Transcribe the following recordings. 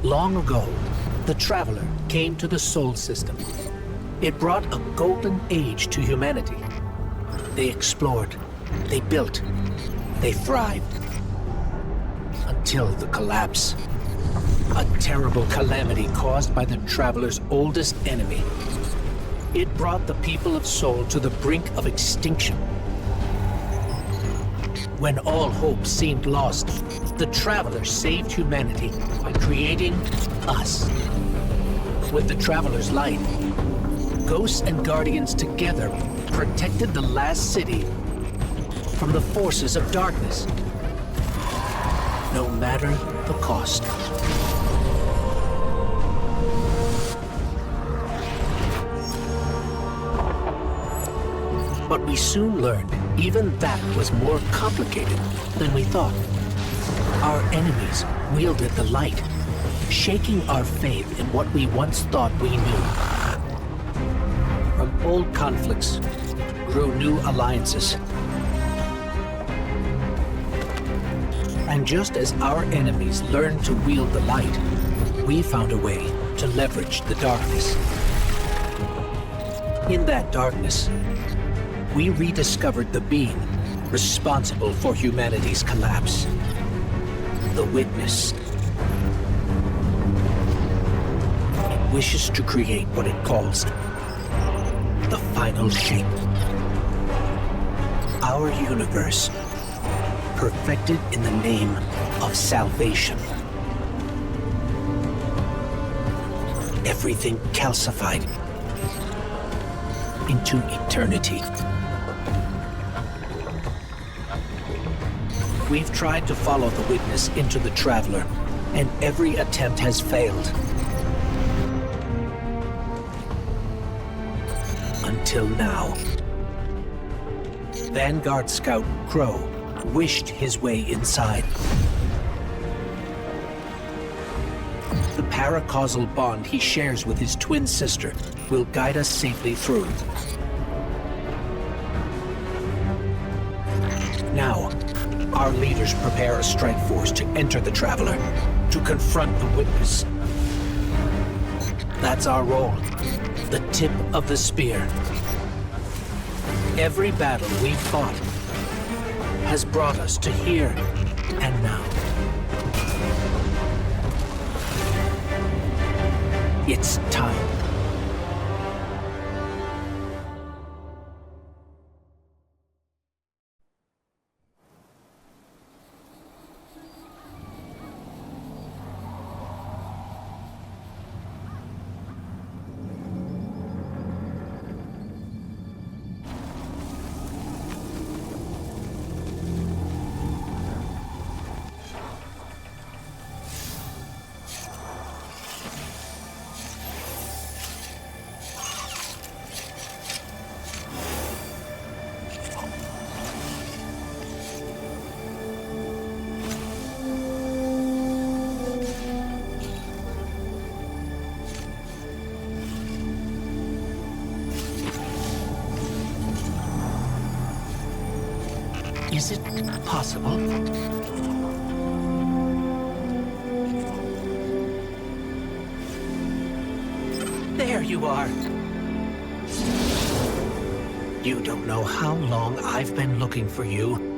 Long ago, the Traveler came to the Sol system. It brought a golden age to humanity. They explored, they built, they thrived. Until the collapse. A terrible calamity caused by the Traveler's oldest enemy. It brought the people of Sol to the brink of extinction. When all hope seemed lost, the Traveler saved humanity by creating us. With the Traveler's light, Ghosts and Guardians together protected the last city from the forces of darkness, no matter the cost. But we soon learned even that was more complicated than we thought. Our enemies wielded the light, shaking our faith in what we once thought we knew. From old conflicts grew new alliances. And just as our enemies learned to wield the light, we found a way to leverage the darkness. In that darkness, we rediscovered the being responsible for humanity's collapse. The Witness. It wishes to create what it calls the final shape. Our universe, perfected in the name of salvation. Everything calcified into eternity. We've tried to follow the Witness into the Traveler, and every attempt has failed. Until now. Vanguard Scout Crow wished his way inside. The paracausal bond he shares with his twin sister will guide us safely through. Now, our leaders prepare a strike force to enter the Traveler, to confront the Witness. That's our role, the tip of the spear. Every battle we've fought has brought us to here and now. It's time. Is it possible? There you are. You don't know how long I've been looking for you.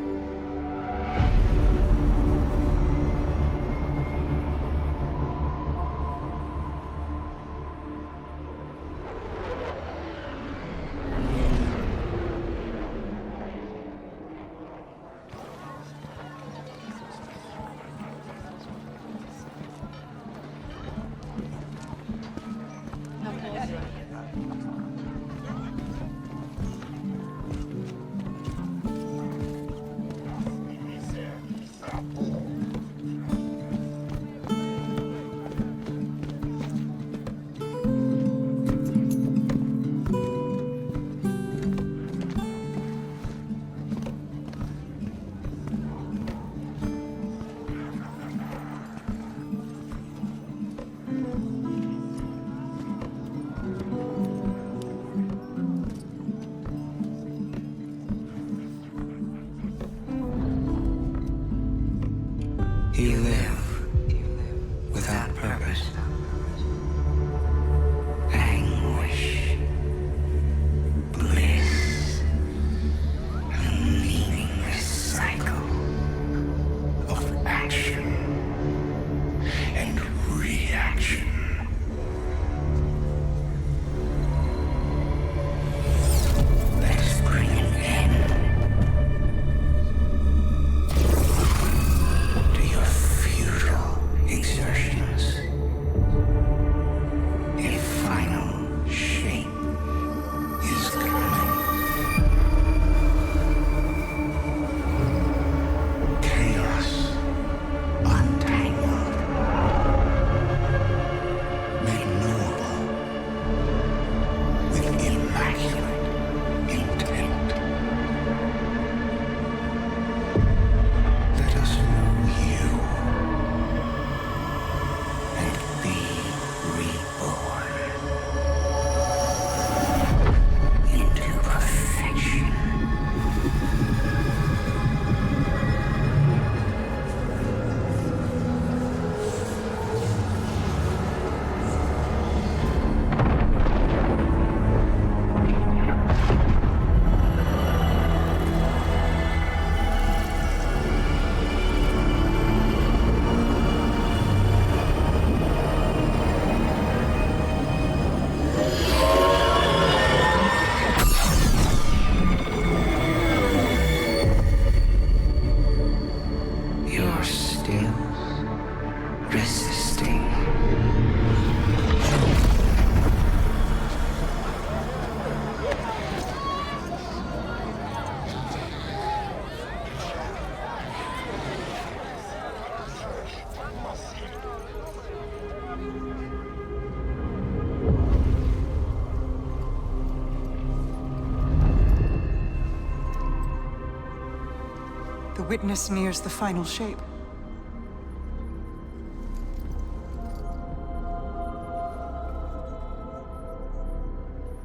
The witness nears the final shape.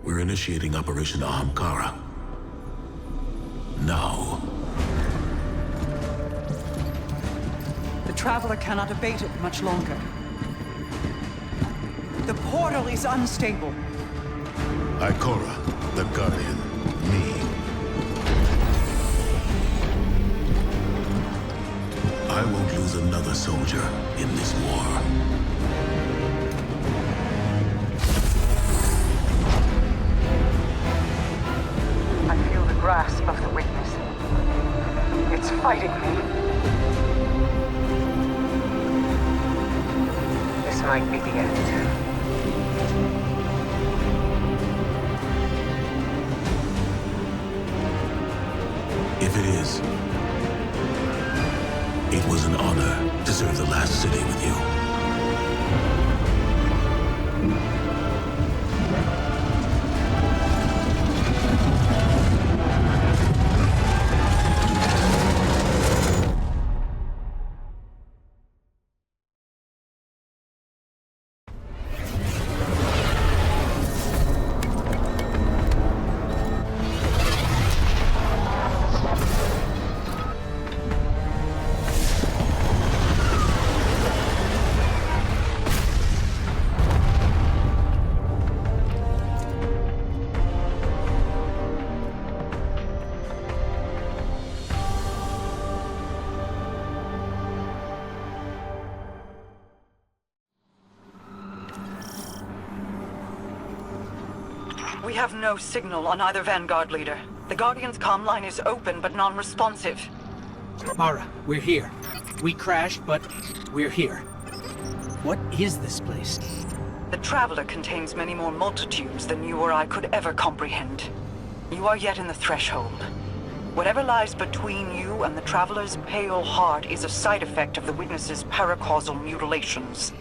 We're initiating Operation Ahamkara. Now. The Traveler cannot abate it much longer. The portal is unstable. Ikora, the Guardian, me. I won't lose another soldier in this war. I feel the grasp of the witness. It's fighting me. This might be the end. If it is, it was an honor to serve the last city with you. We have no signal on either Vanguard leader. The Guardian's comm line is open but non-responsive. Mara, we're here. We crashed, but we're here. What is this place? The Traveler contains many more multitudes than you or I could ever comprehend. You are yet in the threshold. Whatever lies between you and the Traveler's pale heart is a side effect of the Witness's paracausal mutilations.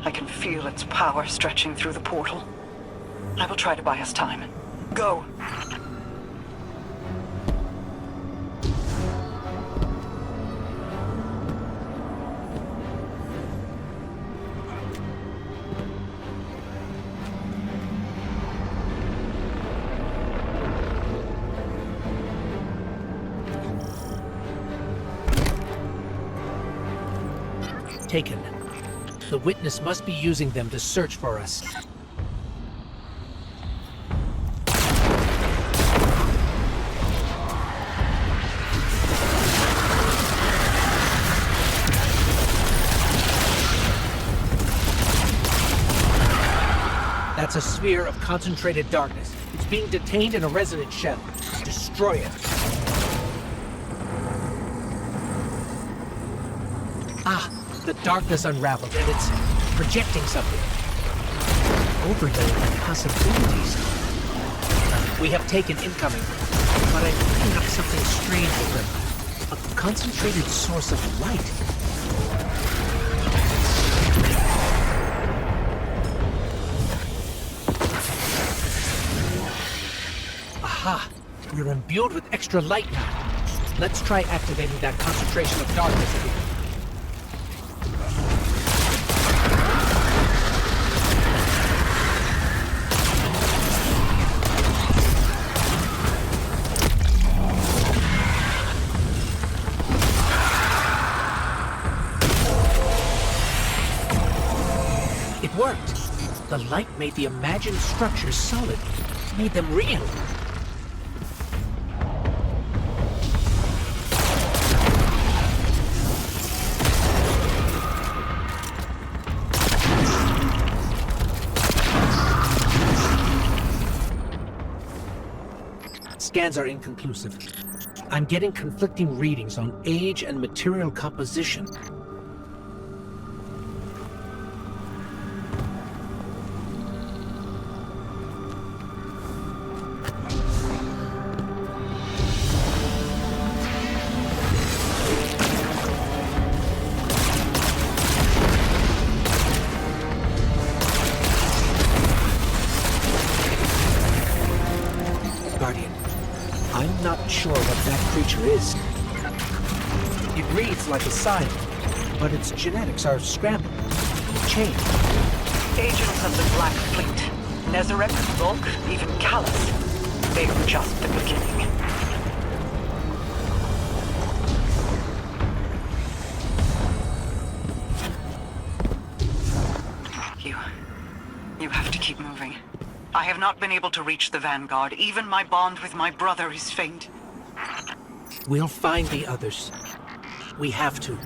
I can feel its power stretching through the portal. I will try to buy us time. Go! Taken. The Witness must be using them to search for us. That's a sphere of concentrated darkness. It's being detained in a resonant shell. Destroy it. Ah, the darkness unraveled and it's projecting something. Overload possibilities. We have taken incoming, but I'm picking up something strange with them. A concentrated source of light. Aha! We're imbued with extra light now. Let's try activating that concentration of darkness again. It worked. The light made the imagined structures solid, made them real. Scans are inconclusive. I'm getting conflicting readings on age and material composition. Guardian, I'm not sure what that creature is, It reads like a sign, but its genetics are scrambled, changed. Agents of the Black Fleet, Nezarec, Volk, even Callus. They're just the beginning. You have to keep moving. I have not been able to reach the Vanguard. Even my bond with my brother is faint. We'll find the others. We have to.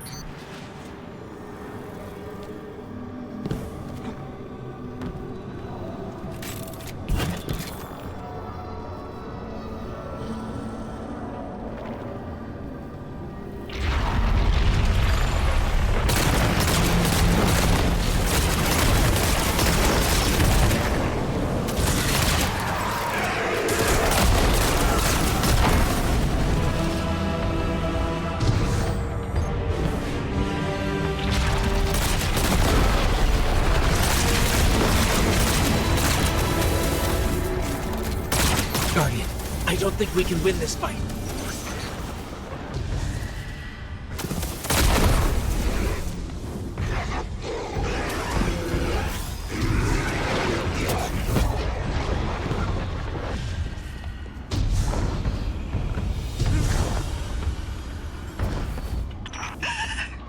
Guardian, I don't think we can win this fight.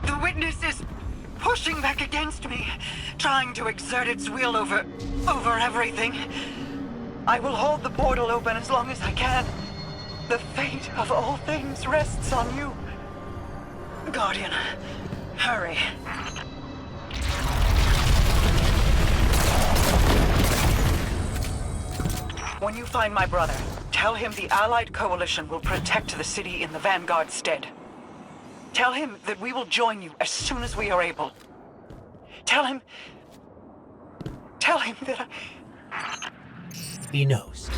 The witness is pushing back against me, trying to exert its will over everything. I will hold the portal open as long as I can. The fate of all things rests on you. Guardian, hurry. When you find my brother, tell him the Allied Coalition will protect the city in the Vanguard's stead. Tell him that we will join you as soon as we are able. Tell him that He knows.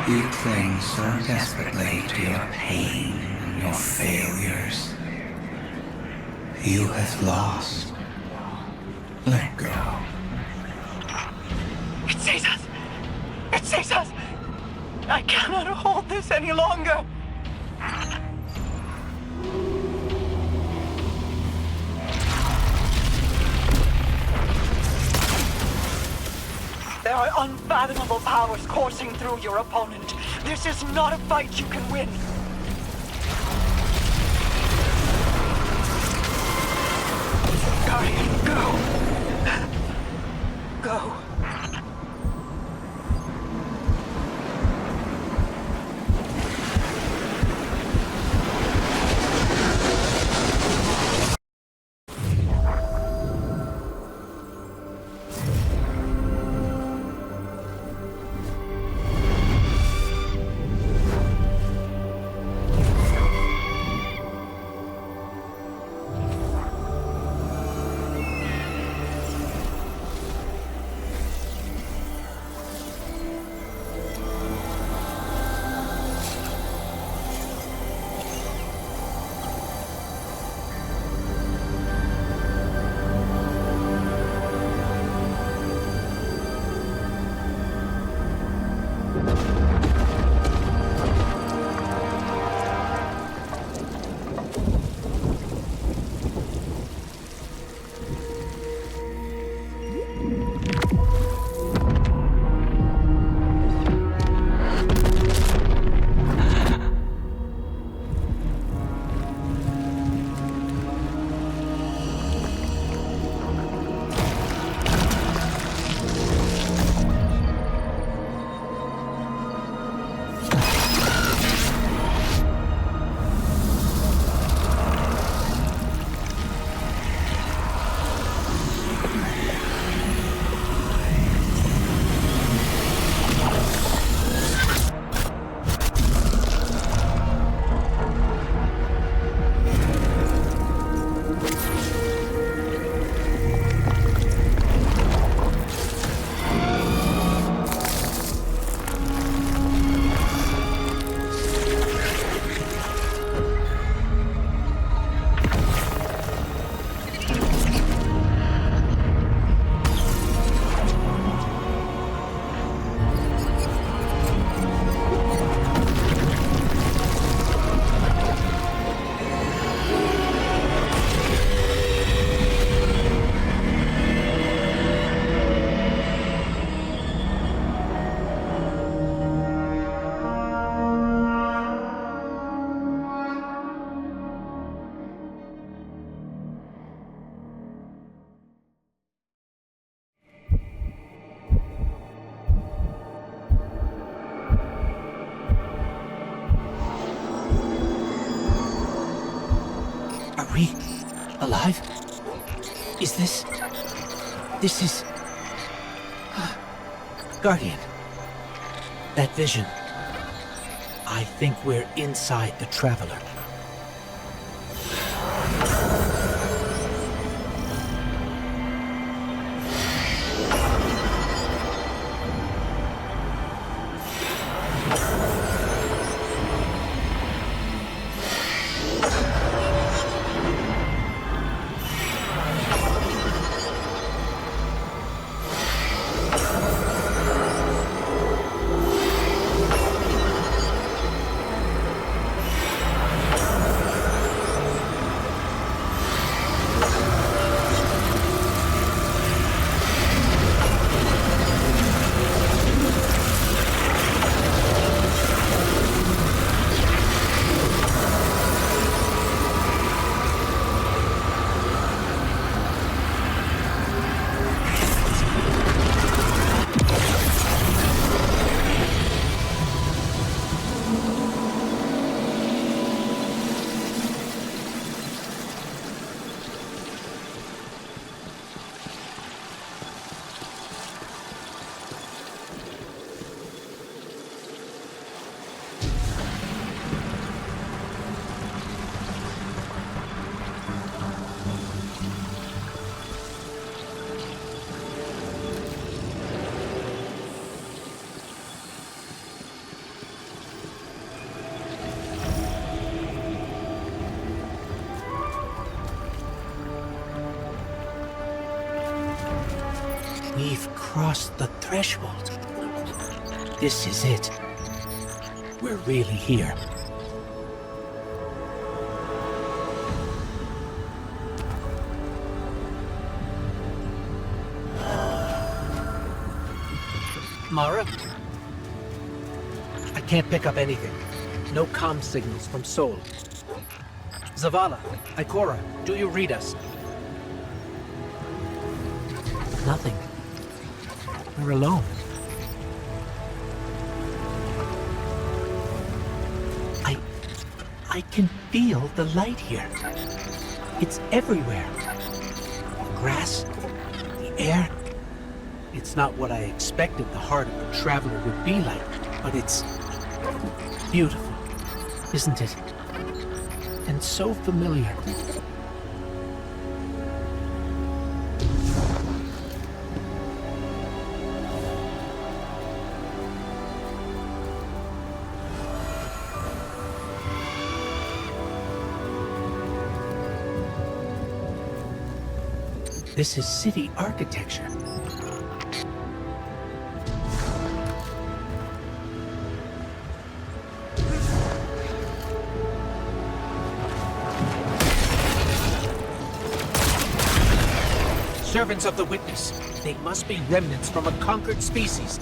You cling so desperately to your pain and your failures. You have lost. Let go. it saves us. It saves us. I cannot hold this any longer. There are unfathomable powers coursing through your opponent. This is not a fight you can win. Guardian, go. Go. Alive? Is this... This is... Guardian. That vision. I think we're inside the Traveler. We've crossed the threshold. This is it. We're really here. Mara? I can't pick up anything. No comm signals from Sol. Zavala, Ikora, do you read us? Nothing. We're alone. I can feel the light here. It's everywhere. The grass, the air. It's not what I expected the heart of a traveler would be like, but it's beautiful, isn't it? And so familiar. This is city architecture. Servants of the Witness. They must be remnants from a conquered species.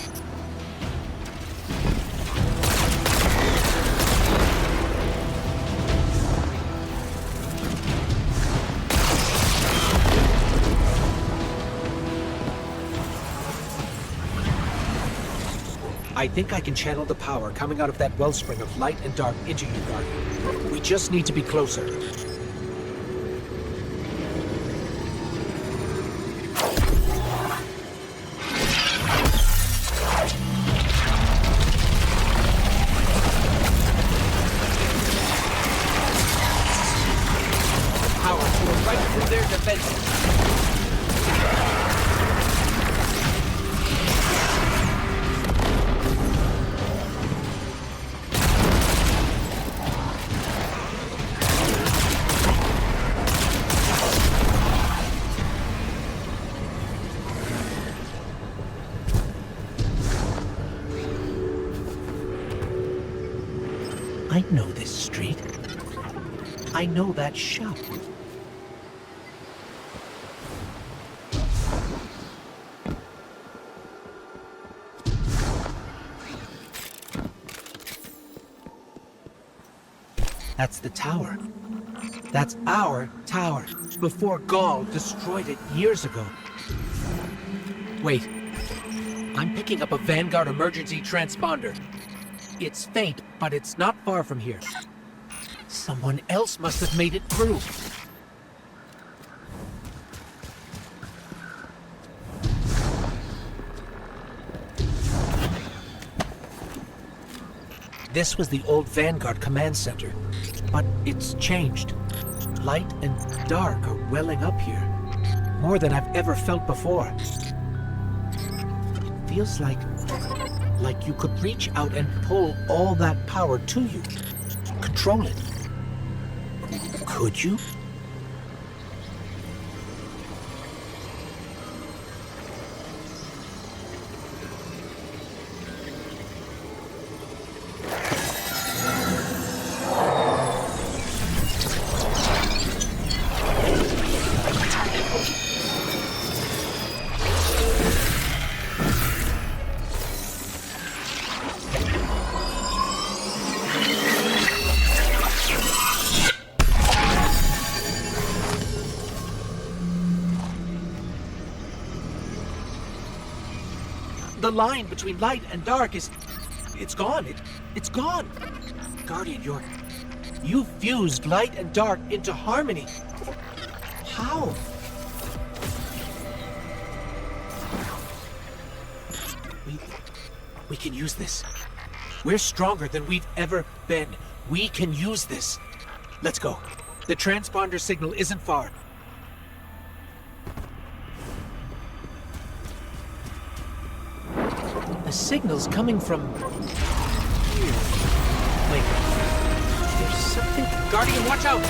I think I can channel the power coming out of that wellspring of light and dark into you, Guardian. We just need to be closer. Power tore right through their defenses. I know this street. I know that shop. That's the tower. That's our tower, before Gaul destroyed it years ago. Wait. I'm picking up a Vanguard emergency transponder. It's faint, but it's not far from here. Someone else must have made it through. this was the old Vanguard command center, but it's changed. Light and dark are welling up here, more than I've ever felt before. It feels like you could reach out and pull all that power to you, control it. Could you? The line between light and dark it's gone. It's gone. Guardian, you fused light and dark into harmony. How? We can use this. We're stronger than we've ever been. We can use this. Let's go. The transponder signal isn't far. The signal's coming from here. Wait, there's something. Guardian, watch out!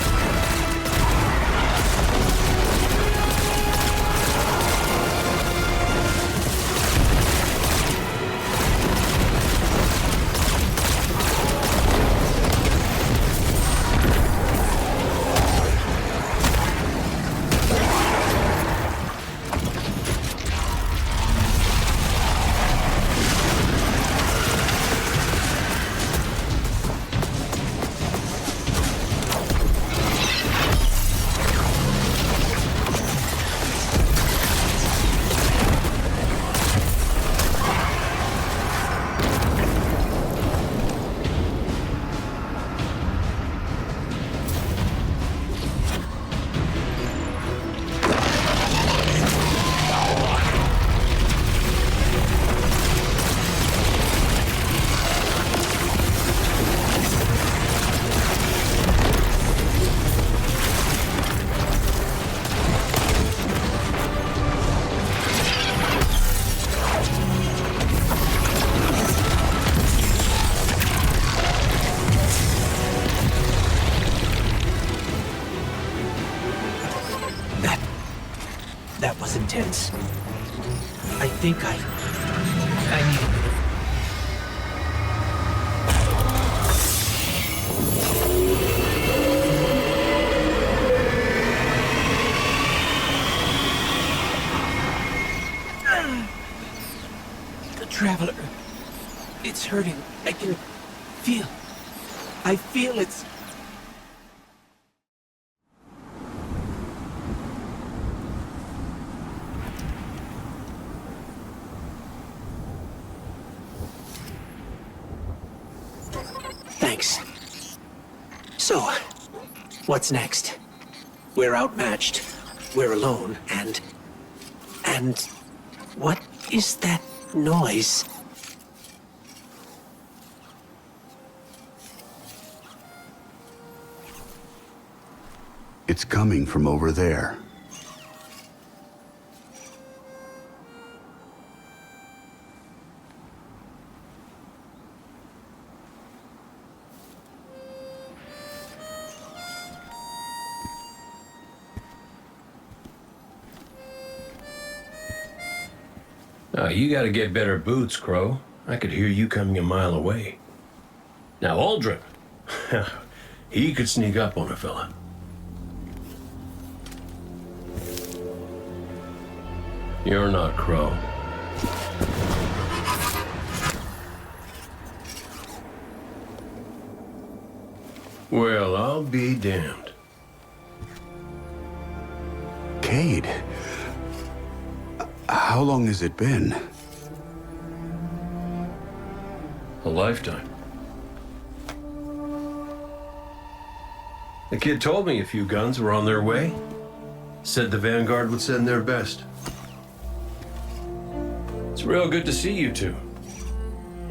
That was intense. I think I need a minute. The Traveler. It's hurting. I can feel. I feel it's... Thanks. So, what's next? We're outmatched. We're alone, and what is that noise? It's coming from over there. You gotta get better boots, Crow. I could hear you coming a mile away. Now, Aldrin, he could sneak up on a fella. You're not Crow. Well, I'll be damned. Cade. How long has it been? A lifetime. The kid told me a few guns were on their way. Said the Vanguard would send their best. It's real good to see you two.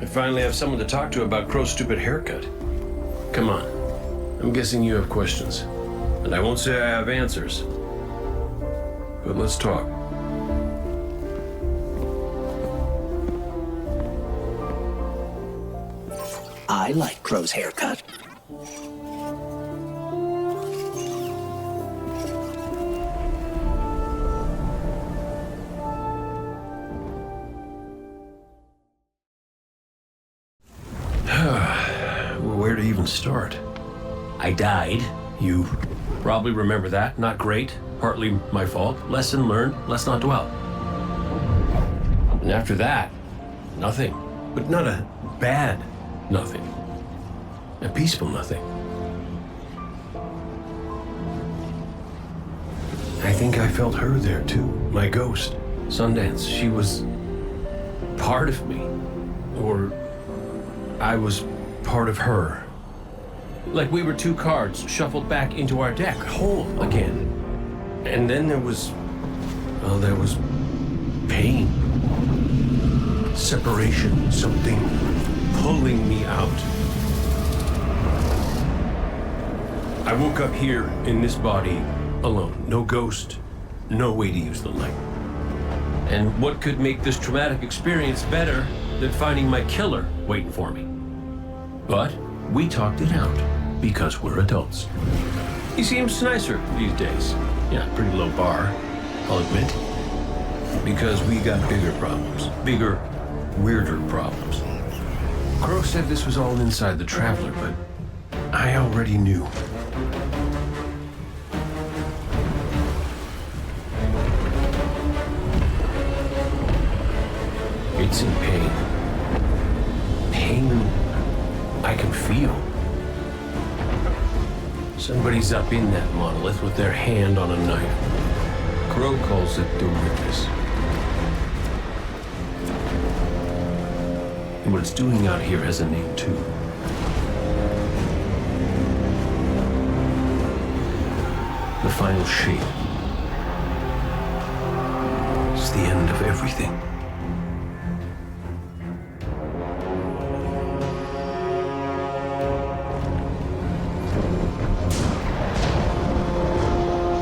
I finally have someone to talk to about Crow's stupid haircut. Come on. I'm guessing you have questions. And I won't say I have answers. But let's talk. I like Crow's haircut. Where to even start? I died. You probably remember that. Not great. Partly my fault. Lesson learned. Let's not dwell. And after that, nothing. But not a bad nothing. A peaceful nothing. I think I felt her there too. My ghost. Sundance. She was part of me. Or I was part of her. Like we were two cards shuffled back into our deck, whole again. And then there was pain. Separation, something pulling me out. I woke up here in this body alone. No ghost, no way to use the light. And what could make this traumatic experience better than finding my killer waiting for me? But we talked it out because we're adults. He seems nicer these days. Yeah, pretty low bar, I'll admit. Because we got bigger problems. Bigger, weirder problems. Crow said this was all inside the Traveler, but I already knew. It's in pain. Pain I can feel. Somebody's up in that monolith with their hand on a knife. Crow calls it the witness. And what it's doing out here has a name too. The final shape. It's the end of everything.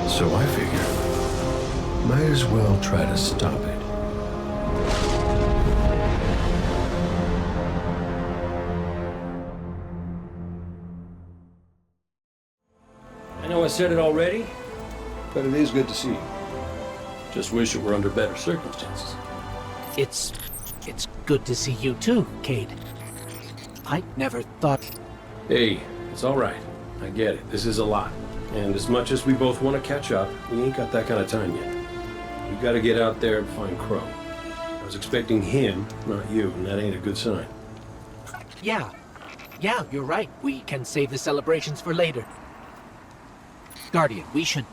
So I figure, might as well try to stop it. I know I said it already, but it is good to see you. Just wish it were under better circumstances. It's good to see you too, Cade. I never thought... Hey, it's all right. I get it. This is a lot. And as much as we both want to catch up, we ain't got that kind of time yet. We gotta get out there and find Crow. I was expecting him, not you, and that ain't a good sign. Yeah, you're right. We can save the celebrations for later. Guardian, we should...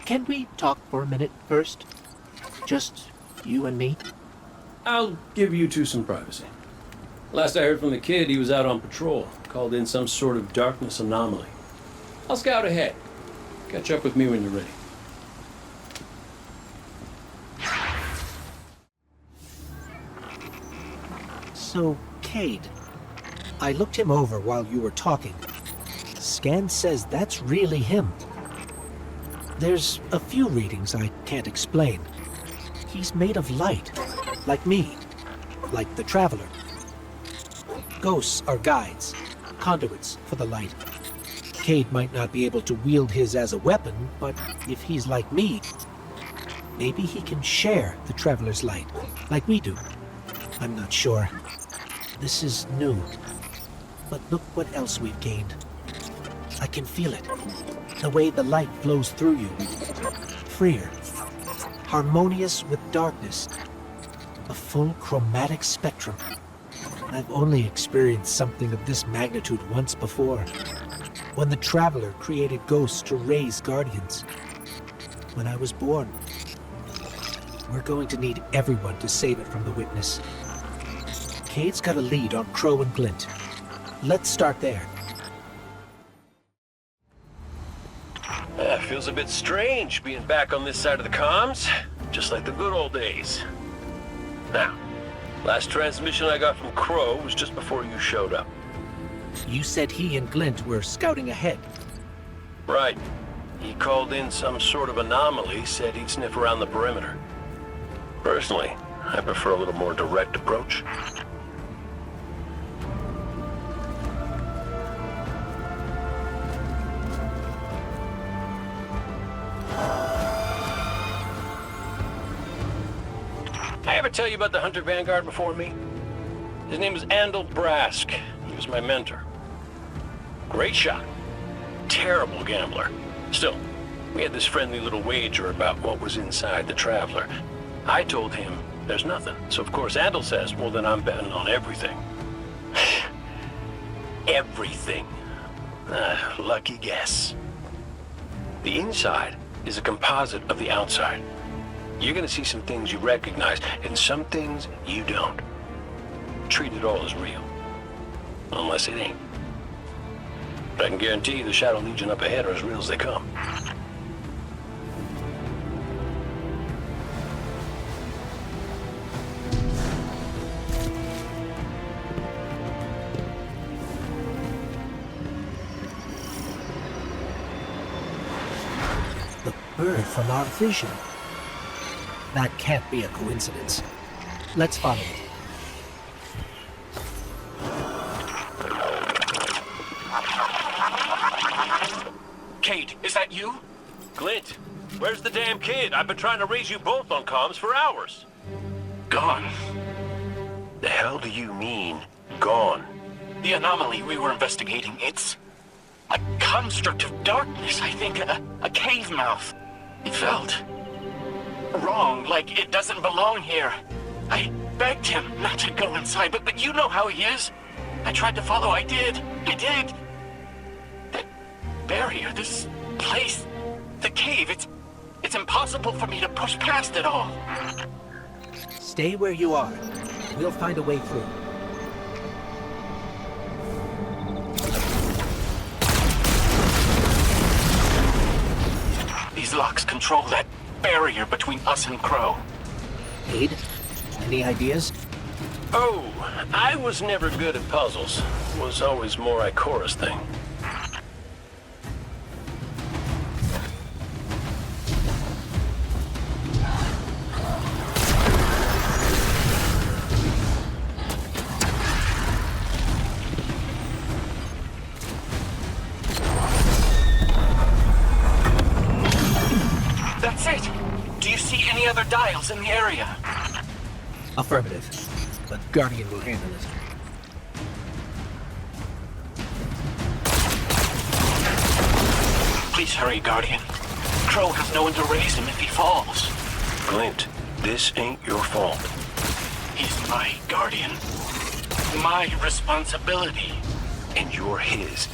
Can we talk for a minute first? Just you and me? I'll give you two some privacy. Last I heard from the kid, he was out on patrol, called in some sort of darkness anomaly. I'll scout ahead. Catch up with me when you're ready. So, Cade, I looked him over while you were talking. Scan says that's really him. There's a few readings I can't explain. He's made of light, like me, like the Traveler. Ghosts are guides, conduits for the light. Cade might not be able to wield his as a weapon, but if he's like me, maybe he can share the Traveler's light, like we do. I'm not sure. This is new. But look what else we've gained. I can feel it. The way the light flows through you. Freer. Harmonious with darkness. A full chromatic spectrum. I've only experienced something of this magnitude once before. When the Traveler created ghosts to raise guardians. When I was born. We're going to need everyone to save it from the witness. Cade's got a lead on Crow and Glint. Let's start there. Feels a bit strange being back on this side of the comms, just like the good old days. Now, Last transmission I got from Crow was just before you showed up. You said he and Glint were scouting ahead. Right. He called in some sort of anomaly, said he'd sniff around the perimeter. Personally, I prefer a little more direct approach. I ever tell you about the Hunter Vanguard before me? His name was Andal Brask. He was my mentor. Great shot. Terrible gambler. Still, we had this friendly little wager about what was inside the Traveler. I told him there's nothing. So of course Andal says, well then I'm betting on everything. Everything. Lucky guess. The inside is a composite of the outside. You're gonna see some things you recognize, and some things you don't. Treat it all as real. Unless it ain't. But I can guarantee you the Shadow Legion up ahead are as real as they come. The bird from our vision. That can't be a coincidence. Let's follow it. Cade, is that you? Glint, where's the damn kid? I've been trying to raise you both on comms for hours. Gone. The hell do you mean, gone? The anomaly we were investigating, it's a construct of darkness, I think. A cave mouth. It felt wrong, like it doesn't belong here. I begged him not to go inside, but you know how he is. I tried to follow, I did. That barrier, this place, the cave, it's impossible for me to push past it all. Stay where you are. We'll find a way through. These locks control that barrier between us and Crow. Cade, any ideas? Oh, I was never good at puzzles. Was always more Ikora's thing. That's it! Do you see any other dials in the area? Affirmative. But Guardian will handle it. Please hurry, Guardian. Crow has no one to raise him if he falls. Glint, this ain't your fault. He's my Guardian. My responsibility. And you're his.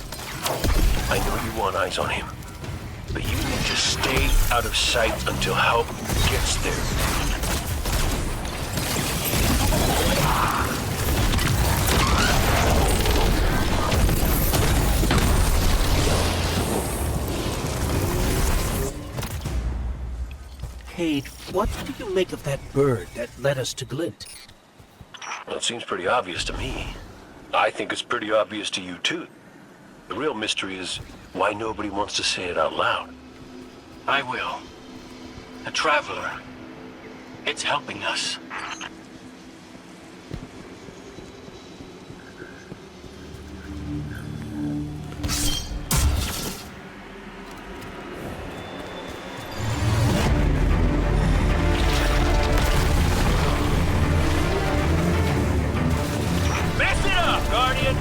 I know you want eyes on him. But you need to stay out of sight until help gets there. Cade, what do you make of that bird that led us to Glint? Well, it seems pretty obvious to me. I think it's pretty obvious to you, too. The real mystery is why nobody wants to say it out loud. I will. The Traveler. It's helping us. Mess it up, Guardian!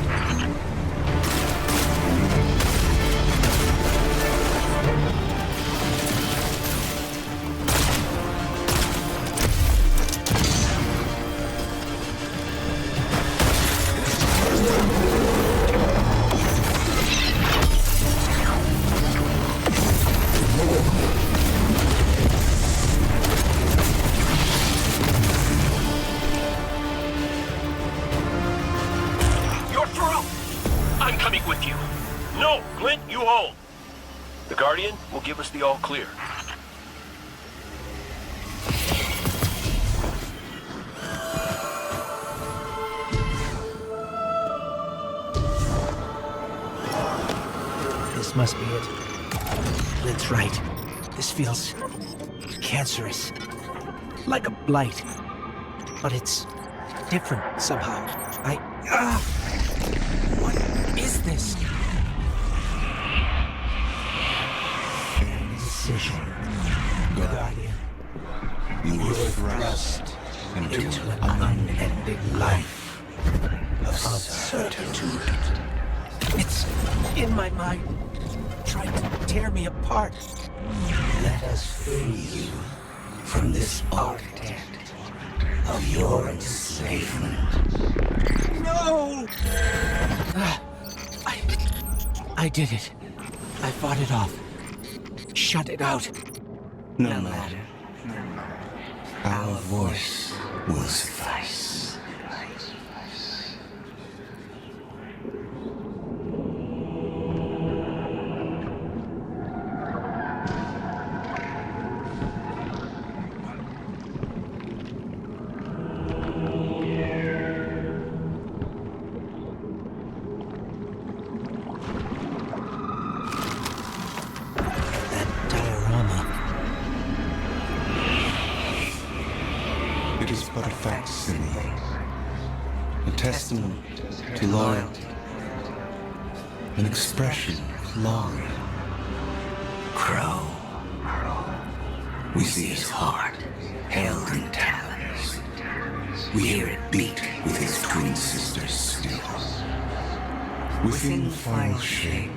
You're through! I'm coming with you. No, Glint, you hold. The Guardian will give us the all clear. This must be it. Lynn's right. This feels cancerous. Like a blight. But it's different somehow. What is this? Indecision. Guardian. You were thrust into an unending life of certitude. It's in my mind, trying to tear me apart. Let us free you from this architect of your enslavement. No! I did it. I fought it off. Shut it out. No matter. Our voice will suffice. That diorama. It is but a facsimile, a testament to loyalty, an expression of longing. Crow. We see his heart held in talons. We hear it beat with his twin sisters still. Within the final shape,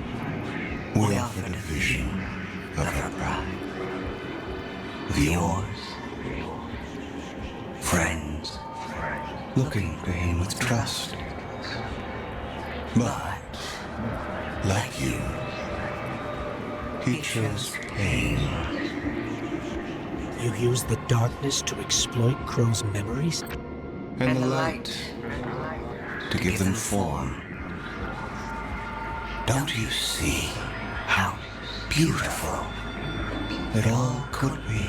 we offered a vision of her pride. Of yours. Friends, looking to him with trust. But, like you, he chose pain. You use the darkness to exploit Crow's memories? And the light to give them form. Don't you see how beautiful it all could be?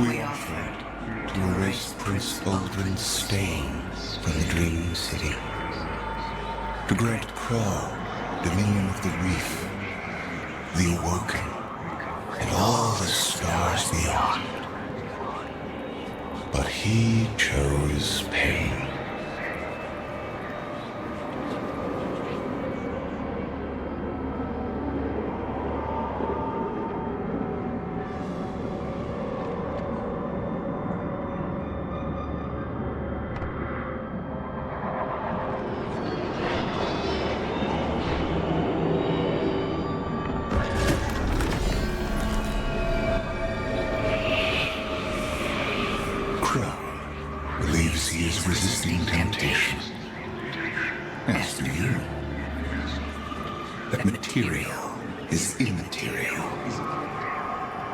We offered to erase Prince Aldrin's stain from the Dreaming City. To grant Crow dominion of the reef, the Awoken, and all the stars beyond. But he chose pain. Crow believes he is resisting temptation. As do you. That material is immaterial.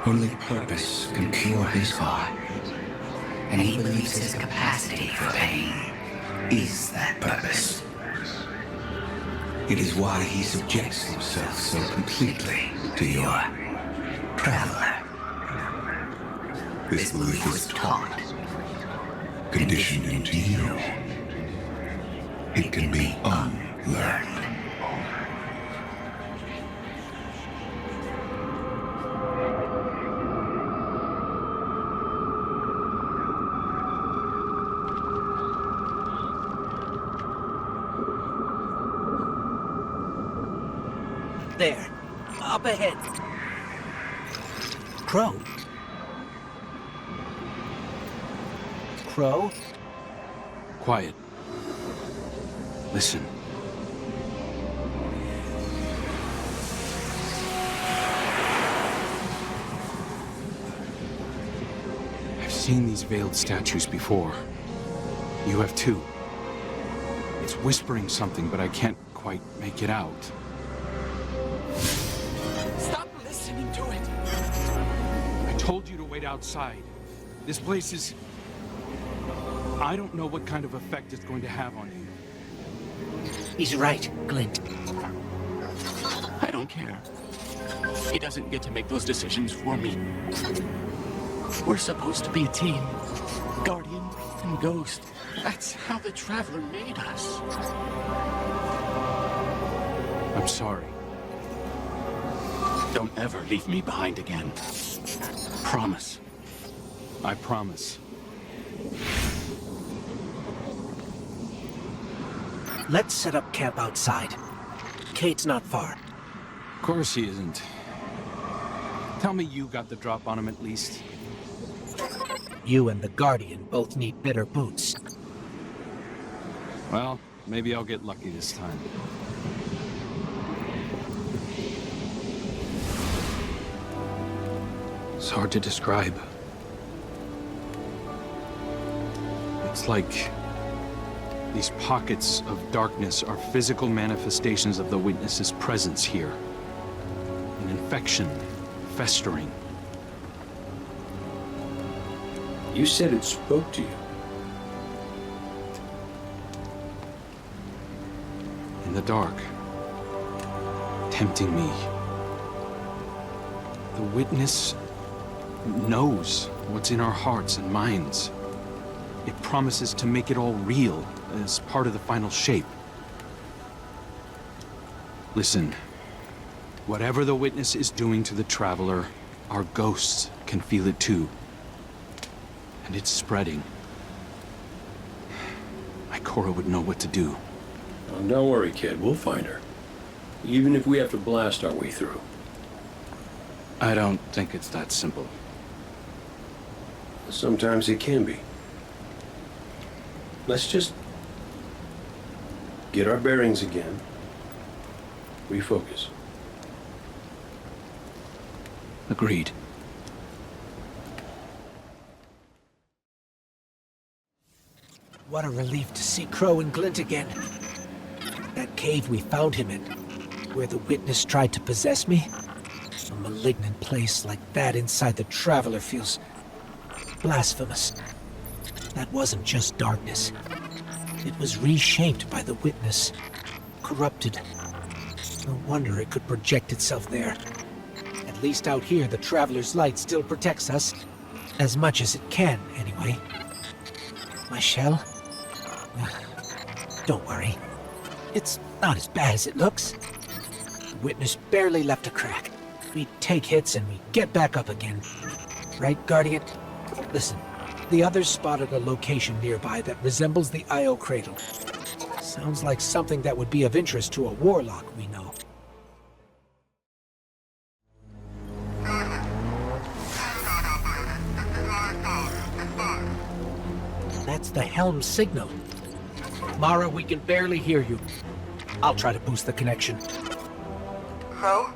Only purpose can cure his heart. And he believes his capacity for pain is that purpose. It is why he subjects himself so completely to your traveler. This belief was taught, conditioned into you. It can be unlearned. There. Up ahead. Crow. Crow? Quiet. Listen. seen these veiled statues before. You have too. It's whispering something, but I can't quite make it out. Stop listening to it! I told you to wait outside. This place is... I don't know what kind of effect it's going to have on you. He's right, Glint. I don't care. He doesn't get to make those decisions for me. We're supposed to be a team. Guardian and Ghost. That's how the Traveler made us. I'm sorry. Don't ever leave me behind again. Promise. I promise. Let's set up camp outside. Kate's not far. Of course he isn't. Tell me you got the drop on him at least. You and the Guardian both need better boots. Well, maybe I'll get lucky this time. It's hard to describe. It's like these pockets of darkness are physical manifestations of the Witness's presence here. An infection, festering. You said it spoke to you. In the dark, tempting me. The Witness knows what's in our hearts and minds. It promises to make it all real as part of the final shape. Listen, whatever the Witness is doing to the Traveler, our ghosts can feel it too. And it's spreading. Ikora would know what to do. Oh, don't worry, kid. We'll find her. Even if we have to blast our way through. I don't think it's that simple. Sometimes it can be. Let's just get our bearings again. Refocus. Agreed. What a relief to see Crow and Glint again. That cave we found him in, where the Witness tried to possess me. A malignant place like that inside the Traveler feels blasphemous. That wasn't just darkness. It was reshaped by the Witness. Corrupted. No wonder it could project itself there. At least out here, the Traveler's light still protects us. As much as it can, anyway. My shell? Don't worry. It's not as bad as it looks. The Witness barely left a crack. We take hits and we get back up again. Right, Guardian? Listen, the others spotted a location nearby that resembles the Io Cradle. Sounds like something that would be of interest to a warlock we know. That's the helm signal. Mara, we can barely hear you. I'll try to boost the connection. Crow?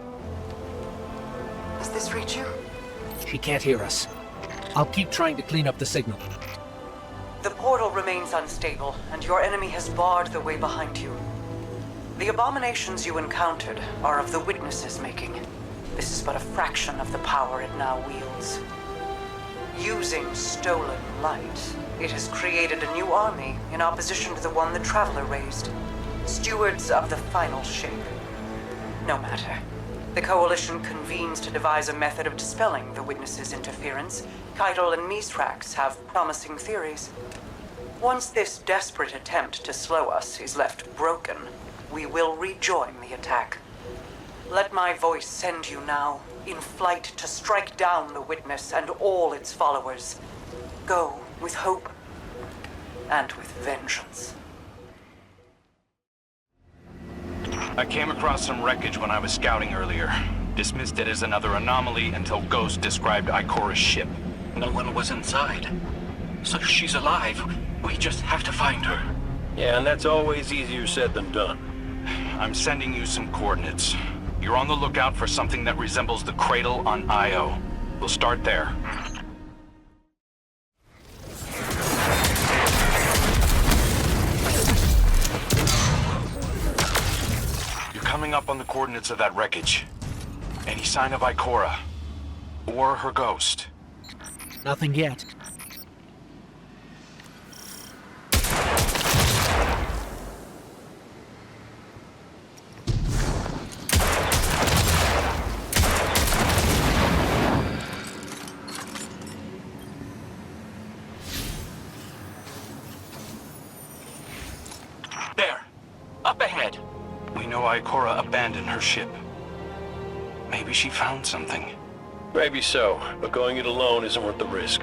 Does this reach you? She can't hear us. I'll keep trying to clean up the signal. The portal remains unstable, and your enemy has barred the way behind you. The abominations you encountered are of the Witness's making. This is but a fraction of the power it now wields. Using stolen light, it has created a new army in opposition to the one the Traveler raised. Stewards of the final shape. No matter. The Coalition convenes to devise a method of dispelling the Witness's interference. Keitel and Mithrax have promising theories. Once this desperate attempt to slow us is left broken, we will rejoin the attack. Let my voice send you now, in flight to strike down the Witness and all its followers. Go with hope and with vengeance. I came across some wreckage when I was scouting earlier. Dismissed it as another anomaly until Ghost described Ikora's ship. No one was inside. So she's alive. We just have to find her. Yeah, and that's always easier said than done. I'm sending you some coordinates. You're on the lookout for something that resembles the cradle on Io. We'll start there. coming up on the coordinates of that wreckage. Any sign of Ikora? Or her ghost? Nothing yet. There! Up ahead! We know Ikora abandoned her ship. Maybe she found something. Maybe so, but going it alone isn't worth the risk.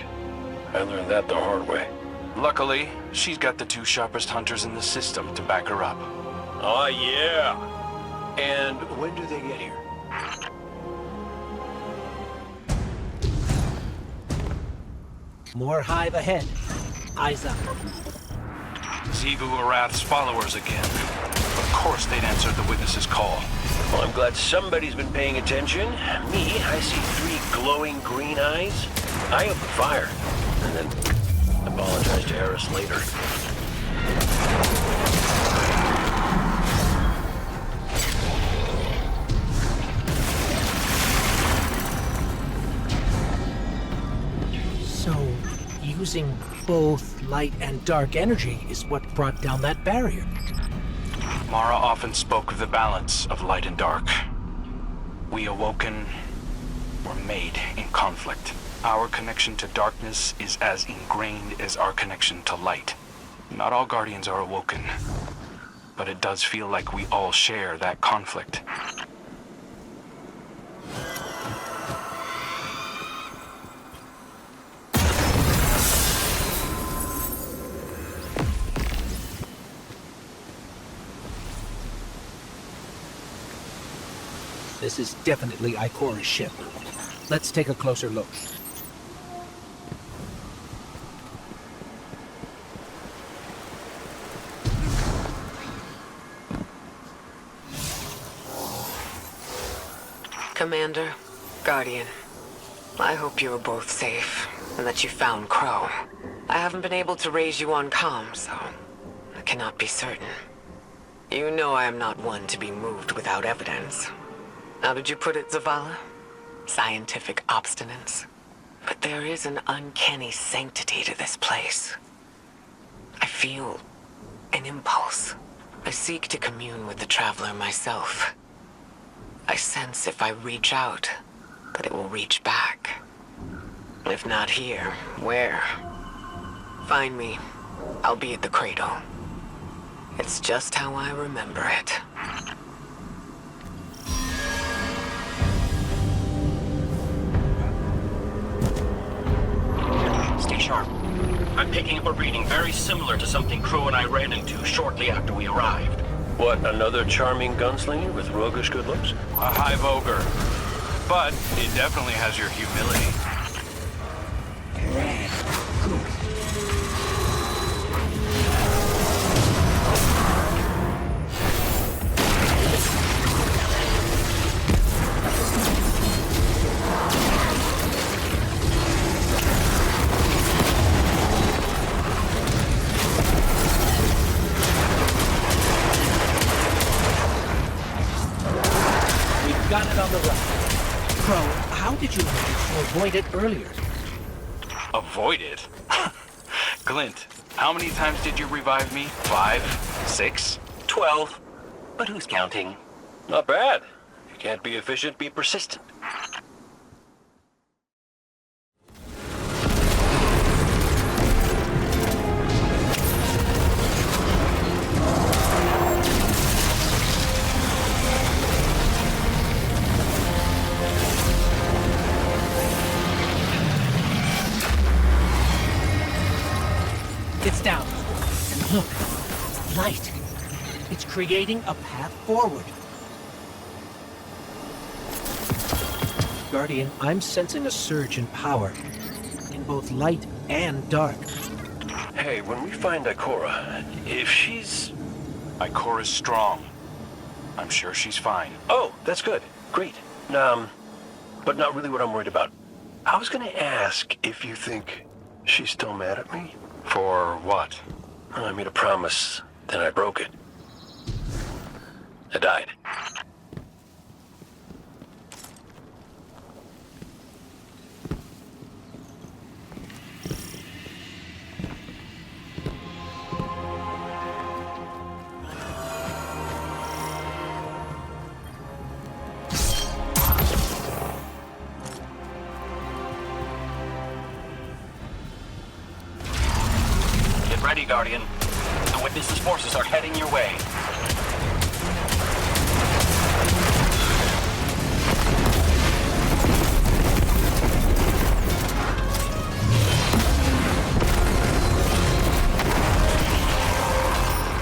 I learned that the hard way. Luckily, she's got the two sharpest hunters in the system to back her up. Oh, yeah! And when do they get here? More hive ahead. Eyes up. Xivu Arath's followers again. Of course they'd answered the witness's call. Well, I'm glad somebody's been paying attention. Me, I see 3 glowing green eyes. I open fire, and then apologize to Eris later. So, using both light and dark energy is what brought down that barrier. Mara often spoke of the balance of light and dark. We awoken were made in conflict. Our connection to darkness is as ingrained as our connection to light. Not all Guardians are awoken, but it does feel like we all share that conflict. This is definitely Ikora's ship. Let's take a closer look. Commander, Guardian, I hope you are both safe, and that you found Crow. I haven't been able to raise you on comm, so I cannot be certain. You know I am not one to be moved without evidence. How did you put it, Zavala? Scientific obstinance. But there is an uncanny sanctity to this place. I feel an impulse. I seek to commune with the Traveler myself. I sense if I reach out, that it will reach back. If not here, where? Find me. I'll be at the cradle. It's just how I remember it. Stay sharp. I'm picking up a reading very similar to something Crow and I ran into shortly after we arrived. What, another charming gunslinger with roguish good looks? A hive ogre. But it definitely has your humility. Got it on the run. Crow, how did you manage to avoid it earlier? Avoid it? Glint, how many times did you revive me? 5? 6? 12. But who's counting? Not bad. If you can't be efficient, be persistent. It's down. And look, light. It's creating a path forward. Guardian, I'm sensing a surge in power. In both light and dark. Hey, when we find Ikora, if she's... Ikora's strong. I'm sure she's fine. Oh, that's good. Great. But not really what I'm worried about. I was gonna ask if you think she's still mad at me? For what? I made a promise, then I broke it. I died. ready, Guardian. The Witness's forces are heading your way.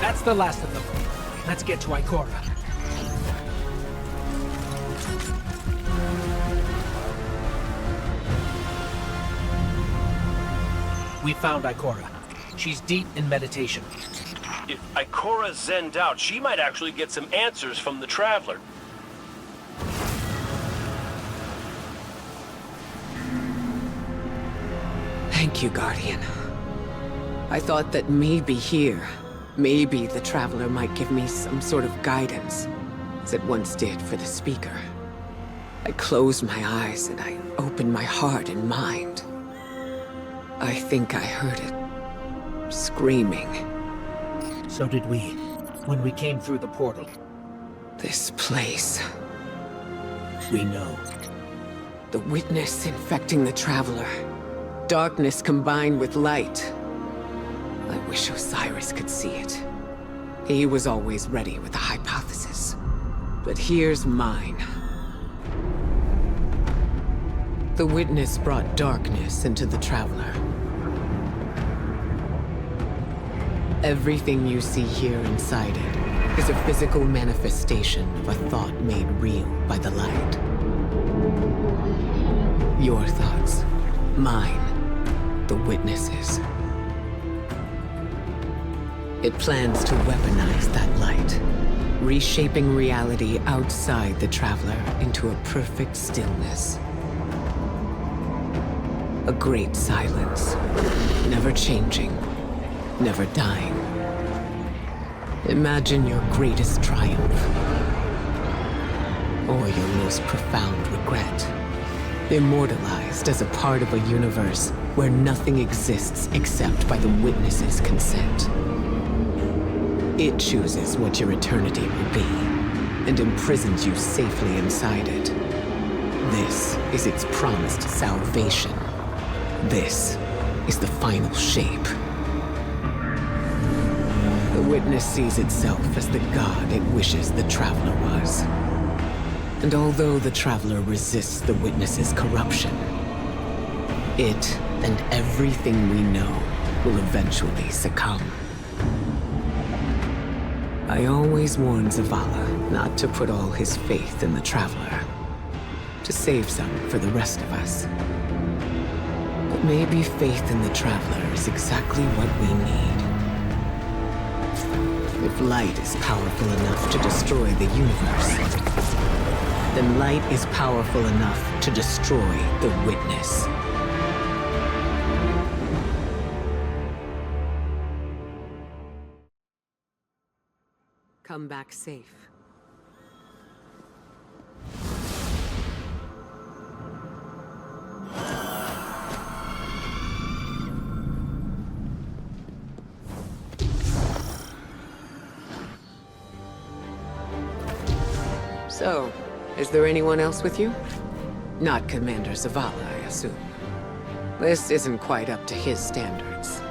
That's the last of them. Let's get to Ikora. We found Ikora. She's deep in meditation. If Ikora's zenned out, she might actually get some answers from the Traveler. Thank you, Guardian. I thought that maybe here, maybe the Traveler might give me some sort of guidance, as it once did for the Speaker. I closed my eyes and I opened my heart and mind. I think I heard it. Screaming. So did we, when we came through the portal. This place. We know. The Witness infecting the Traveler. Darkness combined with light. I wish Osiris could see it. He was always ready with a hypothesis. But here's mine. The Witness brought darkness into the Traveler. Everything you see here inside it is a physical manifestation of a thought made real by the light. Your thoughts, mine, the Witness's. It plans to weaponize that light, reshaping reality outside the Traveler into a perfect stillness. A great silence, never changing, never dying. Imagine your greatest triumph, or your most profound regret. Immortalized as a part of a universe where nothing exists except by the Witness's consent. It chooses what your eternity will be, and imprisons you safely inside it. This is its promised salvation. This is the final shape. The Witness sees itself as the god it wishes the Traveler was. And although the Traveler resists the Witness's corruption, it and everything we know will eventually succumb. I always warn Zavala not to put all his faith in the Traveler, to save some for the rest of us. But maybe faith in the Traveler is exactly what we need. If light is powerful enough to destroy the universe, then light is powerful enough to destroy the Witness. Come back safe. So, is there anyone else with you? Not Commander Zavala, I assume. This isn't quite up to his standards.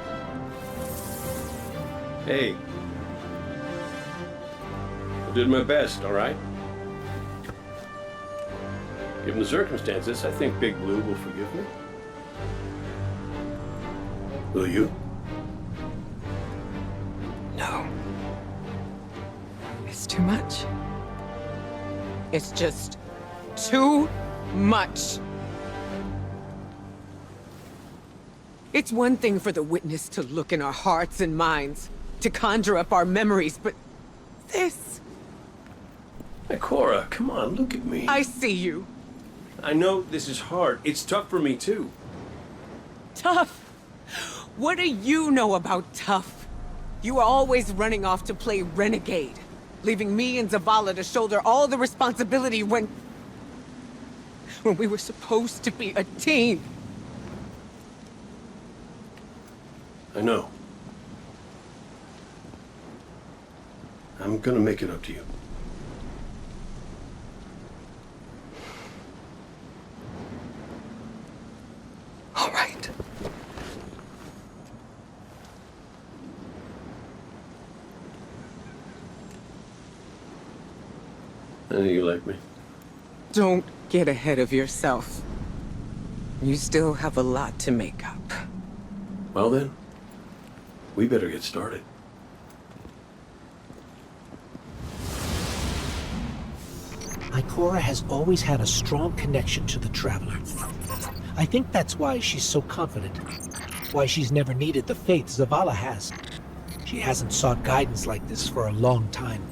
Hey. I did my best, all right? Given the circumstances, I think Big Blue will forgive me. Will you? No. It's too much. It's just too much. It's one thing for the Witness to look in our hearts and minds, to conjure up our memories, but this... Ikora, come on, look at me. I see you. I know this is hard. It's tough for me, too. Tough? What do you know about tough? You are always running off to play renegade, leaving me and Zavala to shoulder all the responsibility when we were supposed to be a team. I know. I'm gonna make it up to you. All right. know you like me. Don't get ahead of yourself. You still have a lot to make up. Well then, we better get started. Ikora has always had a strong connection to the Traveler. I think that's why she's so confident. Why she's never needed the faith Zavala has. She hasn't sought guidance like this for a long time.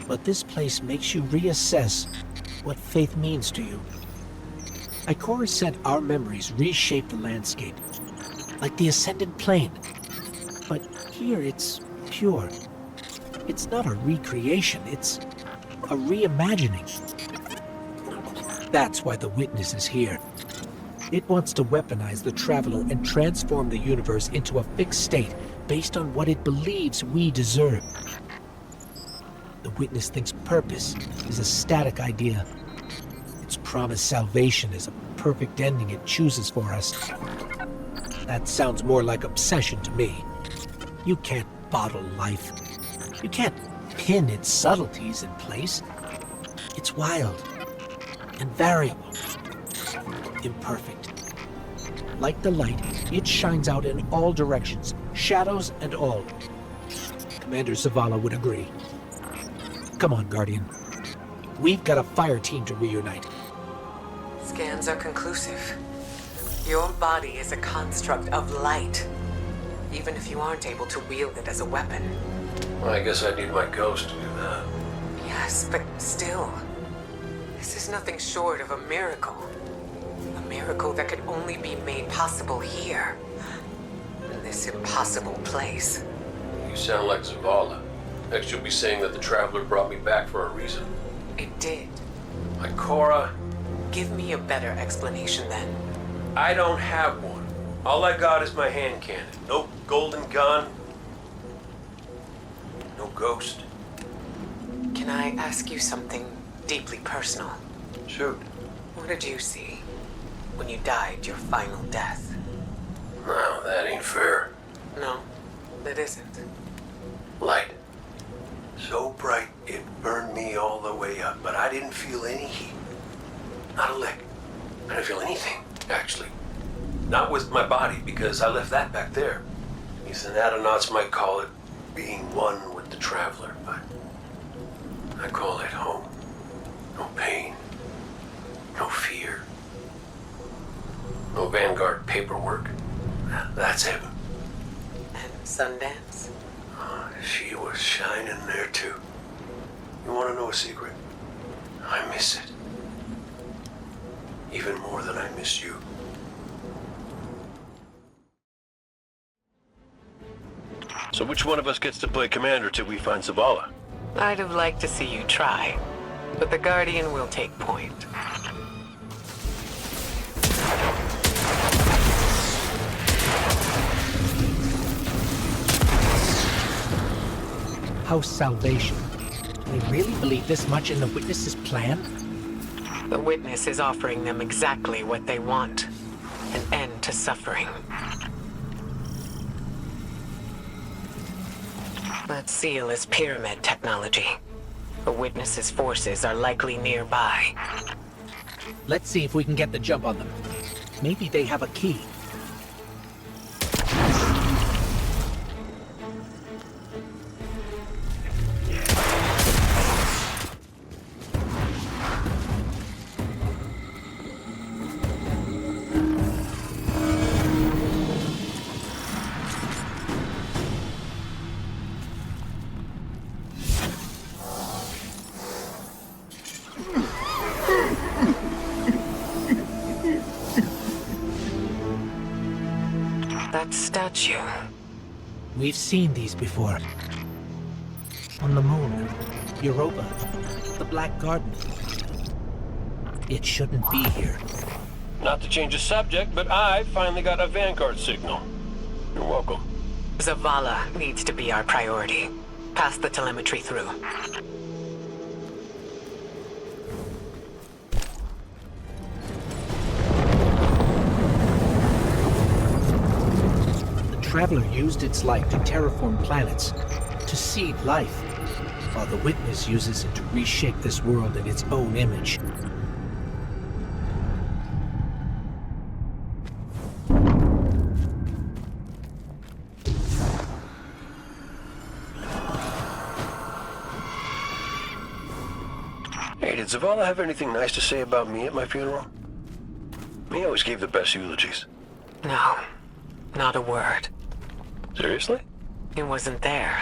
But this place makes you reassess what faith means to you. Ikora said our memories reshape the landscape, like the ascended plane. But here it's pure. It's not a recreation, it's a reimagining. That's why the Witness is here. It wants to weaponize the Traveler and transform the universe into a fixed state based on what it believes we deserve. The Witness thinks purpose is a static idea. Its promised salvation is a perfect ending it chooses for us. That sounds more like obsession to me. You can't bottle life. You can't pin its subtleties in place. It's wild and variable, imperfect. Like the light, it shines out in all directions, shadows and all. Commander Zavala would agree. Come on, Guardian. We've got a fire team to reunite. Scans are conclusive. Your body is a construct of light, even if you aren't able to wield it as a weapon. Well, I guess I need my ghost to do that. Yes, but still, this is nothing short of a miracle. A miracle that could only be made possible here, in this impossible place. You sound like Zavala. Next you'll be saying that the Traveler brought me back for a reason. It did. Ikora, Give me a better explanation then. I don't have one. All I got is my hand cannon. No golden gun. No ghost. Can I ask you something deeply personal? Shoot. What did you see when you died your final death? No, that ain't fair. No, that isn't. Light. So bright it burned me all the way up, but I didn't feel any heat. Not a lick. I didn't feel anything, actually. Not with my body, because I left that back there. These anatonautes might call it being one with the Traveler, but I call it home. No pain. No fear. No Vanguard paperwork. That's heaven. And Sundance? She was shining there too. You want to know a secret? I miss it. Even more than I miss you. So which one of us gets to play commander till we find Zavala? I'd have liked to see you try, but the Guardian will take point. House salvation. Do they really believe this much in the Witness's plan? The Witness is offering them exactly what they want. An end to suffering. That seal is pyramid technology. The Witness's forces are likely nearby. Let's see if we can get the jump on them. Maybe they have a key. That statue. We've seen these before. On the moon, Europa, the Black Garden. It shouldn't be here. Not to change the subject, but I finally got a Vanguard signal. You're welcome. Zavala needs to be our priority. Pass the telemetry through. The Traveler used its light to terraform planets, to seed life. while the Witness uses it to reshape this world in its own image. Hey, did Zavala have anything nice to say about me at my funeral? He always gave the best eulogies. No, not a word. Seriously? He wasn't there.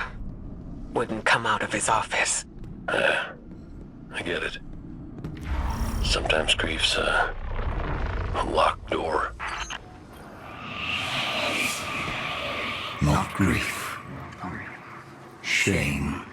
Wouldn't come out of his office. I get it. Sometimes grief's a locked door. Not grief. Shame.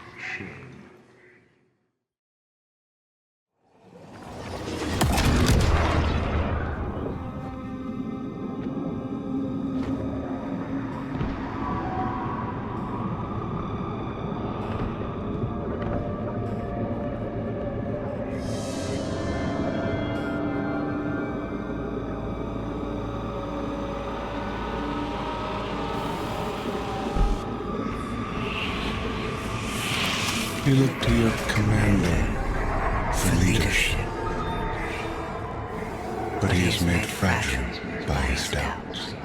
You look to your commander for leadership, but he is made fragile by his doubts.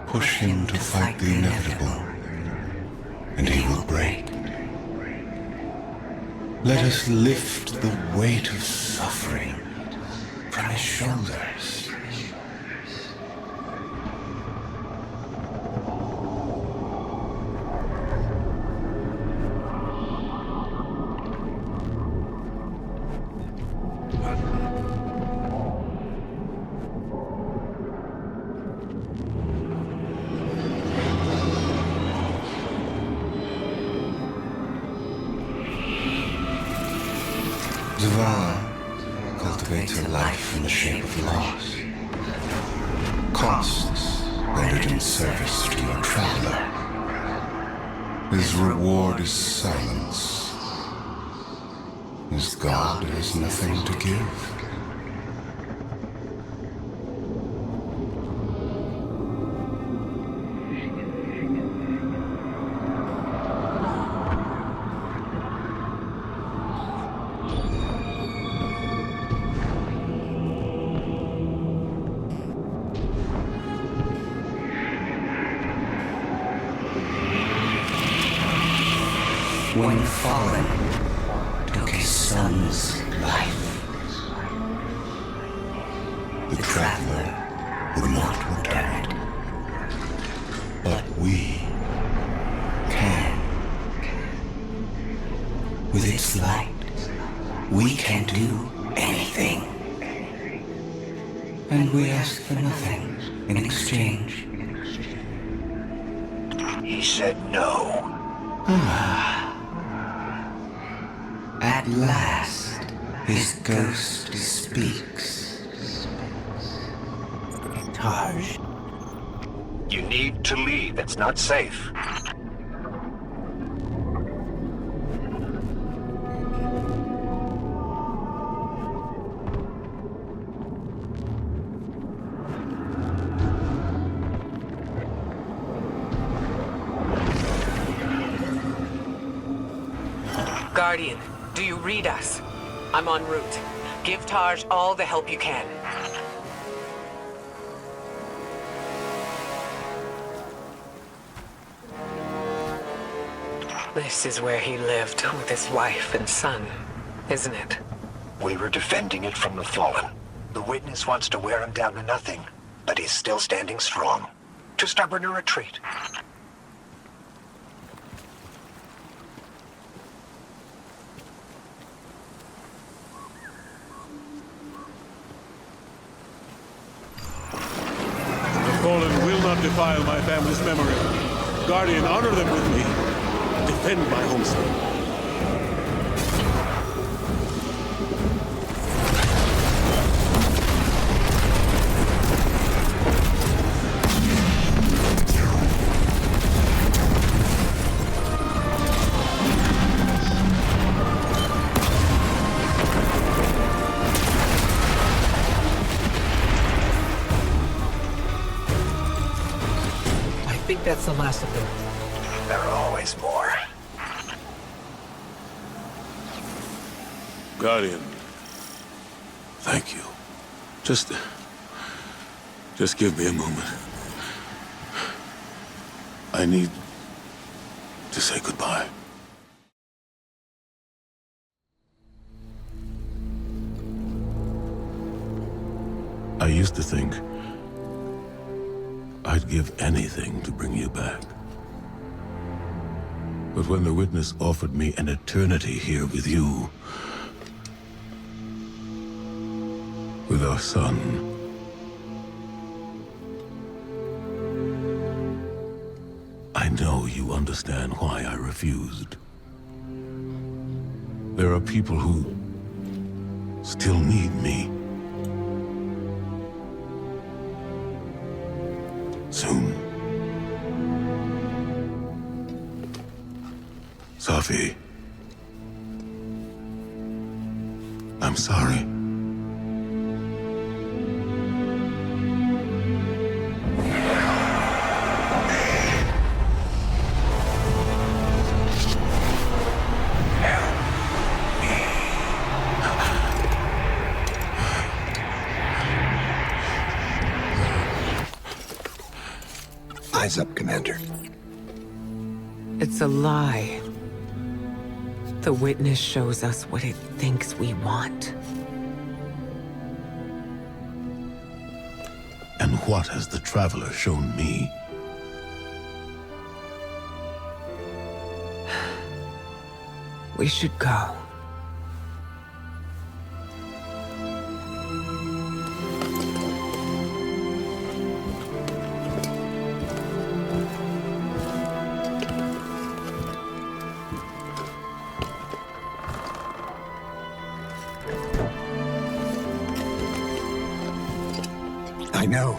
Push him to fight the inevitable, and he will break. Let us lift the weight of suffering from his shoulders. Zavala cultivates a life in the shape of loss. Costs rendered in service to a traveler. His reward is silence. His God has nothing to give. When the fallen took his son's life, the traveler would not return it. But we can. With its light, we can do anything. And we ask for nothing in exchange. He said no. At last, his ghost speaks. Taj. You need to leave. It's not safe. Guardian, do you read us? I'm en route. Give Taj all the help you can. This is where he lived with his wife and son, isn't it? We were defending it from the fallen. The Witness wants to wear him down to nothing, but he's still standing strong. Too stubborn to retreat. The fallen will not defile my family's memory. Guardian, honor them with me. Defend my homestead. I think that's the last of them. There are always more. Guardian, thank you. Just give me a moment. I need to say goodbye. I used to think I'd give anything to bring you back. But when the Witness offered me an eternity here with you, with our son, I know you understand why I refused. There are people who still need me. Soon. Safi, I'm sorry. Eyes up, Commander. It's a lie. The Witness shows us what it thinks we want. And what has the Traveler shown me? We should go. I know.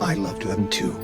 I loved them too.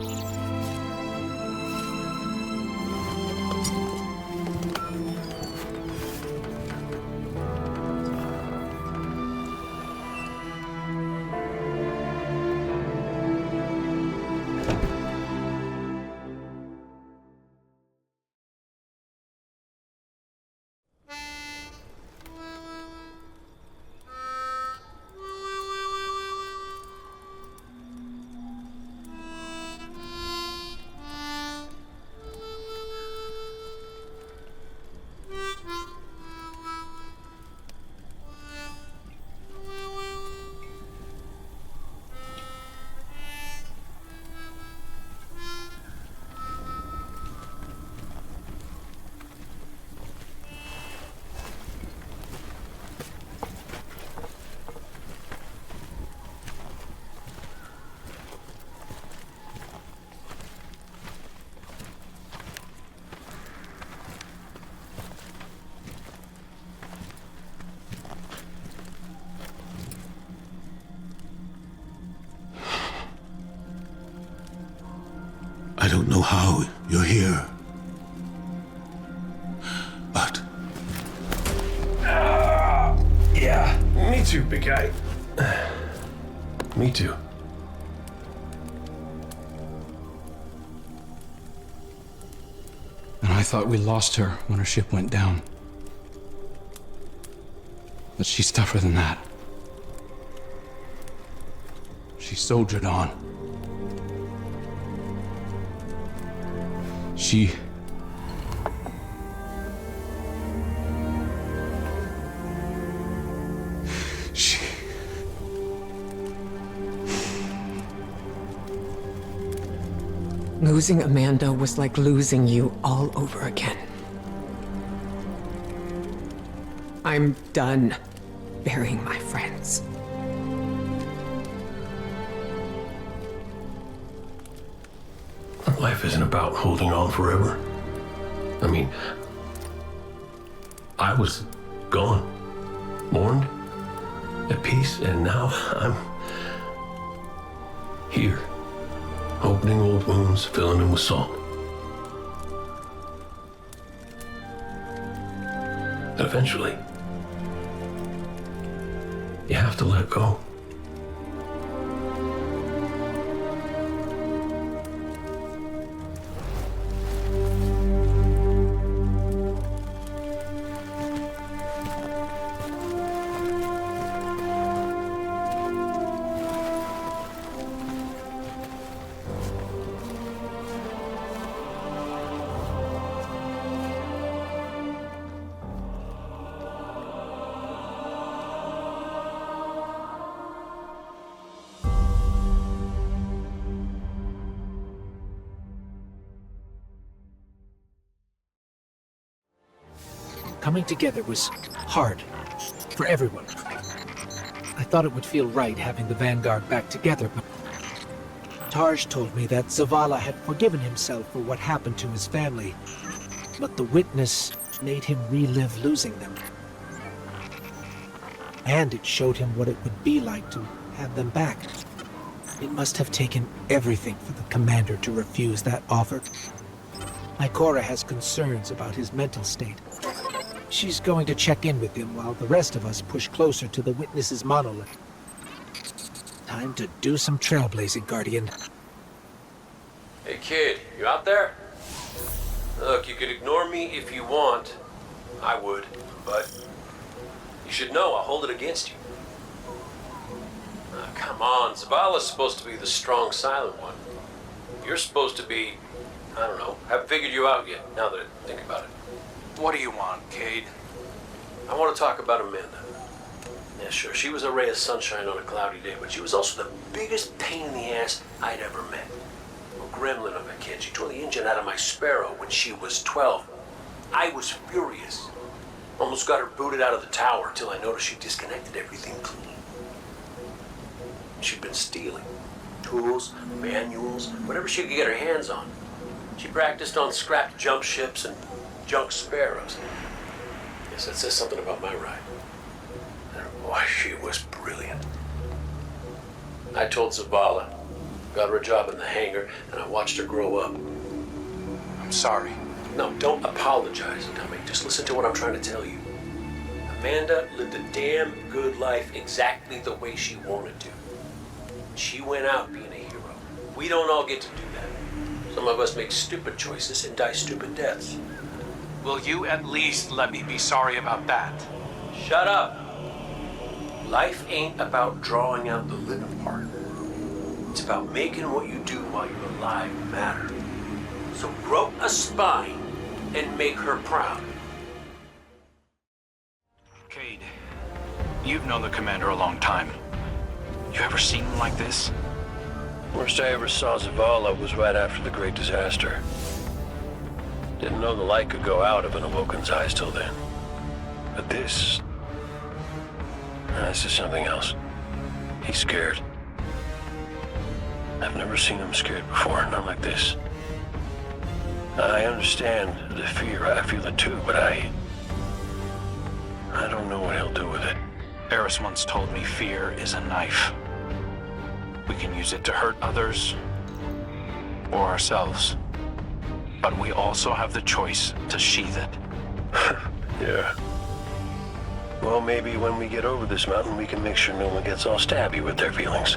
I don't know how you're here, but... Yeah, me too, big guy. Me too. And I thought we lost her when her ship went down. But she's tougher than that. She soldiered on. She... Losing Amanda was like losing you all over again. I'm done burying my friends. Life isn't about holding on forever. I mean, I was gone, mourned, at peace, and now I'm here, opening old wounds, filling them with salt. And eventually, you have to let go. Coming together was hard for everyone. I thought it would feel right having the Vanguard back together, but Tarj told me that Zavala had forgiven himself for what happened to his family, but the witness made him relive losing them. And it showed him what it would be like to have them back. It must have taken everything for the commander to refuse that offer. Ikora has concerns about his mental state. She's going to check in with him while the rest of us push closer to the witness's monolith. Time to do some trailblazing, Guardian. Hey kid, you out there? Look, you could ignore me if you want. I would, but you should know I'll hold it against you. Come on, Zavala's supposed to be the strong, silent one. You're supposed to be, I don't know, haven't figured you out yet, now that I think about it. What do you want, Cade? I want to talk about Amanda. Yeah, sure, she was a ray of sunshine on a cloudy day, but she was also the biggest pain in the ass I'd ever met. A gremlin of a kid. She tore the engine out of my Sparrow when she was 12. I was furious. Almost got her booted out of the tower until I noticed she disconnected everything clean. She'd been stealing. Tools, manuals, whatever she could get her hands on. She practiced on scrapped jump ships and junk Sparrows. Yes, that says something about my ride. And boy, she was brilliant. I told Zavala, got her a job in the hangar, and I watched her grow up. I'm sorry. No, don't apologize, dummy. Just listen to what I'm trying to tell you. Amanda lived a damn good life exactly the way she wanted to. She went out being a hero. We don't all get to do that. Some of us make stupid choices and die stupid deaths. Will you at least let me be sorry about that? Shut up. Life ain't about drawing out the living part. It's about making what you do while you're alive matter. So grow a spine and make her proud. Cade, you've known the commander a long time. You ever seen him like this? Worst I ever saw Zavala was right after the Great Disaster. Didn't know the light could go out of an Awoken's eyes till then. But this is something else. He's scared. I've never seen him scared before, not like this. I understand the fear, I feel it too, but I don't know what he'll do with it. Eris once told me fear is a knife. We can use it to hurt others or ourselves. But we also have the choice to sheath it. Yeah. Well, maybe when we get over this mountain, we can make sure no one gets all stabby with their feelings.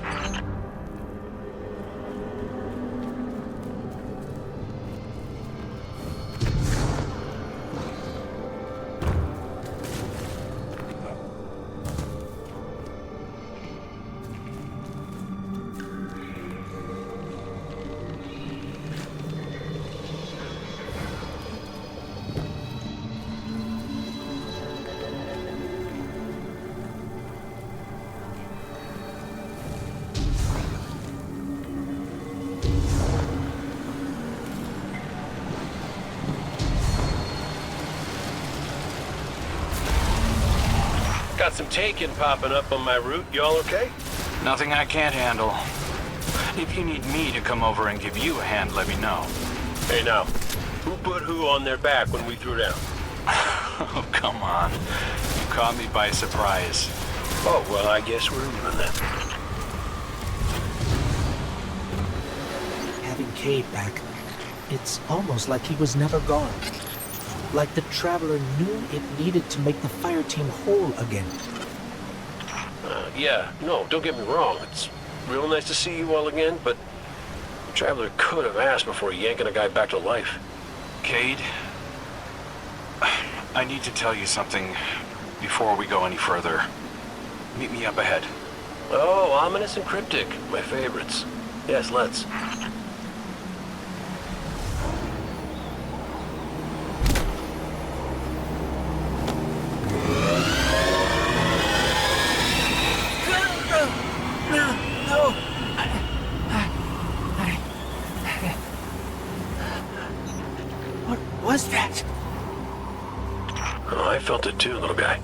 Got some taken popping up on my route. Y'all okay? Nothing I can't handle. If you need me to come over and give you a hand, let me know. Hey now, who put who on their back when we threw down? Oh, come on. You caught me by surprise. Oh, well, I guess we're even then. Having Cade back, it's almost like he was never gone. Like the Traveler knew it needed to make the fire team whole again. Yeah, no, don't get me wrong. It's real nice to see you all again, but the Traveler could have asked before yanking a guy back to life. Cade, I need to tell you something before we go any further. Meet me up ahead. Oh, ominous and cryptic. My favorites. Yes, let's. felt it too, little guy.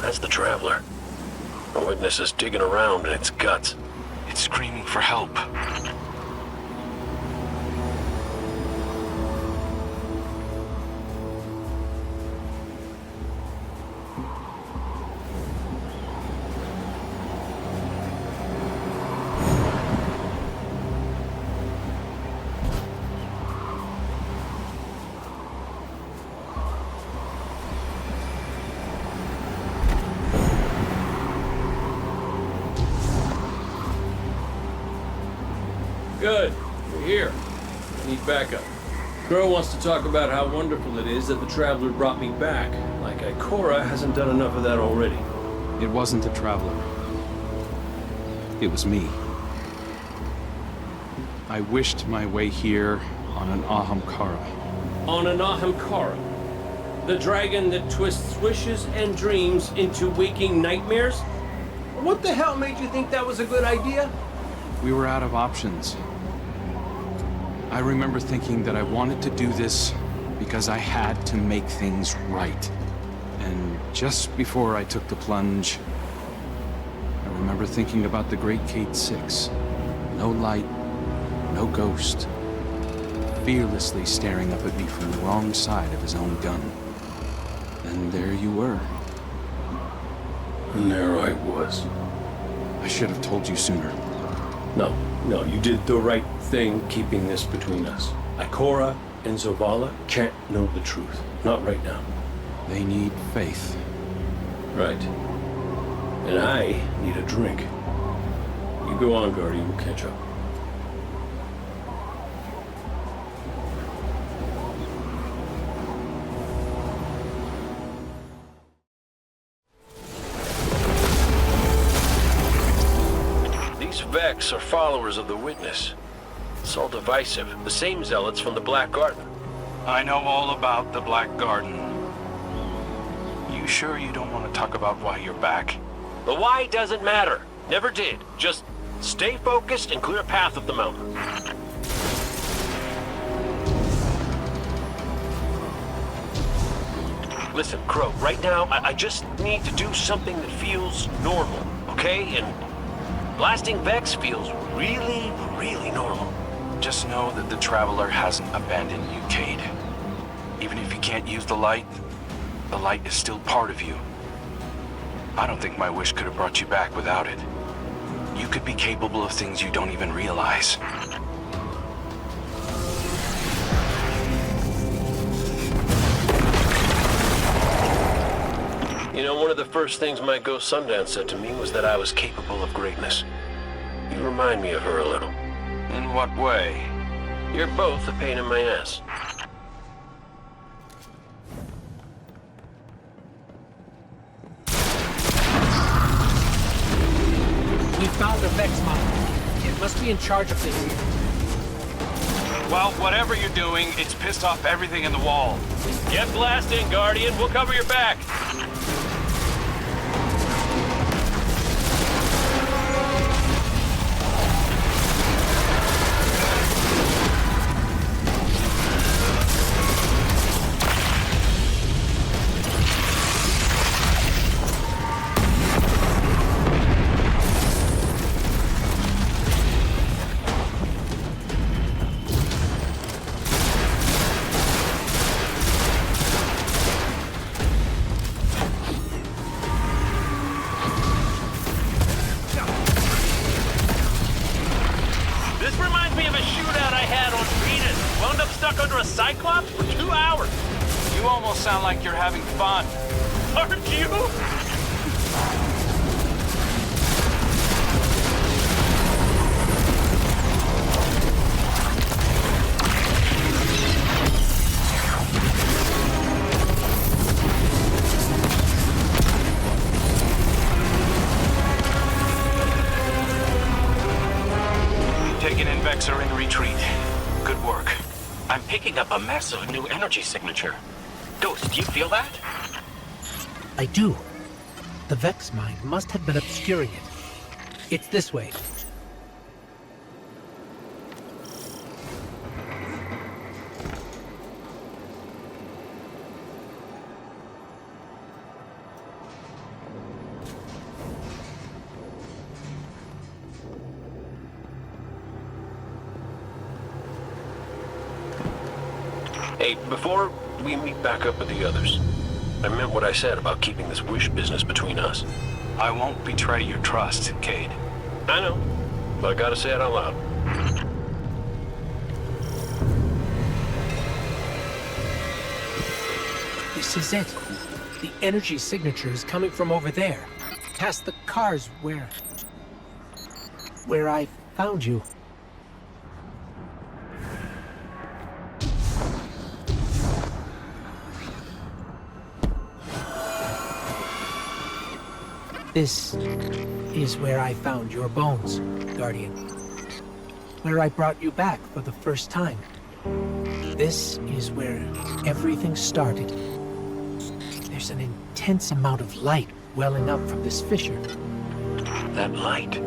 That's the Traveler. The Witness is digging around in its guts. It's screaming for help. Good. We're here. Need backup. Crow wants to talk about how wonderful it is that the Traveler brought me back. Like Ikora hasn't done enough of that already. It wasn't the Traveler. It was me. I wished my way here on an Ahamkara. On an Ahamkara? The dragon that twists wishes and dreams into waking nightmares? What the hell made you think that was a good idea? We were out of options. I remember thinking that I wanted to do this because I had to make things right. And just before I took the plunge, I remember thinking about the Great Gate 6. No light, no ghost. Fearlessly staring up at me from the wrong side of his own gun. And there you were. And there I was. I should have told you sooner. No, you did the right thing keeping this between us. Ikora and Zavala can't know the truth. Not right now. They need faith. Right. And I need a drink. You go on, Guardian. We'll catch up. Vex are followers of the Witness. It's all divisive. The same zealots from the Black Garden. I know all about the Black Garden. You sure you don't want to talk about why you're back? The why doesn't matter. Never did. Just stay focused and clear a path up the mountain. Listen, Crow, right now, I just need to do something that feels normal, okay? And blasting Vex feels really, really normal. Just know that the Traveler hasn't abandoned you, Cade. Even if you can't use the light is still part of you. I don't think my wish could have brought you back without it. You could be capable of things you don't even realize. You know, one of the first things my ghost Sundance said to me was that I was capable of greatness. You remind me of her a little. In what way? You're both a pain in my ass. We found a Vex mine. It must be in charge of this here. Well, whatever you're doing, it's pissed off everything in the wall. Get blasting, Guardian. We'll cover your back. Cyclops for 2 hours. You almost sound like you're having fun. Aren't you? Taking in Vex are in retreat. Good work. I'm picking up a massive new energy signature. Ghost, do you feel that? I do. The Vex mine must have been obscuring it. It's this way. Hey, before we meet back up with the others, I meant what I said about keeping this wish business between us. I won't betray your trust, Cade. I know, but I gotta say it out loud. This is it. The energy signature is coming from over there, past the cars where I found you. This is where I found your bones, Guardian. Where I brought you back for the first time. This is where everything started. There's an intense amount of light welling up from this fissure. That light.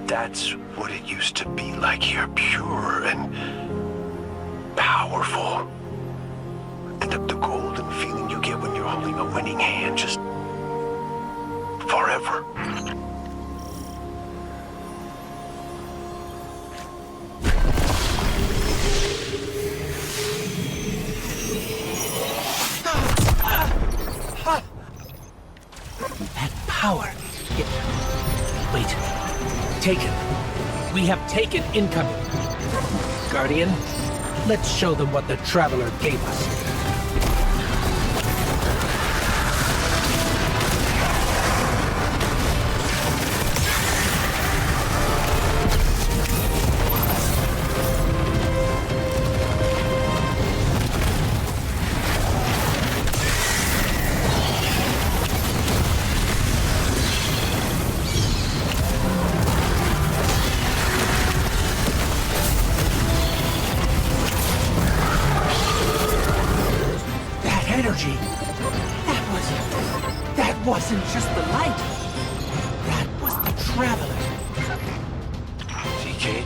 That's what it used to be like here, pure and powerful. And the golden feeling you get when you're holding a winning hand, just forever. That power. Wait. Taken. We have taken incoming. Guardian, let's show them what the Traveler gave us. Energy. That wasn't just the light. That was the Traveler. See, Cade?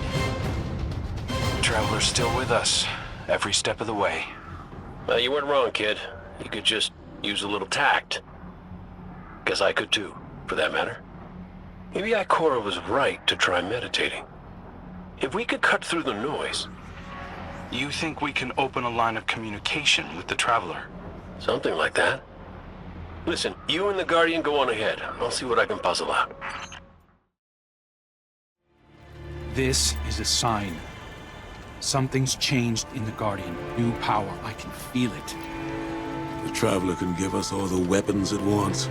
The Traveler's still with us, every step of the way. Well, you weren't wrong, kid. You could just use a little tact. Guess I could too, for that matter. Maybe Ikora was right to try meditating. If we could cut through the noise... You think we can open a line of communication with the Traveler? Something like that. Listen, you and the Guardian go on ahead. I'll see what I can puzzle out. This is a sign. Something's changed in the Guardian. New power. I can feel it. The Traveler can give us all the weapons it wants.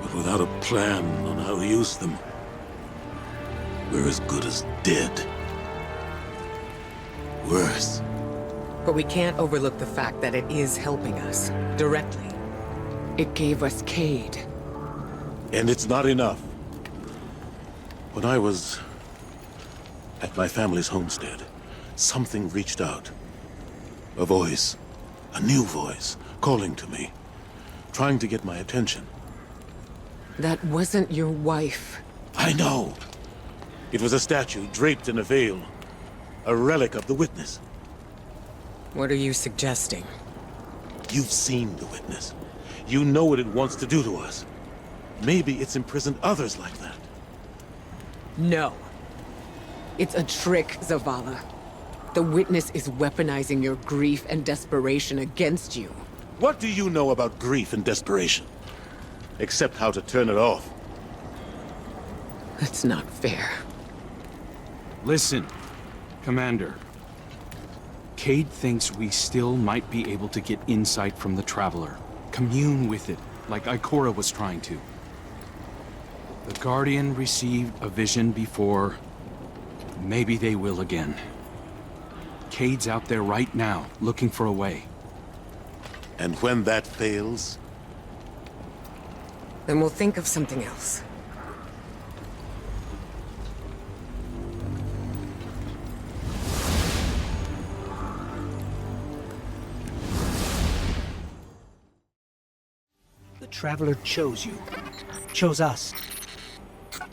But without a plan on how to use them, we're as good as dead. Worse. But we can't overlook the fact that it is helping us, directly. It gave us Cade. And it's not enough. When I was at my family's homestead, something reached out. A voice, a new voice, calling to me, trying to get my attention. That wasn't your wife. I know. It was a statue draped in a veil, a relic of the Witness. What are you suggesting? You've seen the Witness. You know what it wants to do to us. Maybe it's imprisoned others like that. No. It's a trick, Zavala. The Witness is weaponizing your grief and desperation against you. What do you know about grief and desperation? Except how to turn it off. That's not fair. Listen, Commander. Cade thinks we still might be able to get insight from the Traveler. Commune with it, like Ikora was trying to. The Guardian received a vision before. Maybe they will again. Cade's out there right now, looking for a way. And when that fails? Then we'll think of something else. The Traveler chose you. Chose us.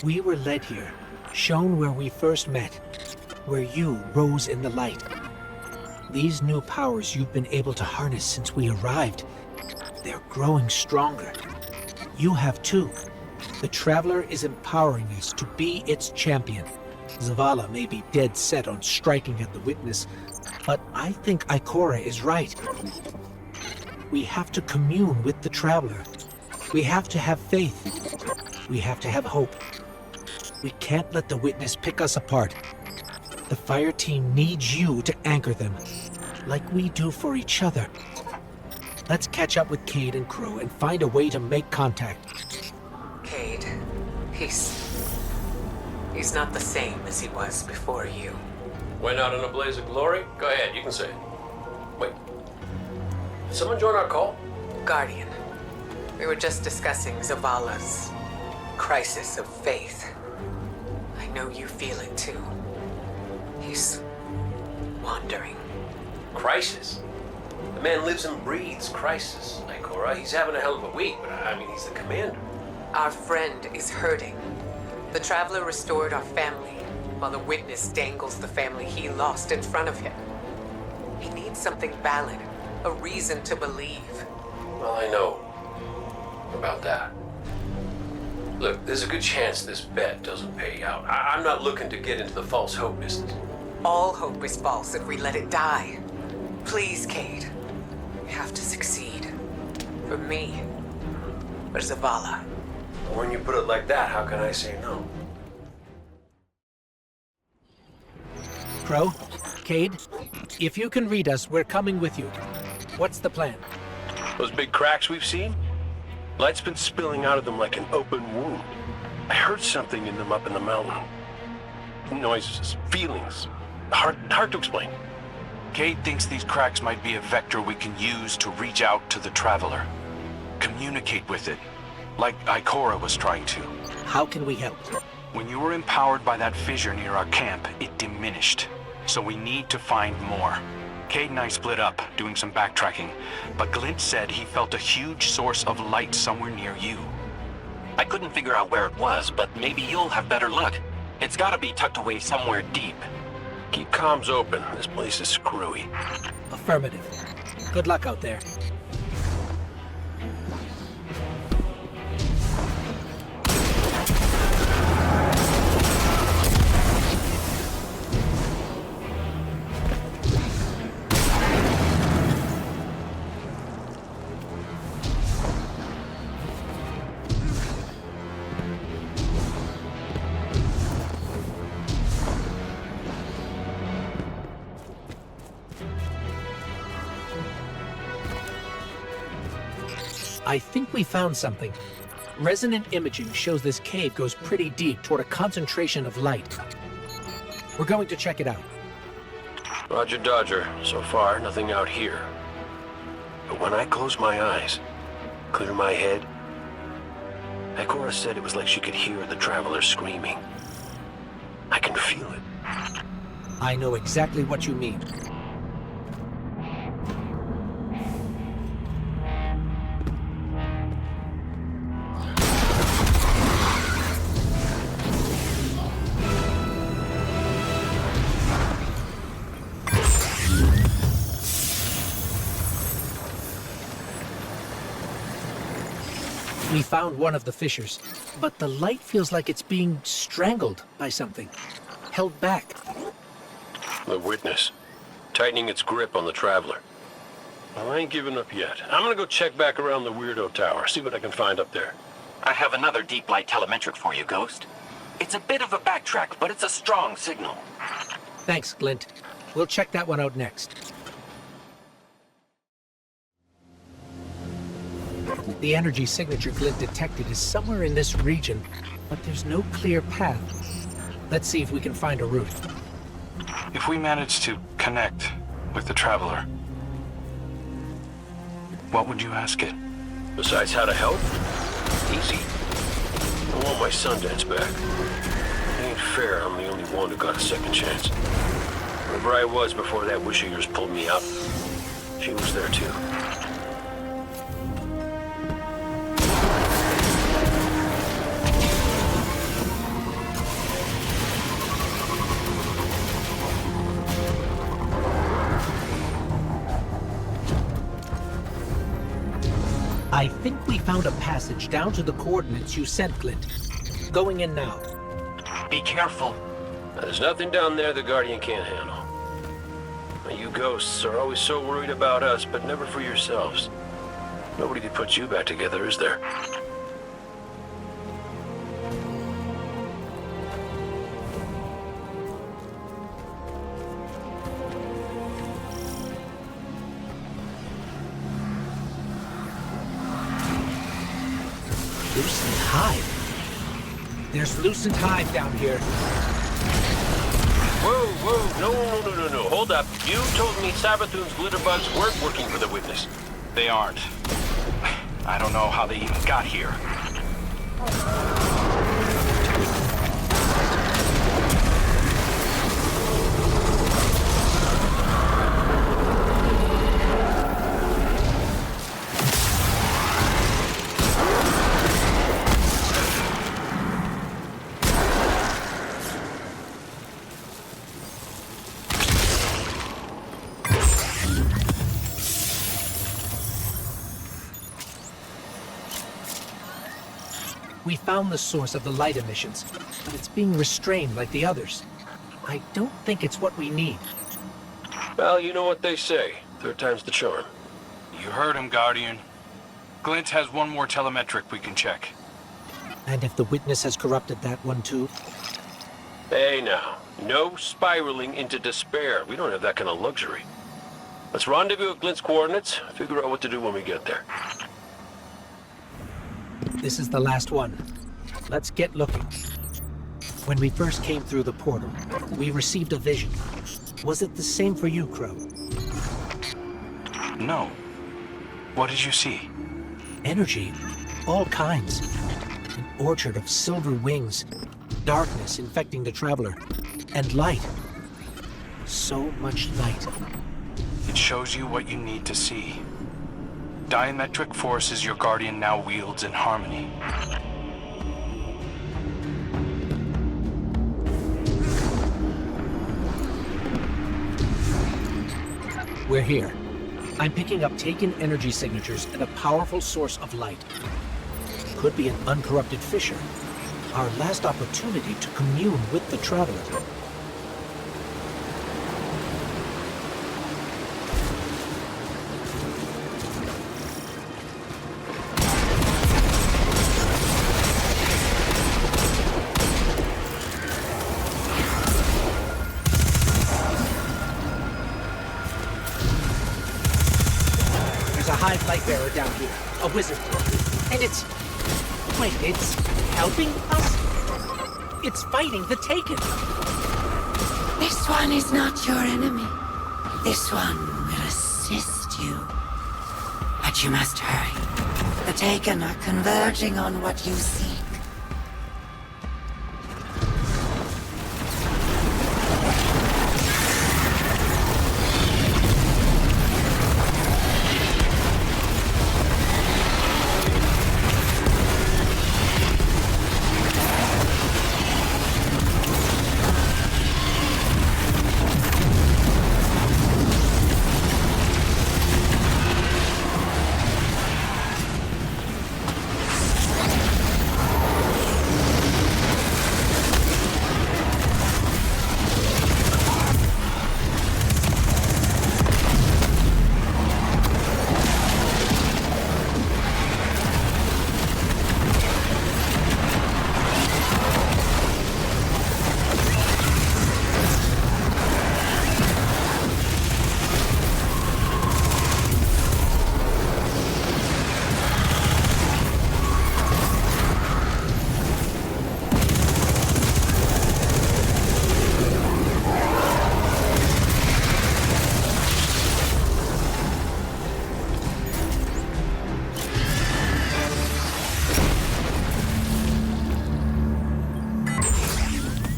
We were led here, shown where we first met, where you rose in the light. These new powers you've been able to harness since we arrived, they're growing stronger. You have too. The Traveler is empowering us to be its champion. Zavala may be dead set on striking at the witness, but I think Ikora is right. We have to commune with the Traveler. We have to have faith. We have to have hope. We can't let the witness pick us apart. The fire team needs you to anchor them, like we do for each other. Let's catch up with Cade and Crow and find a way to make contact. Cade, he's not the same as he was before you. Went out in a blaze of glory? Go ahead, you can say it. Wait. Did someone join our call? Guardian, we were just discussing Zavala's crisis of faith. I know you feel it too. He's wandering. Crisis? The man lives and breathes crisis, Ikora. He's having a hell of a week, but I mean, he's the commander. Our friend is hurting. The Traveler restored our family, while the witness dangles the family he lost in front of him. He needs something valid, a reason to believe. Well, I know about that. Look, there's a good chance this bet doesn't pay out. I'm not looking to get into the false hope business. All hope is false if we let it die. Please, Cade. We have to succeed. For me. For Zavala. When you put it like that, how can I say no? Crow, Cade, if you can read us, we're coming with you. What's the plan? Those big cracks we've seen? Light's been spilling out of them like an open wound. I heard something in them up in the mountain. Noises, feelings. Hard to explain. Cade thinks these cracks might be a vector we can use to reach out to the Traveler. Communicate with it, like Ikora was trying to. How can we help? When you were empowered by that fissure near our camp, it diminished. So we need to find more. Cade and I split up, doing some backtracking, but Glint said he felt a huge source of light somewhere near you. I couldn't figure out where it was, but maybe you'll have better luck. It's gotta be tucked away somewhere deep. Keep comms open. This place is screwy. Affirmative. Good luck out there. I think we found something. Resonant imaging shows this cave goes pretty deep toward a concentration of light. We're going to check it out. Roger Dodger. So far, nothing out here. But when I close my eyes, clear my head, Ikora said it was like she could hear the Traveler screaming. I can feel it. I know exactly what you mean. We found one of the fissures, but the light feels like it's being strangled by something. Held back. The witness. Tightening its grip on the Traveler. Well, I ain't giving up yet. I'm gonna go check back around the Weirdo Tower, see what I can find up there. I have another deep light telemetric for you, Ghost. It's a bit of a backtrack, but it's a strong signal. Thanks, Glint. We'll check that one out next. The energy signature Glint detected is somewhere in this region, but there's no clear path. Let's see if we can find a route. If we manage to connect with the Traveler, what would you ask it? Besides how to help? Easy. I want my Sundance back. It ain't fair I'm the only one who got a second chance. Wherever I was before that wish of yours pulled me out, she was there too. I think we found a passage down to the coordinates you sent, Glint. Going in now. Be careful. There's nothing down there the Guardian can't handle. You ghosts are always so worried about us, but never for yourselves. Nobody could put you back together, is there? Lucent Hive? There's Lucent Hive down here. Whoa, no, hold up. You told me Sabathun's glitterbugs weren't working for the Witness. They aren't. I don't know how they even got here. We found the source of the light emissions, but it's being restrained like the others. I don't think it's what we need. Well, you know what they say. Third time's the charm. You heard him, Guardian. Glint has one more telemetric we can check. And if the Witness has corrupted that one too? Hey now, no spiraling into despair. We don't have that kind of luxury. Let's rendezvous at Glint's coordinates, figure out what to do when we get there. This is the last one. Let's get looking. When we first came through the portal, we received a vision. Was it the same for you, Crow? No. What did you see? Energy. All kinds. An orchard of silver wings. Darkness infecting the Traveler. And light. So much light. It shows you what you need to see. Diametric forces your Guardian now wields in harmony. We're here. I'm picking up taken energy signatures and a powerful source of light. Could be an uncorrupted fissure. Our last opportunity to commune with the Traveler. Light bearer down here, a wizard, and it's helping us? It's fighting the Taken. This one is not your enemy. This one will assist you. But you must hurry. The Taken are converging on what you seek.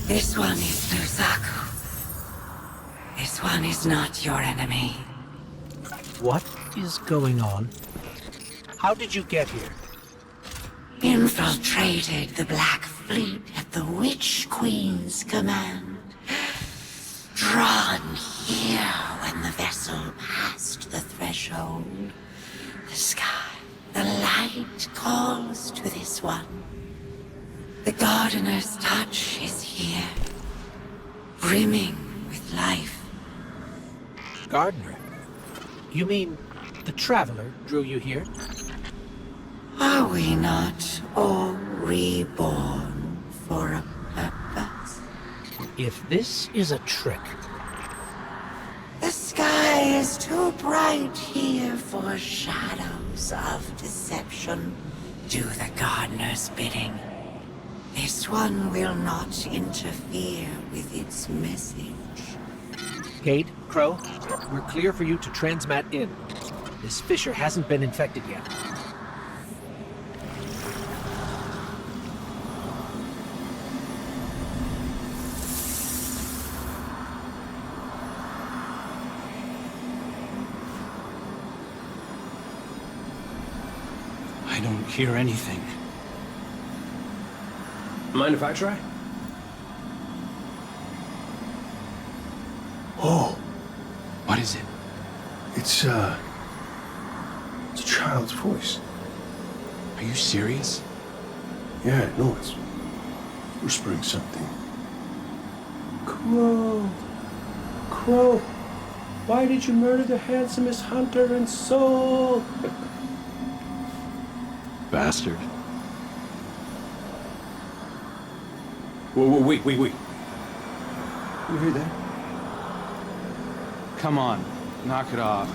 This one is Nusaku. This one is not your enemy. What is going on? How did you get here? Infiltrated the Black Fleet at the Witch Queen's command. Drawn here when the vessel passed the threshold. The sky, the light calls to this one. The Gardener's touch is here. brimming with life. Gardener? You mean the Traveler drew you here? Are we not all reborn for a purpose? If this is a trick, The sky is too bright here for shadows of deception. Do the gardener's bidding. This one will not interfere with its message. Cade, Crow, we're clear for you to transmat in. This fissure hasn't been infected yet. I don't hear anything. Mind if I try? Oh, What is it? it's a child's voice. Are you serious? Yeah, no, it's whispering something. Crow. Crow. Why did you murder the handsomest hunter in Seoul? Bastard. Whoa, wait. You hear that? Come on, knock it off.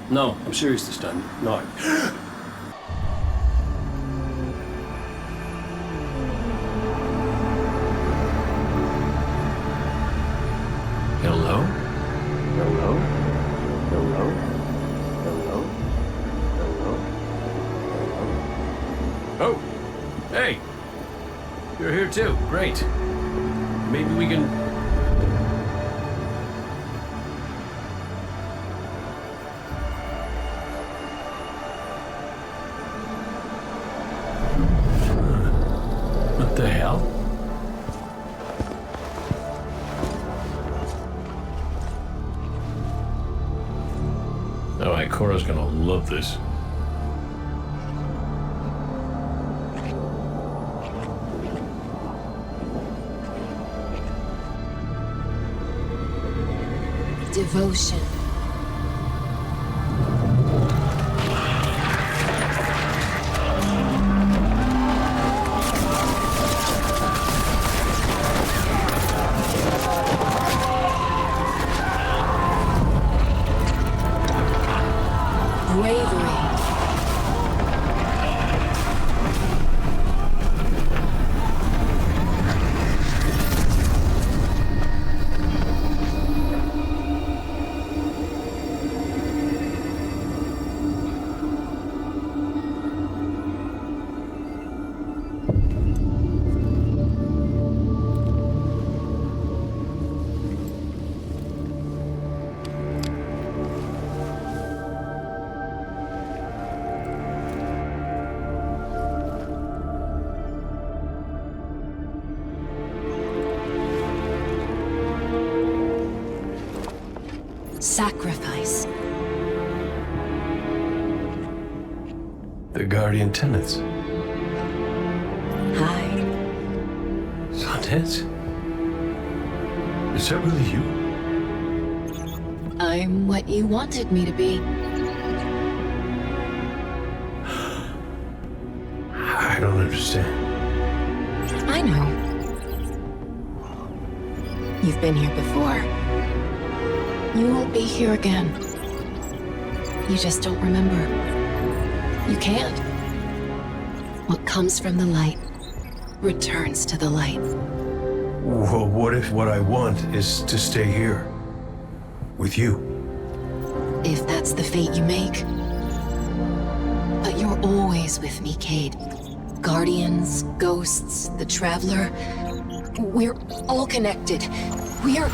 No, I'm serious this time. No, Hello? Hello? Hello? Hello? Hello? Oh! Hey! You're here too. Great. Maybe we can... What the hell? Oh, Ikora's gonna love this. Devotion. Bravery. Sacrifice. The Guardian tenants. Hi. Sundance? Is that really you? I'm what you wanted me to be. I don't understand. I know. You've been here before. You will be here again. You just don't remember. You can't. What comes from the light returns to the light. Well, what if what I want is to stay here? With you? If that's the fate you make. But you're always with me, Cade. Guardians, ghosts, the Traveler. We're all connected. We are...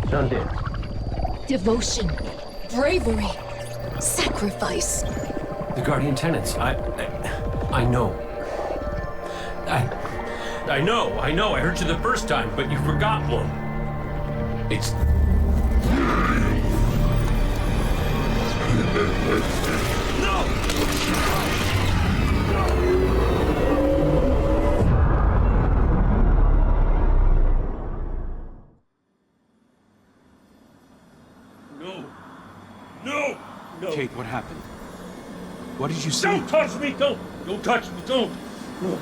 Sundance. Devotion, bravery, sacrifice. The Guardian tenants. I know. I know. I heard you the first time, but you forgot one. It's... No! Kate, what happened? What did you see? Don't touch me! Don't touch me! Don't! No.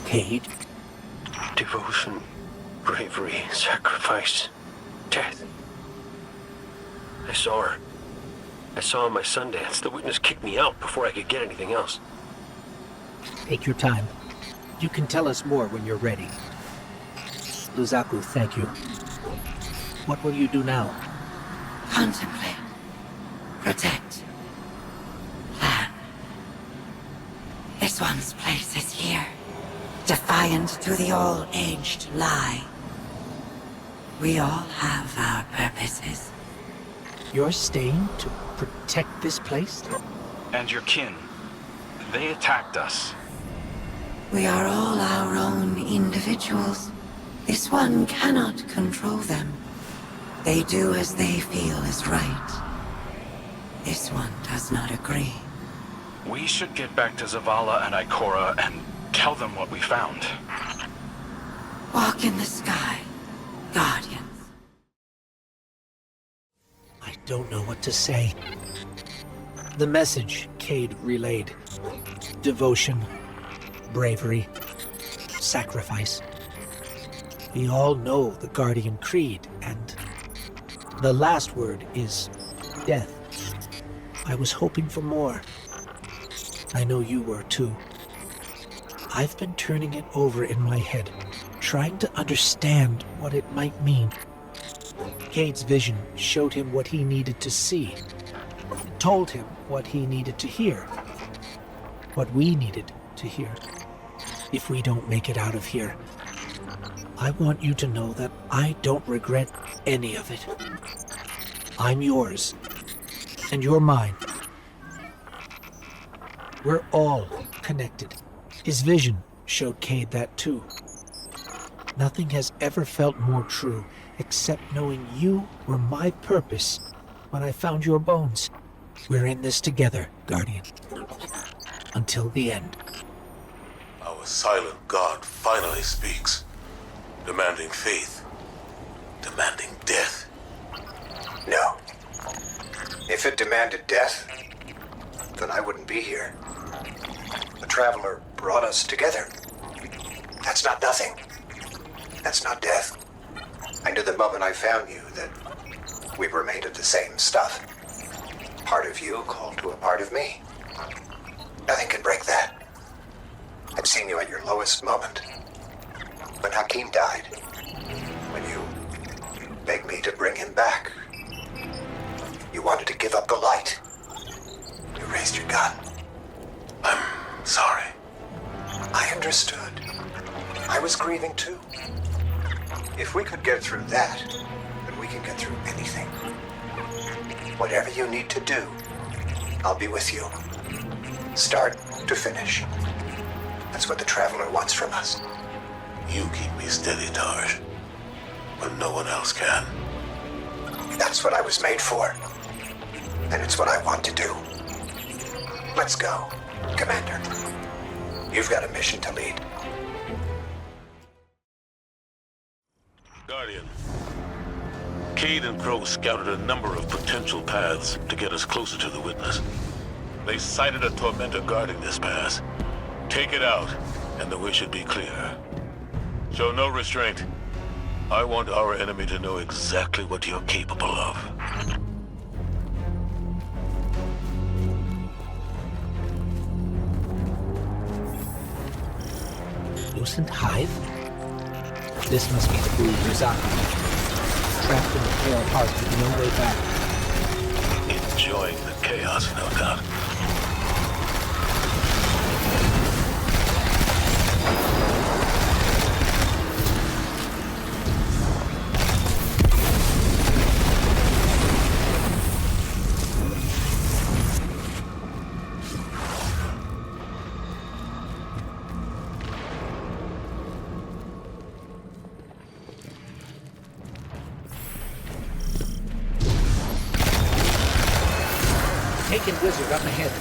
Cade? Devotion, bravery, sacrifice, death. I saw her. I saw her in my Sundance. The witness kicked me out before I could get anything else. Take your time. You can tell us more when you're ready. Luzaku, thank you. What will you do now? Contemplate. Protect. Plan. This one's place is here. Defiant to the all-aged lie. We all have our purposes. You're staying to protect this place? And your kin. They attacked us. We are all our own individuals. This one cannot control them. They do as they feel is right. This one does not agree. We should get back to Zavala and Ikora and tell them what we found. Walk in the sky, Guardians. I don't know what to say. The message Cade relayed. Devotion, bravery, sacrifice. We all know the Guardian Creed, and the last word is death. I was hoping for more. I know you were too. I've been turning it over in my head, trying to understand what it might mean. Cade's vision showed him what he needed to see, told him what he needed to hear, what we needed to hear. If we don't make it out of here, I want you to know that I don't regret any of it. I'm yours, and you're mine. We're all connected. His vision showed Cade that too. Nothing has ever felt more true, except knowing you were my purpose when I found your bones. We're in this together, Guardian. Until the end. Our silent God finally speaks, demanding faith, demanding death. No. If it demanded death, then I wouldn't be here. The Traveler brought us together. That's not nothing. That's not death. I knew the moment I found you that we were made of the same stuff. Part of you called to a part of me. Nothing can break that. I've seen you at your lowest moment. When Hakim died, when you begged me to bring him back, you wanted to give up the light. You raised your gun. I'm sorry. I understood. I was grieving too. If we could get through that, then we can get through anything. Whatever you need to do, I'll be with you. Start to finish. That's what the Traveler wants from us. You keep me steady, Tarj, when no one else can. That's what I was made for. And it's what I want to do. Let's go, Commander. You've got a mission to lead. Guardian, Cade and Crow scouted a number of potential paths to get us closer to the witness. They sighted a tormentor guarding this pass. Take it out, and the way should be clear. Show no restraint. I want our enemy to know exactly what you're capable of. Lucent Hive? This must be the brood Rizaki. Trapped in the pale heart with no way back. Enjoying the chaos, no doubt. Taken wizard up ahead.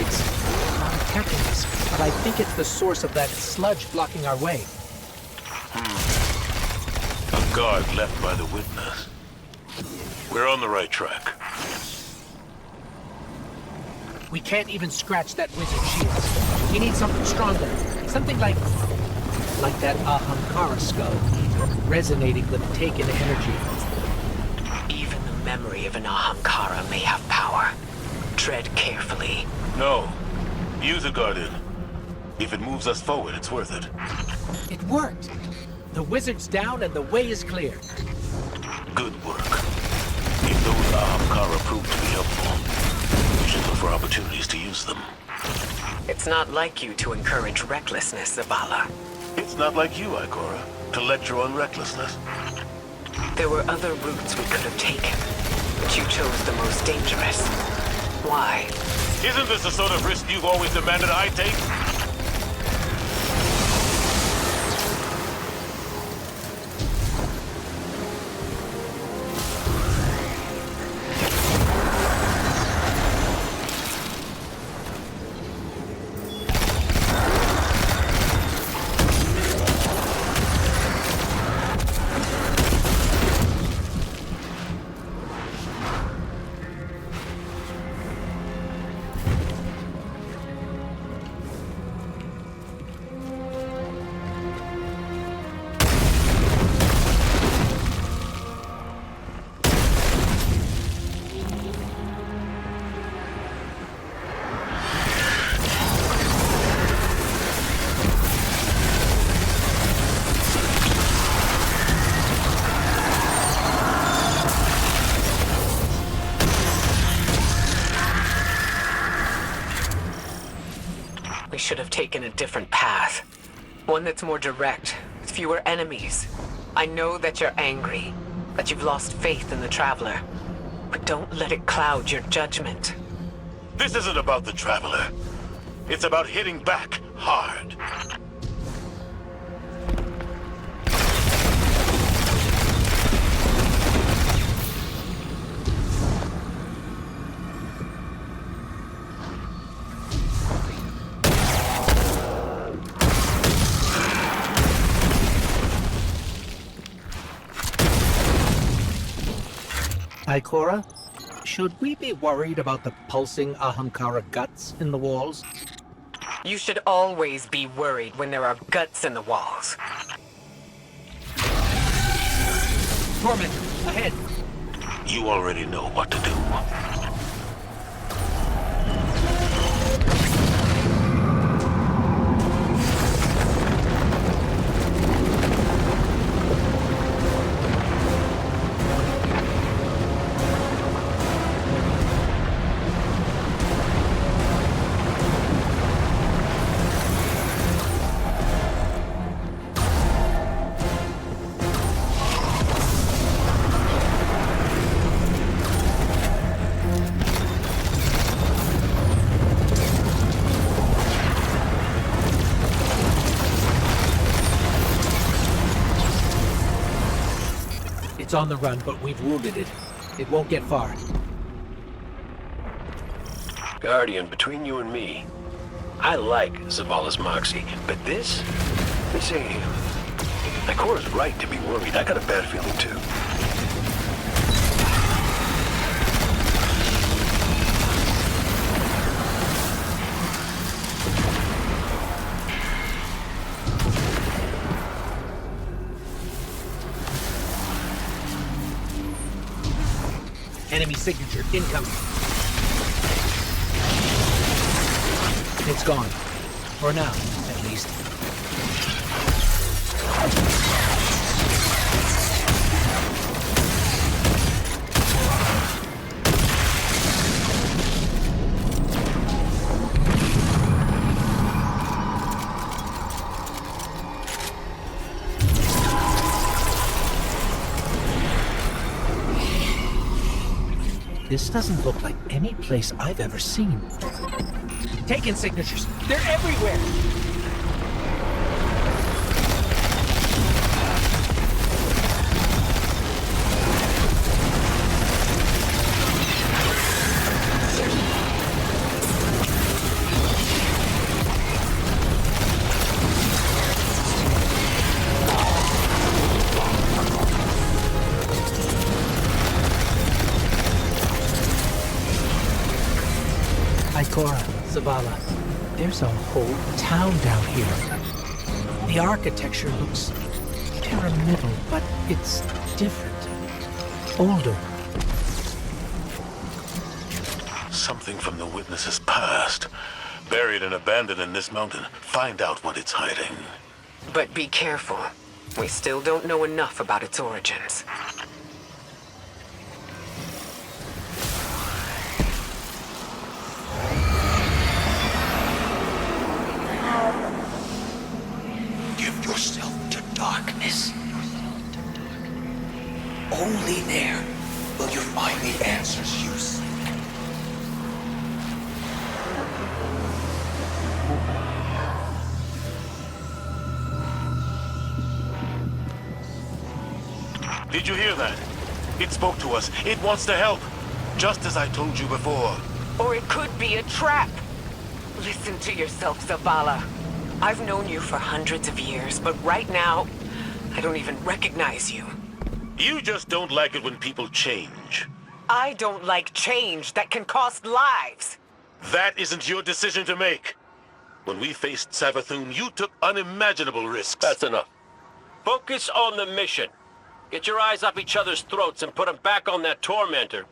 It's not attacking us, but I think it's the source of that sludge blocking our way. A guard left by the witness. We're on the right track. We can't even scratch that wizard's shield. We need something stronger. Something like that Ahamkara skull, resonating with taken energy. Even the memory of an Ahamkara may have power. Tread carefully. No. Use it, Guardian. If it moves us forward, it's worth it. It worked. The wizard's down and the way is clear. Good work. If those Ahamkara prove to be helpful, we should look for opportunities to use them. It's not like you to encourage recklessness, Zavala. It's not like you, Ikora, to lecture on recklessness. There were other routes we could have taken, but you chose the most dangerous. Why? Isn't this the sort of risk you've always demanded I take? We should have taken a different path. One that's more direct, with fewer enemies. I know that you're angry, that you've lost faith in the Traveler. But don't let it cloud your judgment. This isn't about the Traveler. It's about hitting back hard. Ikora, should we be worried about the pulsing Ahamkara guts in the walls? You should always be worried when there are guts in the walls. Torment, ahead. You already know what to do. It's on the run, but we've wounded it. It won't get far. Guardian, between you and me, I like Zavala's moxie, but this ain't him. Ikora's right to be worried. I got a bad feeling too. Enemy signature incoming. It's gone. For now, at least. This doesn't look like any place I've ever seen. Taken signatures. They're everywhere. Cora, Zavala, there's a whole town down here. The architecture looks pyramidal, but it's different. Older. Something from the witness's past. Buried and abandoned in this mountain. Find out what it's hiding. But be careful. We still don't know enough about its origins. Give yourself to darkness. Only there will you find the answers you seek. Did you hear that? It spoke to us. It wants to help. Just as I told you before. Or it could be a trap. Listen to yourself, Zavala. I've known you for hundreds of years, but right now, I don't even recognize you. You just don't like it when people change. I don't like change that can cost lives. That isn't your decision to make. When we faced Savathun, you took unimaginable risks. That's enough. Focus on the mission. Get your eyes off each other's throats and put them back on that tormentor.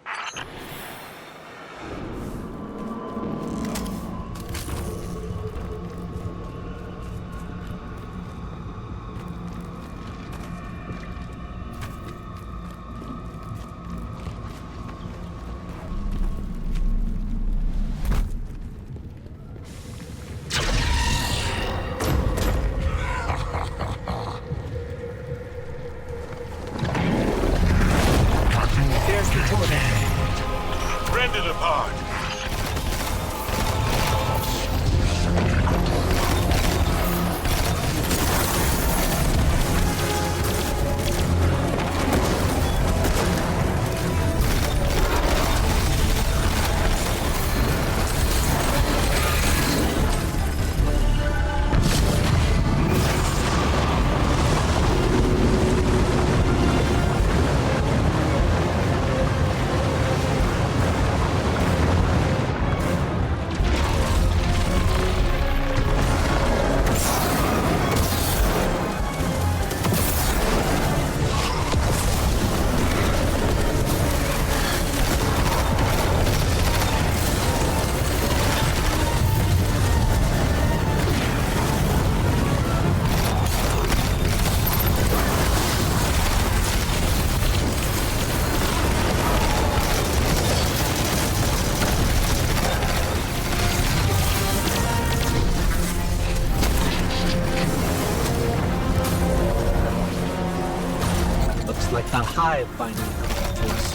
Rend it apart. Like the hive finally coming to us.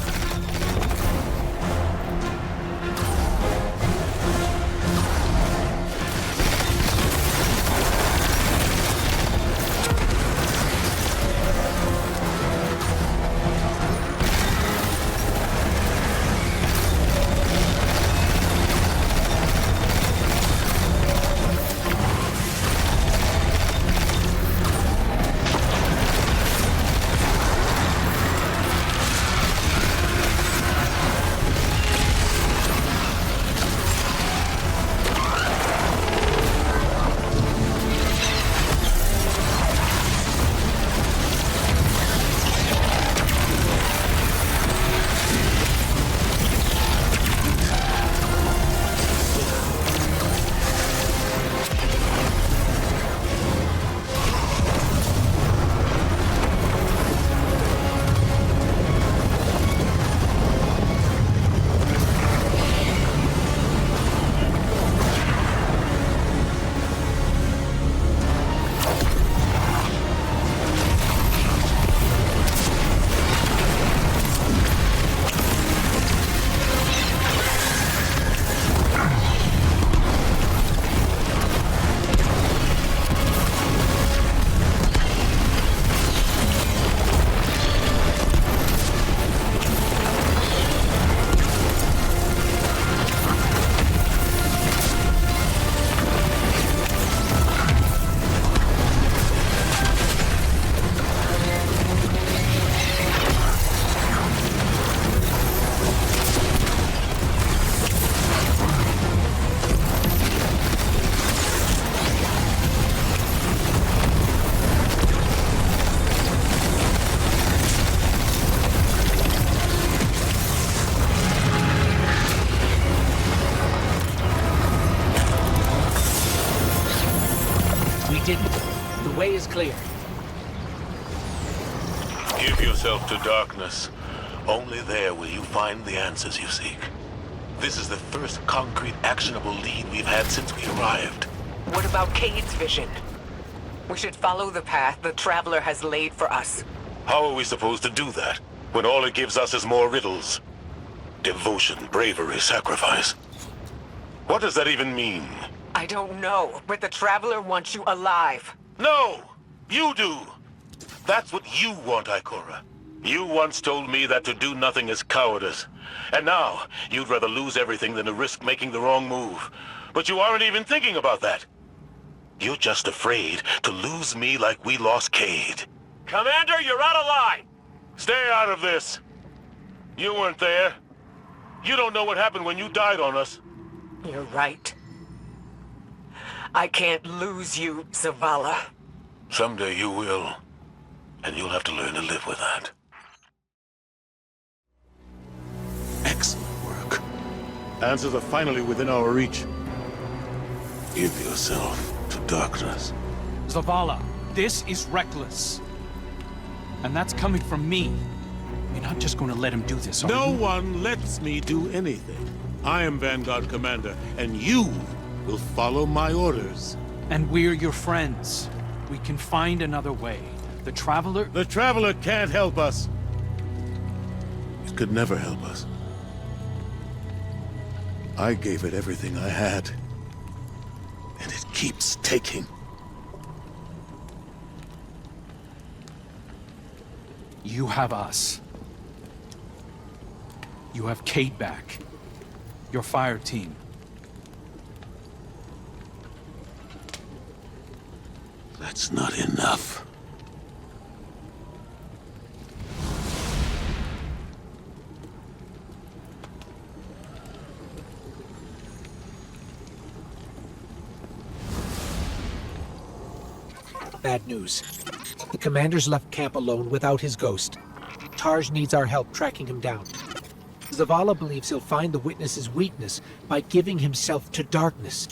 clear. Give yourself to darkness. Only there will you find the answers you seek. This is the first concrete, actionable lead we've had since we arrived. What about Cade's vision? We should follow the path the Traveler has laid for us. How are we supposed to do that, when all it gives us is more riddles? Devotion, bravery, sacrifice. What does that even mean? I don't know, but the Traveler wants you alive. No! You do! That's what you want, Ikora. You once told me that to do nothing is cowardice. And now, you'd rather lose everything than to risk making the wrong move. But you aren't even thinking about that. You're just afraid to lose me like we lost Cade. Commander, you're out of line! Stay out of this. You weren't there. You don't know what happened when you died on us. You're right. I can't lose you, Zavala. Someday you will. And you'll have to learn to live with that. Excellent work. Answers are finally within our reach. Give yourself to darkness. Zavala, this is reckless. And that's coming from me. You're not just going to let him do this, are No you? one lets me do anything. I am Vanguard Commander, and you will follow my orders. And we're your friends. We can find another way. The Traveler... The Traveler can't help us. It could never help us. I gave it everything I had. And it keeps taking. You have us. You have Cade back. Your fire team. That's not enough. Bad news. The commander's left camp alone without his ghost. Tarj needs our help tracking him down. Zavala believes he'll find the witness's weakness by giving himself to darkness.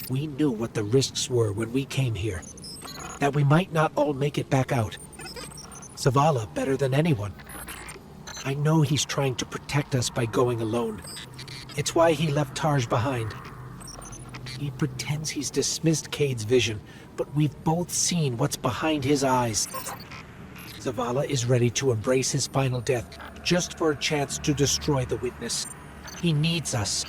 We knew what the risks were when we came here. That we might not all make it back out. Zavala better than anyone. I know he's trying to protect us by going alone. It's why he left Tarj behind. He pretends he's dismissed Cade's vision, but we've both seen what's behind his eyes. Zavala is ready to embrace his final death, just for a chance to destroy the witness. He needs us.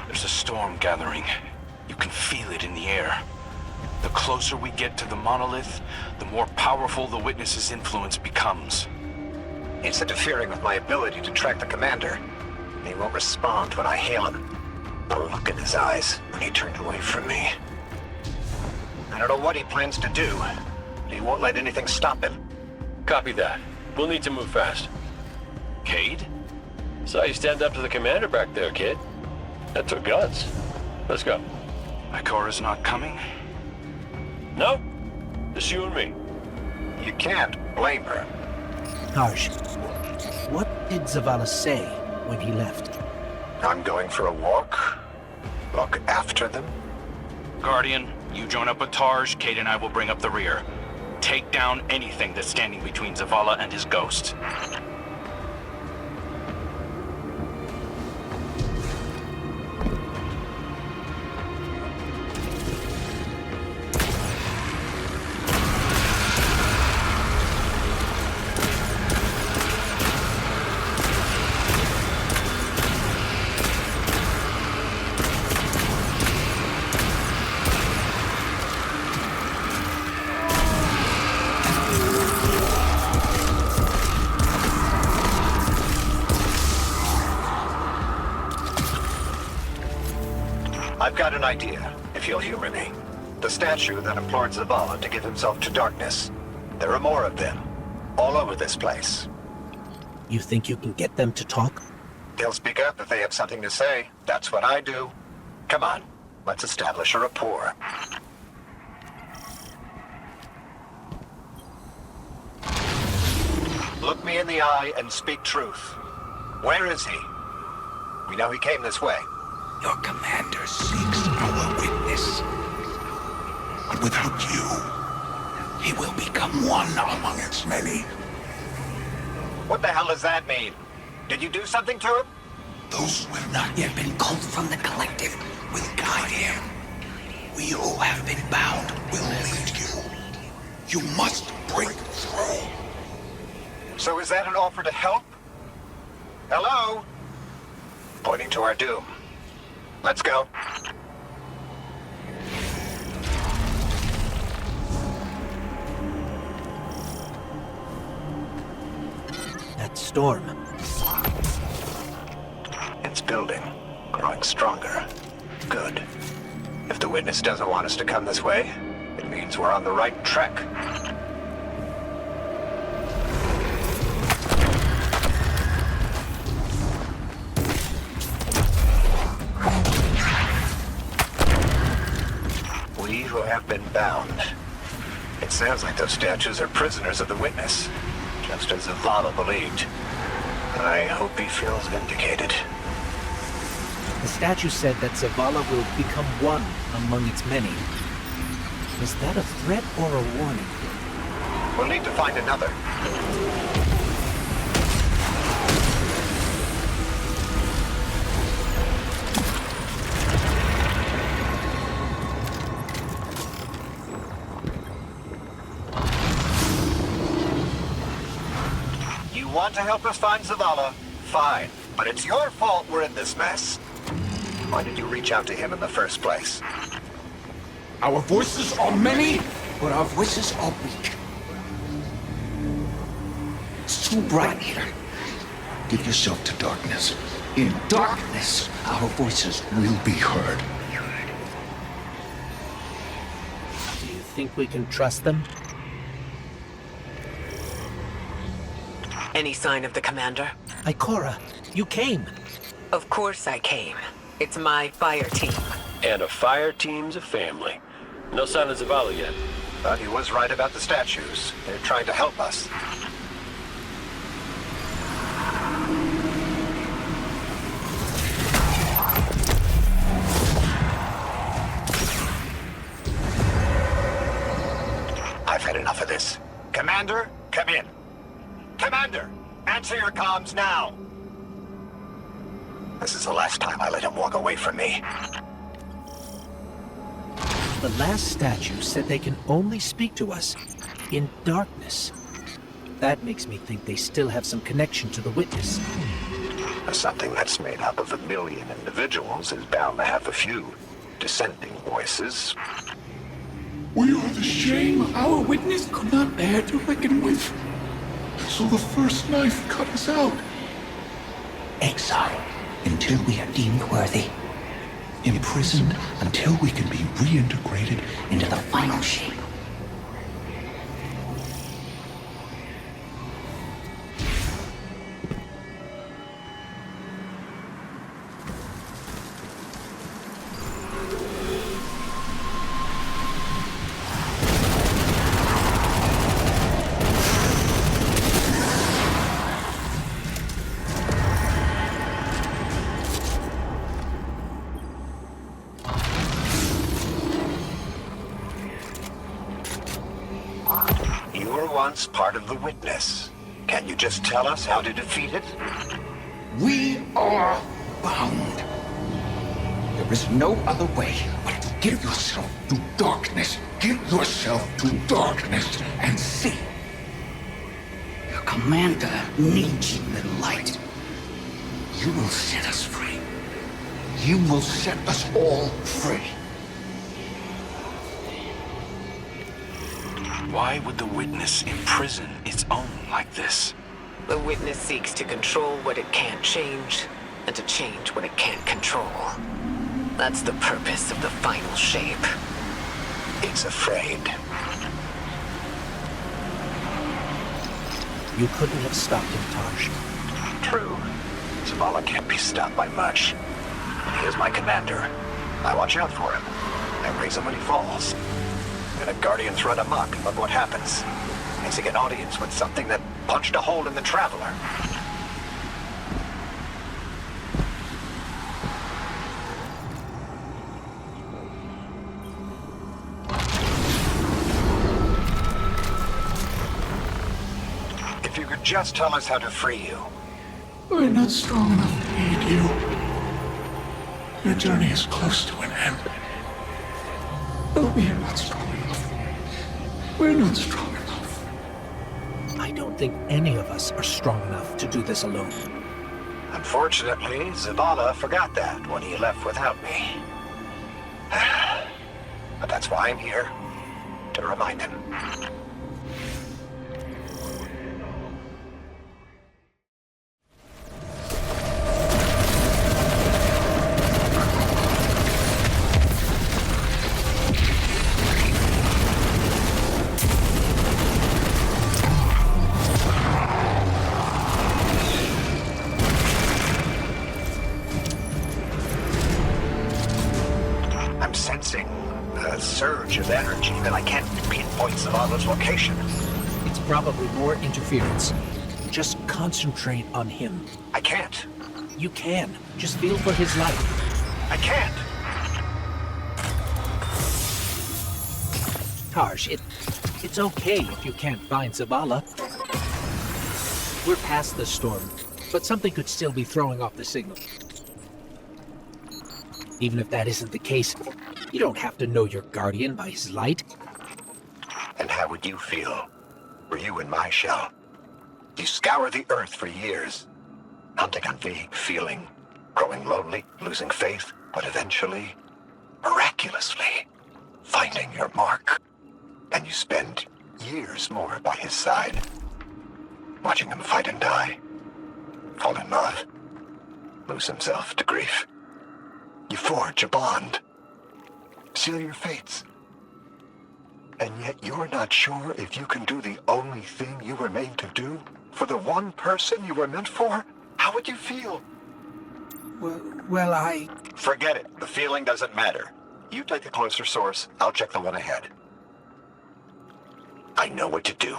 There's a storm gathering. You can feel it in the air. The closer we get to the monolith, the more powerful the witness's influence becomes. It's interfering with my ability to track the commander. He won't respond when I hail him. The look in his eyes when he turned away from me. I don't know what he plans to do, but he won't let anything stop him. Copy that. We'll need to move fast. Cade? Saw you stand up to the commander back there, kid. That took guts. Let's go. Ikora's not coming? No? Just you and me. You can't blame her. Tarj, what did Zavala say when he left? I'm going for a walk. Look after them. Guardian, you join up with Tarj, Cade and I will bring up the rear. Take down anything that's standing between Zavala and his ghost. I've got an idea, if you'll humor me. The statue that implored Zavala to give himself to darkness. There are more of them, all over this place. You think you can get them to talk? They'll speak up if they have something to say. That's what I do. Come on, let's establish a rapport. Look me in the eye and speak truth. Where is he? We know he came this way. Your commander seeks our witness. But without you, he will become one among its many. What the hell does that mean? Did you do something to him? Those who have not yet been culled from the collective will guide him. We who have been bound will lead you. You must break through. So is that an offer to help? Hello? Pointing to our doom. Let's go. That storm. It's building, growing stronger. Good. If the witness doesn't want us to come this way, it means we're on the right track. We who have been bound. It sounds like those statues are prisoners of the witness, just as Zavala believed. I hope he feels vindicated. The statue said that Zavala will become one among its many. Is that a threat or a warning? We'll need to find another. You want to help us find Zavala? Fine. But it's your fault we're in this mess. Why did you reach out to him in the first place? Our voices are many, but our voices are weak. It's too bright here. Give yourself to darkness. In darkness, our voices will be heard. Do you think we can trust them? Any sign of the commander? Ikora, you came. Of course I came. It's my fire team. And a fire team's a family. No sign of Zavala yet. But he was right about the statues. They're trying to help us. I've had enough of this. Commander, come in. Commander, answer your comms now. This is the last time I let him walk away from me. The last statue said they can only speak to us in darkness. That makes me think they still have some connection to the witness. Something that's made up of 1 million individuals is bound to have a few dissenting voices. We are the shame our witness could not bear to reckon with. So the first knife cut us out. Exile until we are deemed worthy. Imprisoned until we can be reintegrated into the final shape. You were once part of the witness. Can you just tell us how to defeat it? We are bound. There is no other way but to give yourself to darkness. Give yourself to darkness and see. Your commander needs you in light. You will set us free. You will set us all free. Why would the witness imprison its own like this? The witness seeks to control what it can't change, and to change what it can't control. That's the purpose of the final shape. It's afraid. You couldn't have stopped him, Taj. True. Zavala can't be stopped by much. He is my commander. I watch out for him. I raise him when he falls. And if Guardians run amok, look what happens. Makes an audience with something that punched a hole in the Traveler. Just tell us how to free you. We're not strong enough to aid you. Your journey is close to an end. But we are not strong enough. We're not strong enough. I don't think any of us are strong enough to do this alone. Unfortunately, Zavala forgot that when he left without me. But that's why I'm here, to remind him. I'm sensing a surge of energy that I can't pinpoint Zavala's location. It's probably more interference. Just concentrate on him. I can't. You can. Just feel for his light. I can't. Tarj, it's okay if you can't find Zavala. We're past the storm, but something could still be throwing off the signal. Even if that isn't the case, you don't have to know your guardian by his light. And how would you feel? Were you in my shell? You scour the earth for years, hunting on vague feeling, growing lonely, losing faith, but eventually, miraculously, finding your mark. And you spend years more by his side, watching him fight and die, fall in love, lose himself to grief. You forge a bond, seal your fates. And yet you're not sure if you can do the only thing you were made to do for the one person you were meant for? How would you feel? Well, I... Forget it. The feeling doesn't matter. You take the closer source, I'll check the one ahead. I know what to do.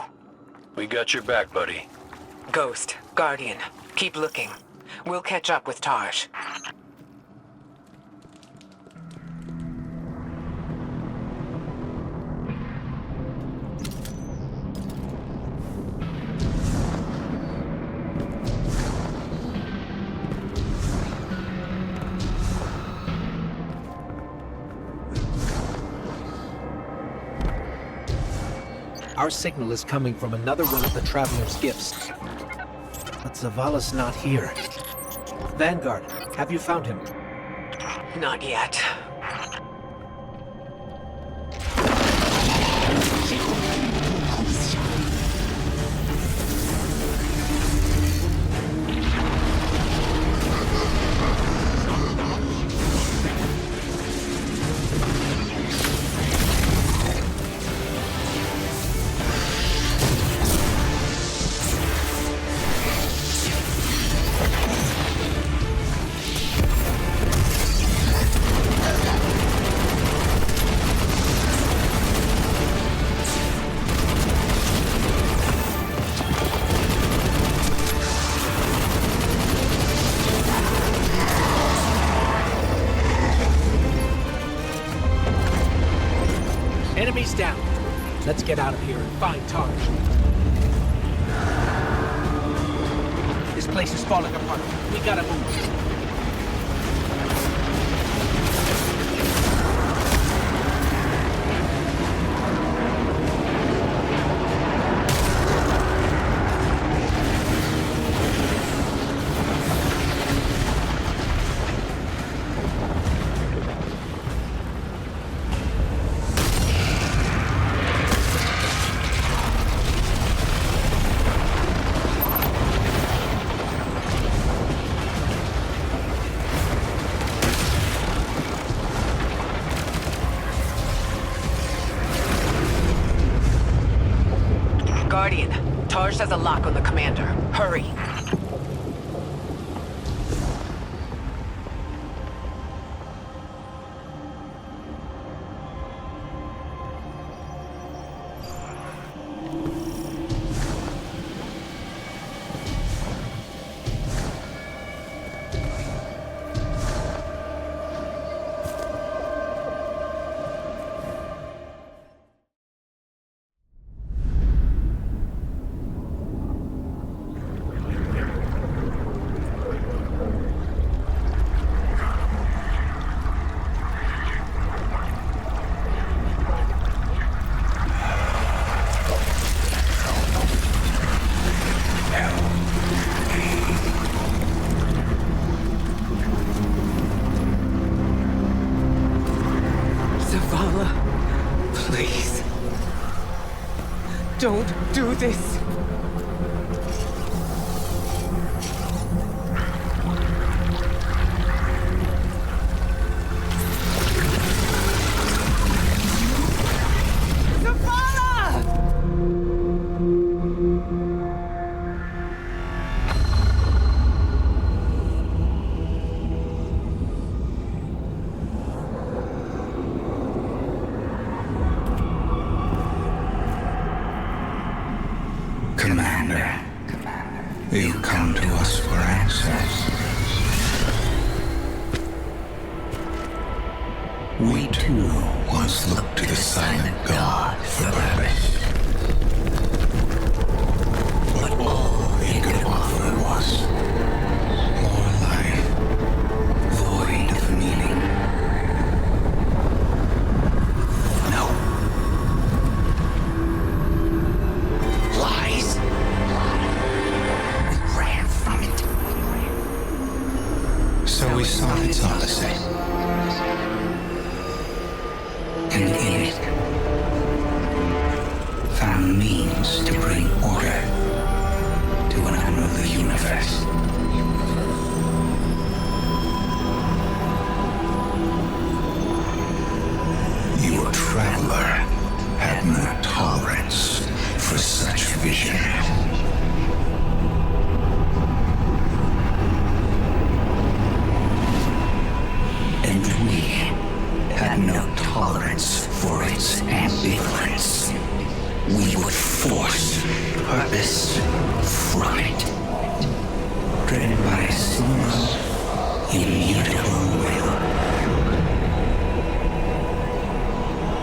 We got your back, buddy. Ghost, Guardian, keep looking. We'll catch up with Tarj. Our signal is coming from another one of the Traveler's gifts. But Zavala's not here. Vanguard, have you found him? Not yet. Enemies down. Let's get out of here and find Tarj. This place is falling apart. We gotta move. Guardian, Tarj has a lock on the commander. Hurry. Don't do this. Commander, you come to us for answers. We too once looked to the silent God for purpose. But all he could offer was more life, void of meaning. No. Lies. We ran from it. So we sought its opposite. And in it, found means to bring order to an unruly universe. Your traveler had no tolerance for such vision. And we had no tolerance for its ambivalence. We would force purpose from it, driven by a single, immutable will.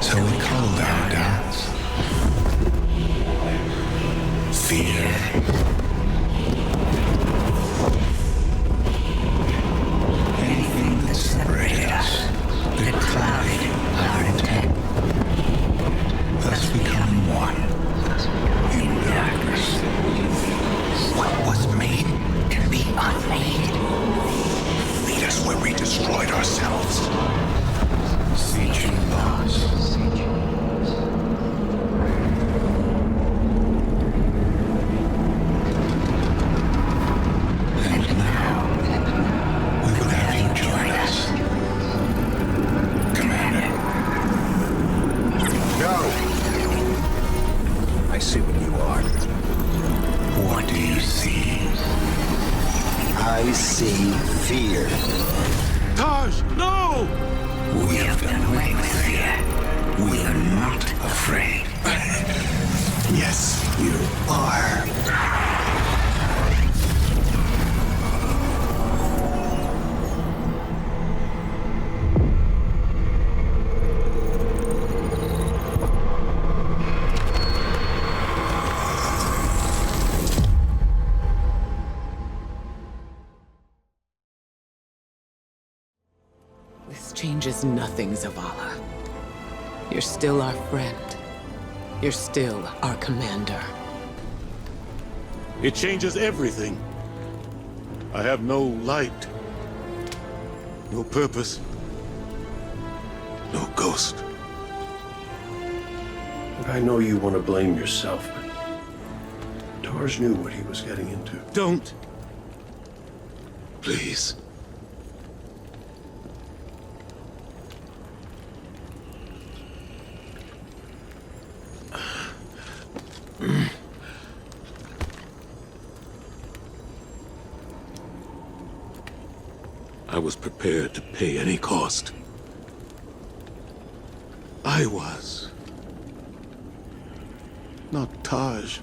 So we called our doubts fear. Anything that separated us, that clouded our intent, thus becoming one in darkness. What was made to be unmade. Lead us where we destroyed ourselves. Sieging laws. And now, we will have you join us. Commander. No! I see what you are. What do you see? I see fear. Taj, no! We have done away with fear. We are not afraid. Yes, you are. This changes nothing, Zavala. You're still our friend. You're still our commander. It changes everything. I have no light, no purpose, no ghost. I know you want to blame yourself, but Tarj knew what he was getting into. Don't! Please. I was prepared to pay any cost. I was. Not Taj.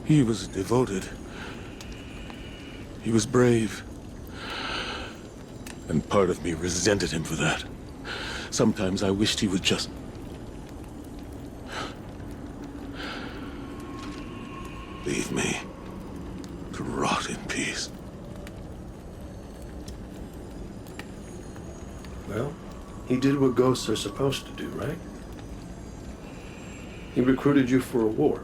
He was devoted. He was brave. And part of me resented him for that. Sometimes I wished he would just... leave me to rot in peace. Well, he did what ghosts are supposed to do, right? He recruited you for a war.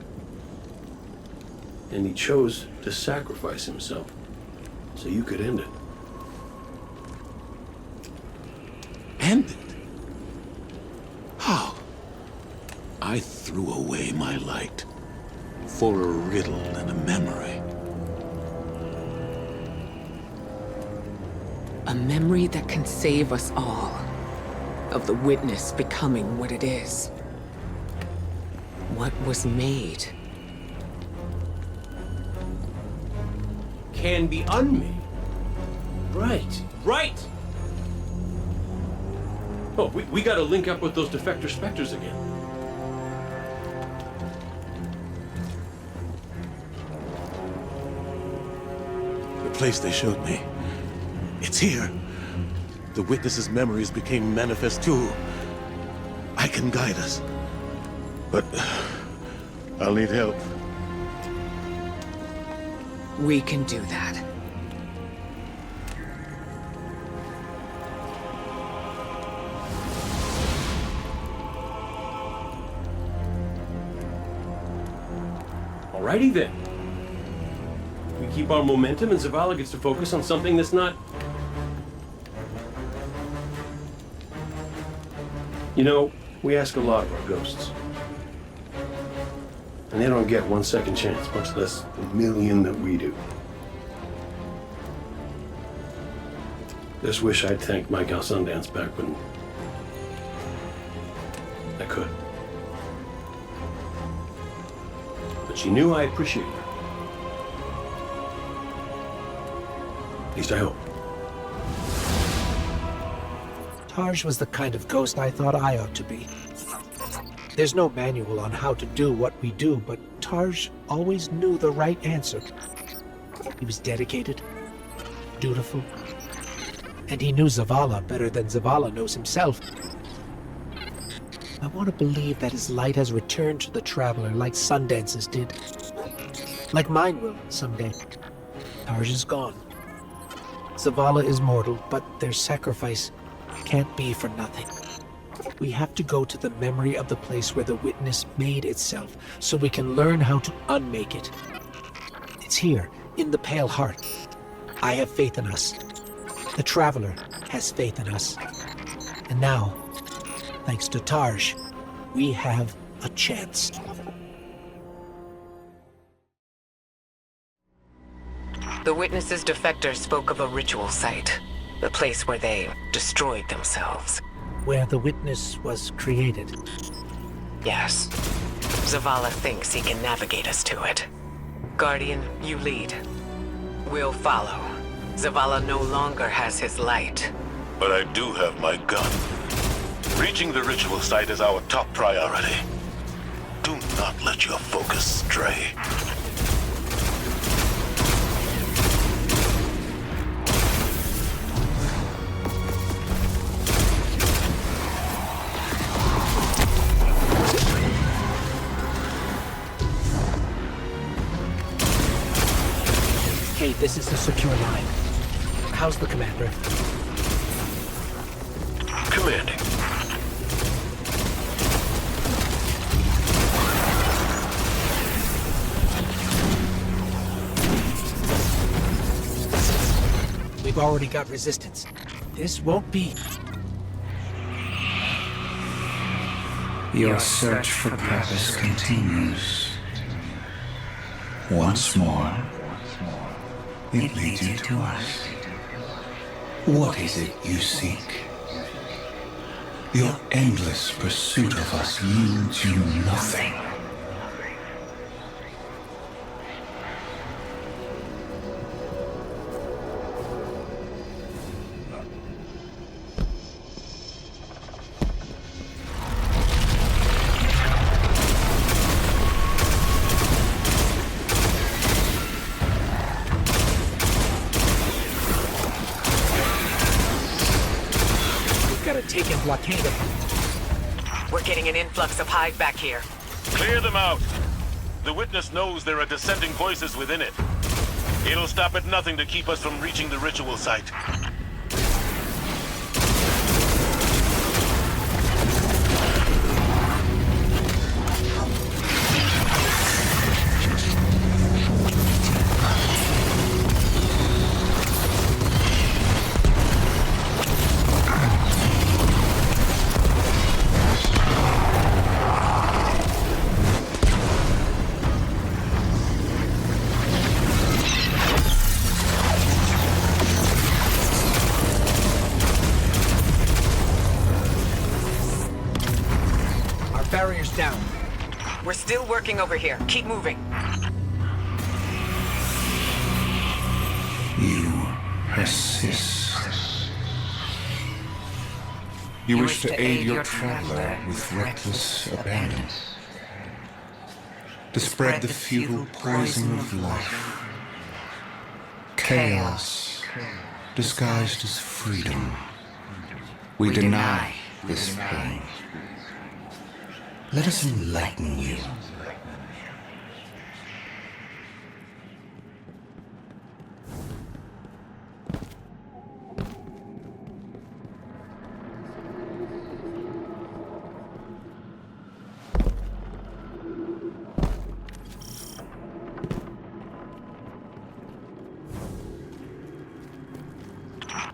And he chose to sacrifice himself so you could end it. End it? I threw away my light for a riddle and a memory. A memory that can save us all. Of the witness becoming what it is. What was made. Can be unmade. Right, right! Oh, we gotta link up with those defector specters again. The place they showed me. It's here. The witness's memories became manifest too. I can guide us. But I'll need help. We can do that. Alrighty then. We keep our momentum and Zavala gets to focus on something that's not... You know, we ask a lot of our ghosts. And they don't get 1 second chance, much less the million that we do. Just wish I'd thanked Mike Al Sundance back when I could. But she knew I appreciated her. At least I hope. Tarj was the kind of ghost I thought I ought to be. There's no manual on how to do what we do, but Tarj always knew the right answer. He was dedicated, dutiful, and he knew Zavala better than Zavala knows himself. I want to believe that his light has returned to the Traveler like Sundance's did. Like mine will someday. Tarj is gone. Zavala is mortal, but their sacrifice can't be for nothing. We have to go to the memory of the place where the witness made itself, so we can learn how to unmake it. It's here, in the Pale Heart. I have faith in us. The Traveler has faith in us. And now, thanks to Tarj, we have a chance. The witness's defector spoke of a ritual site. The place where they destroyed themselves. Where the witness was created. Yes. Zavala thinks he can navigate us to it. Guardian, you lead. We'll follow. Zavala no longer has his light. But I do have my gun. Reaching the ritual site is our top priority. Do not let your focus stray. Hey, this is the secure line. How's the commander? Commanding. We've already got resistance. This won't be. Your search for purpose continues. Once more, it leads you to us. What is it you seek? Your endless pursuit of us yields you nothing. Take and blockade them. We're getting an influx of Hive back here. Clear them out. The witness knows there are dissenting voices within it. It'll stop at nothing to keep us from reaching the ritual site. Barrier's down. We're still working over here. Keep moving. You persist. You wish to aid your traveler with reckless abandon. To spread the futile poison of life. Chaos disguised as freedom. We deny this pain. Let us enlighten you.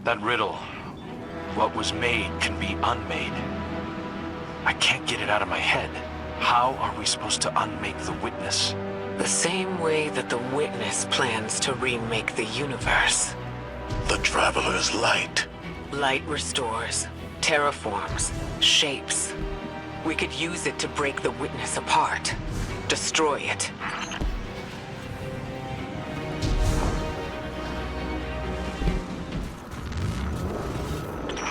That riddle, what was made can be unmade. I can't get it out of my head. How are we supposed to unmake the witness? The same way that the witness plans to remake the universe. The Traveler's light. Light restores, terraforms, shapes. We could use it to break the witness apart. Destroy it.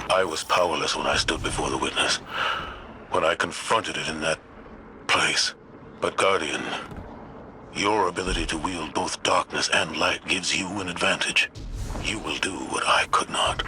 I was powerless when I stood before the witness. When I confronted it in that place. But Guardian, your ability to wield both darkness and light gives you an advantage. You will do what I could not.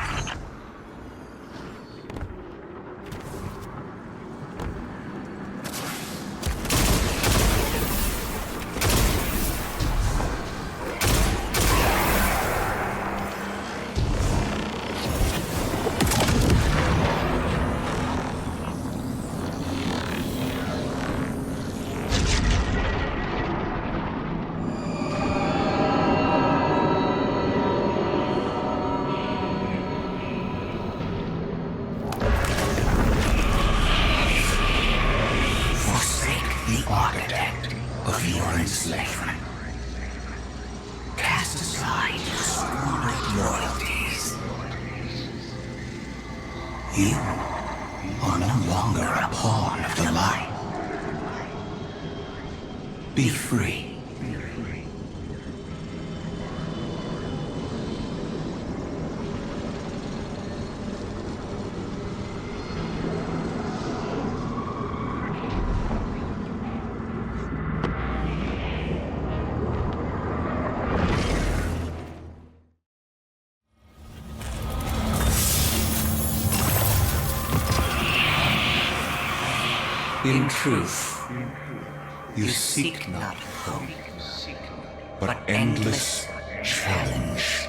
You are no longer a pawn of the light. Be free. In truth, you seek not hope, but endless challenge.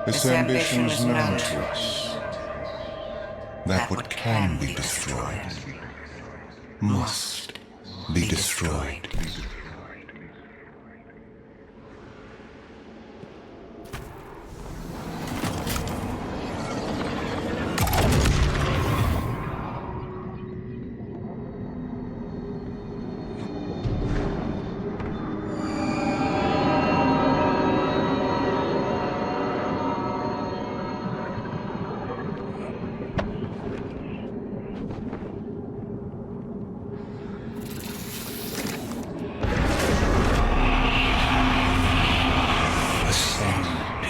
This ambition is known to us, that what can be destroyed must be destroyed.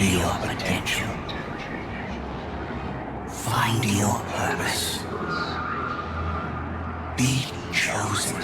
To your potential. Find your purpose. Be chosen.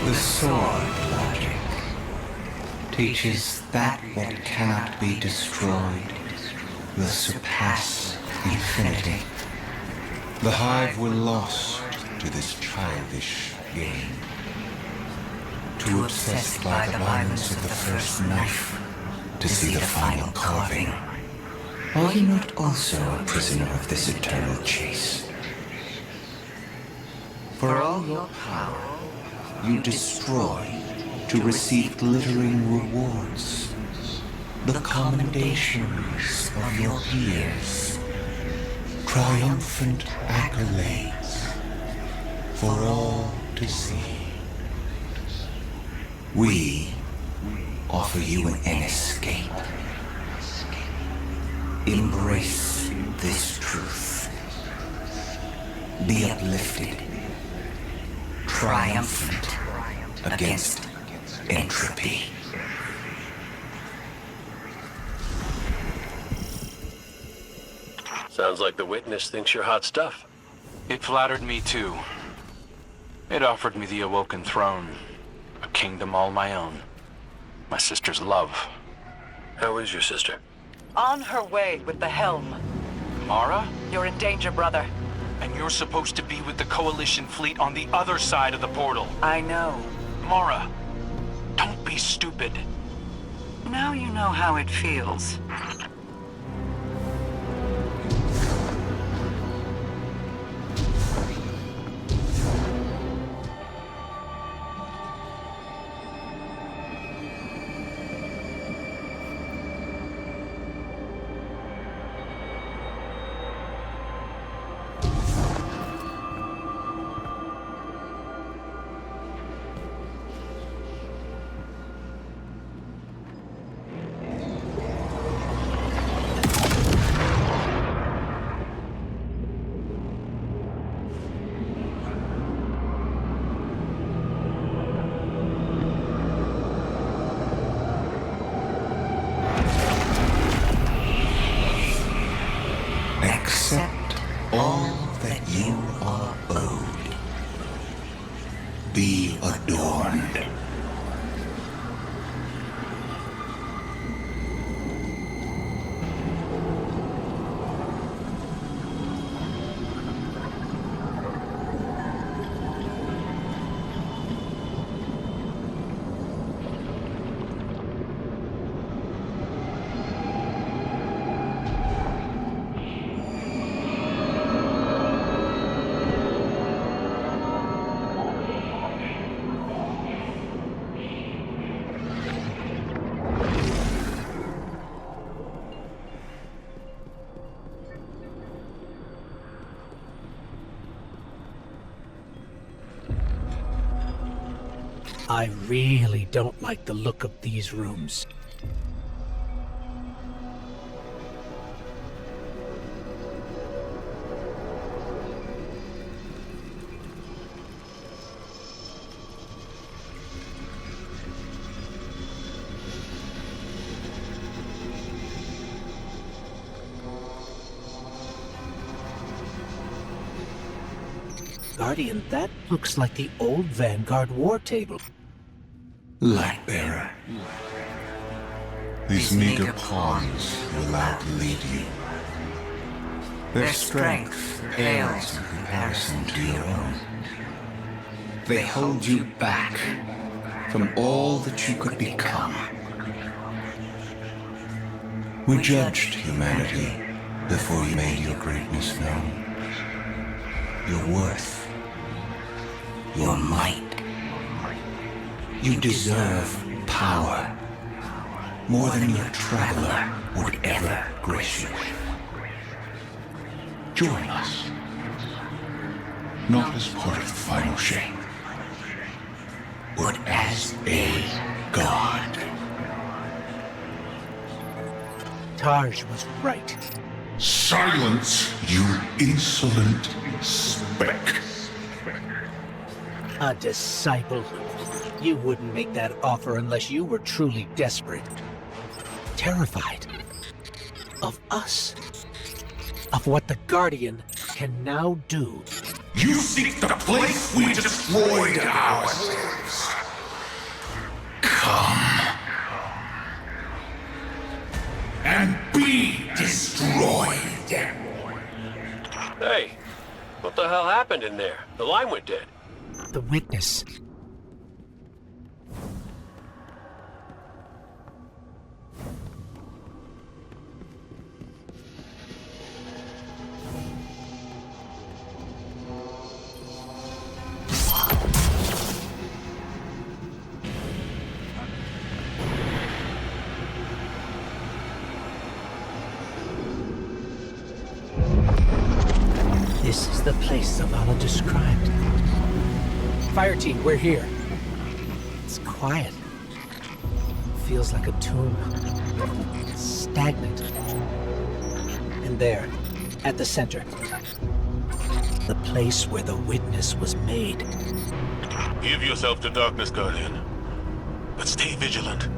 The sword logic teaches that what cannot be destroyed will surpass infinity. The Hive were lost to this childish game. Too obsessed by the violence of the first knife to see the final carving. Are you not also a prisoner of this eternal chase? For all your power, you destroy to receive glittering rewards, the commendations of your peers, triumphant accolades for all to see. We offer you an escape. Embrace this truth. Be uplifted, triumphant against entropy. Sounds like the witness thinks you're hot stuff. It flattered me too. It offered me the Awoken Throne, a kingdom all my own, my sister's love. How is your sister? On her way with the helm. Mara? You're in danger, brother. And you're supposed to be with the Coalition fleet on the other side of the portal. I know. Mara, don't be stupid. Now you know how it feels. Accept all that you are owed. Be adorned. I really don't like the look of these rooms. Guardian, that looks like the old Vanguard war table. Lightbearer. These meager pawns will outlead you. Their strength pales in comparison to your own. They hold you back from all that you could become. We judged humanity before you made your greatness known. Your worth, your might. You deserve power more than your traveler would ever grace you with. Join us, not as part of the final shape, but as a god. Tarj was right. Silence, you insolent speck. A disciple. You wouldn't make that offer unless you were truly desperate. Terrified. Of us. Of what the Guardian can now do. You seek the place we destroyed ourselves. the hell happened in there? The line went dead. The witness. This is the place Zavala described. Fire team, we're here. It's quiet. Feels like a tomb. Stagnant. And there, at the center, the place where the witness was made. Give yourself to darkness, Guardian. But stay vigilant.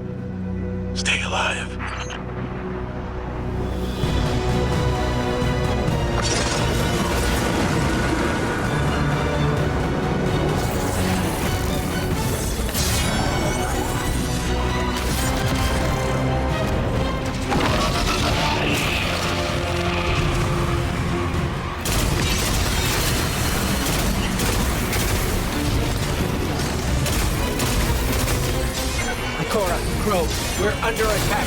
Stay alive. Cora, Crow, we're under attack.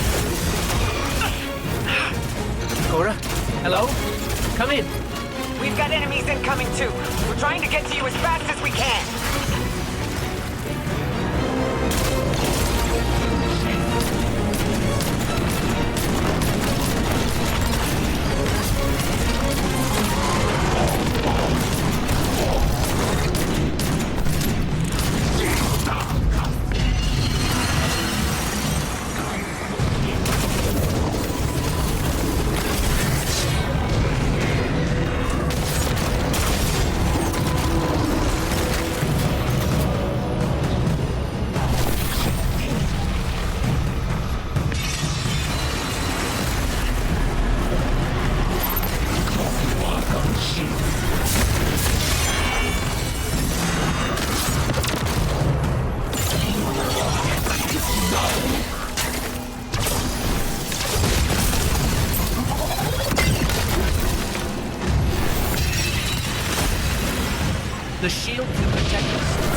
Cora? Hello? Come in. We've got enemies incoming too. We're trying to get to you as fast as we can. The shield can protect us.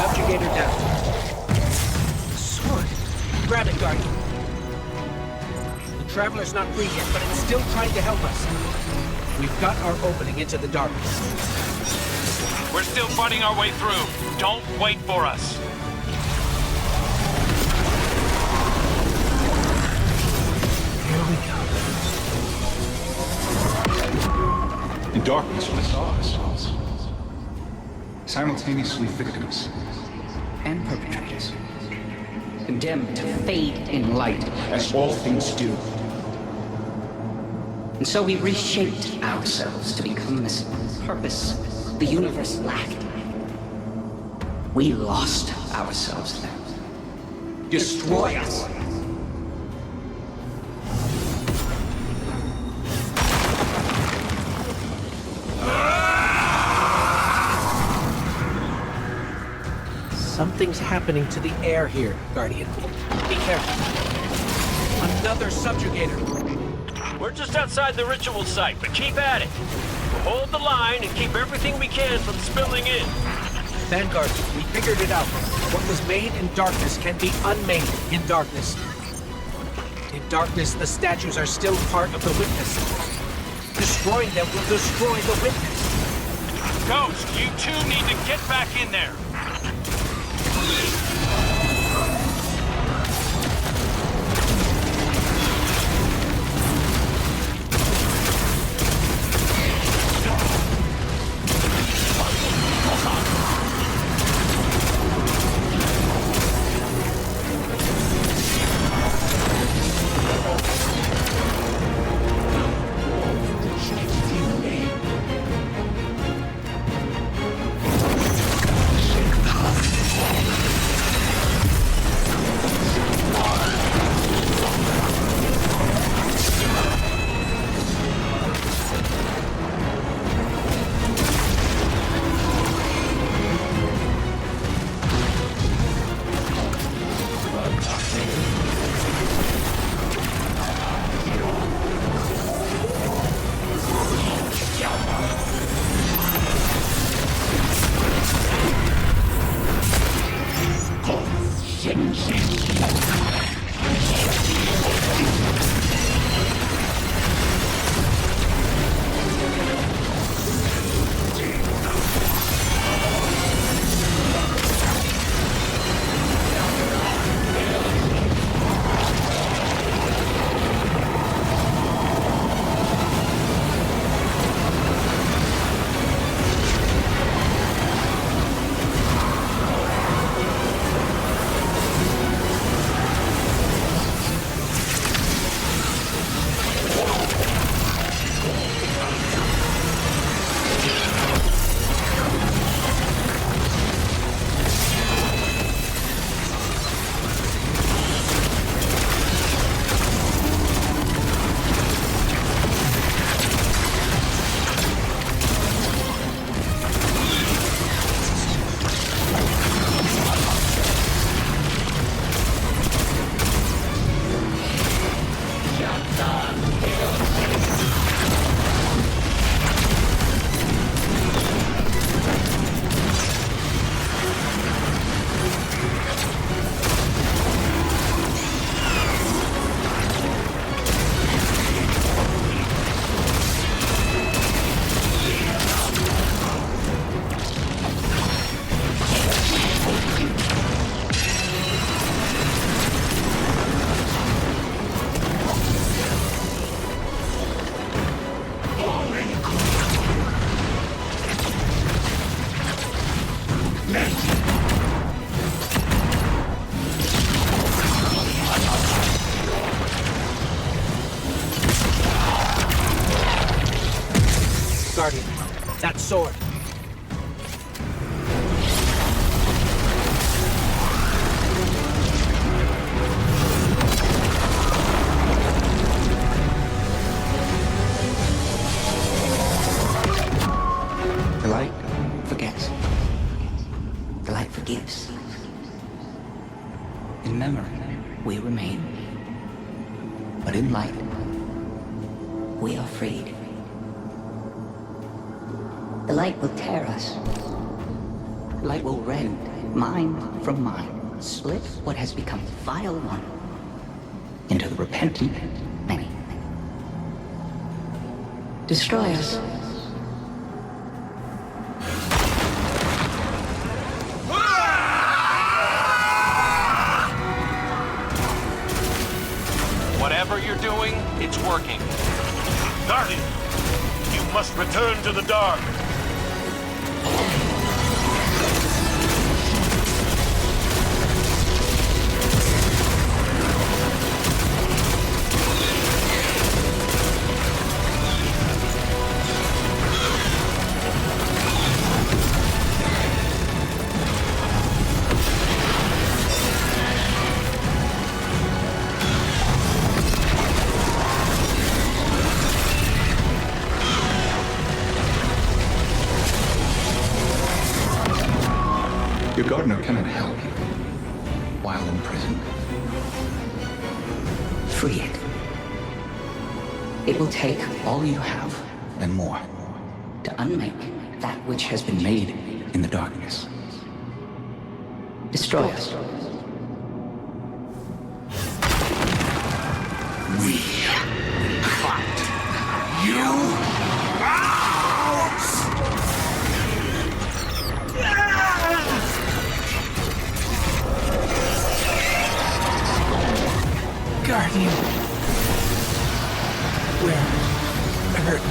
Subjugator down. Sword. Grab it, Guardian. The Traveler's not free yet, but it's still trying to help us. We've got our opening into the darkness. We're still fighting our way through. Don't wait for us. Here we go. In darkness, we saw ourselves. Simultaneously victims and perpetrators. Condemned to fade in light, as all things do. And so we reshaped ourselves to become this purpose the universe lacked. We lost ourselves then. Destroy us. Something's happening to the air here, Guardian. Be careful. Another subjugator. We're just outside the ritual site, but keep at it. We'll hold the line and keep everything we can from spilling in. Vanguard, we figured it out. What was made in darkness can be unmade in darkness. In darkness, the statues are still part of the witness. Destroying them will destroy the witness. Ghost, you two need to get back in there. Guardian, that sword. The light forgets. The light forgives. In memory, we remain. But in light, we are freed. The light will tear us. The light will rend mind from mind, split what has become the vile one into the repentant many. Destroy us. Whatever you're doing, it's working. Guardian, you must return to the dark. Your gardener cannot help you while in prison. Free it. It will take all you have and more to unmake that which has been made in the darkness. Destroy us. We cut you out! Guardian. We're hurt.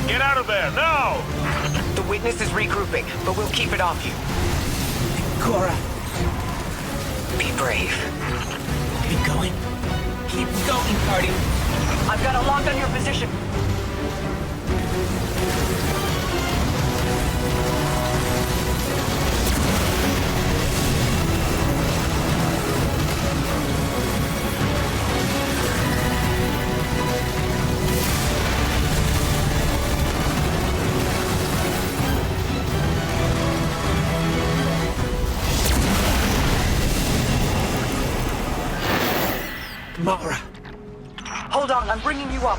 Get out of there, now! The witness is regrouping, but we'll keep it off you. Cora. Be brave. Keep going. Keep going, Guardian. I've got a lock on your position. Mara. Hold on, I'm bringing you up.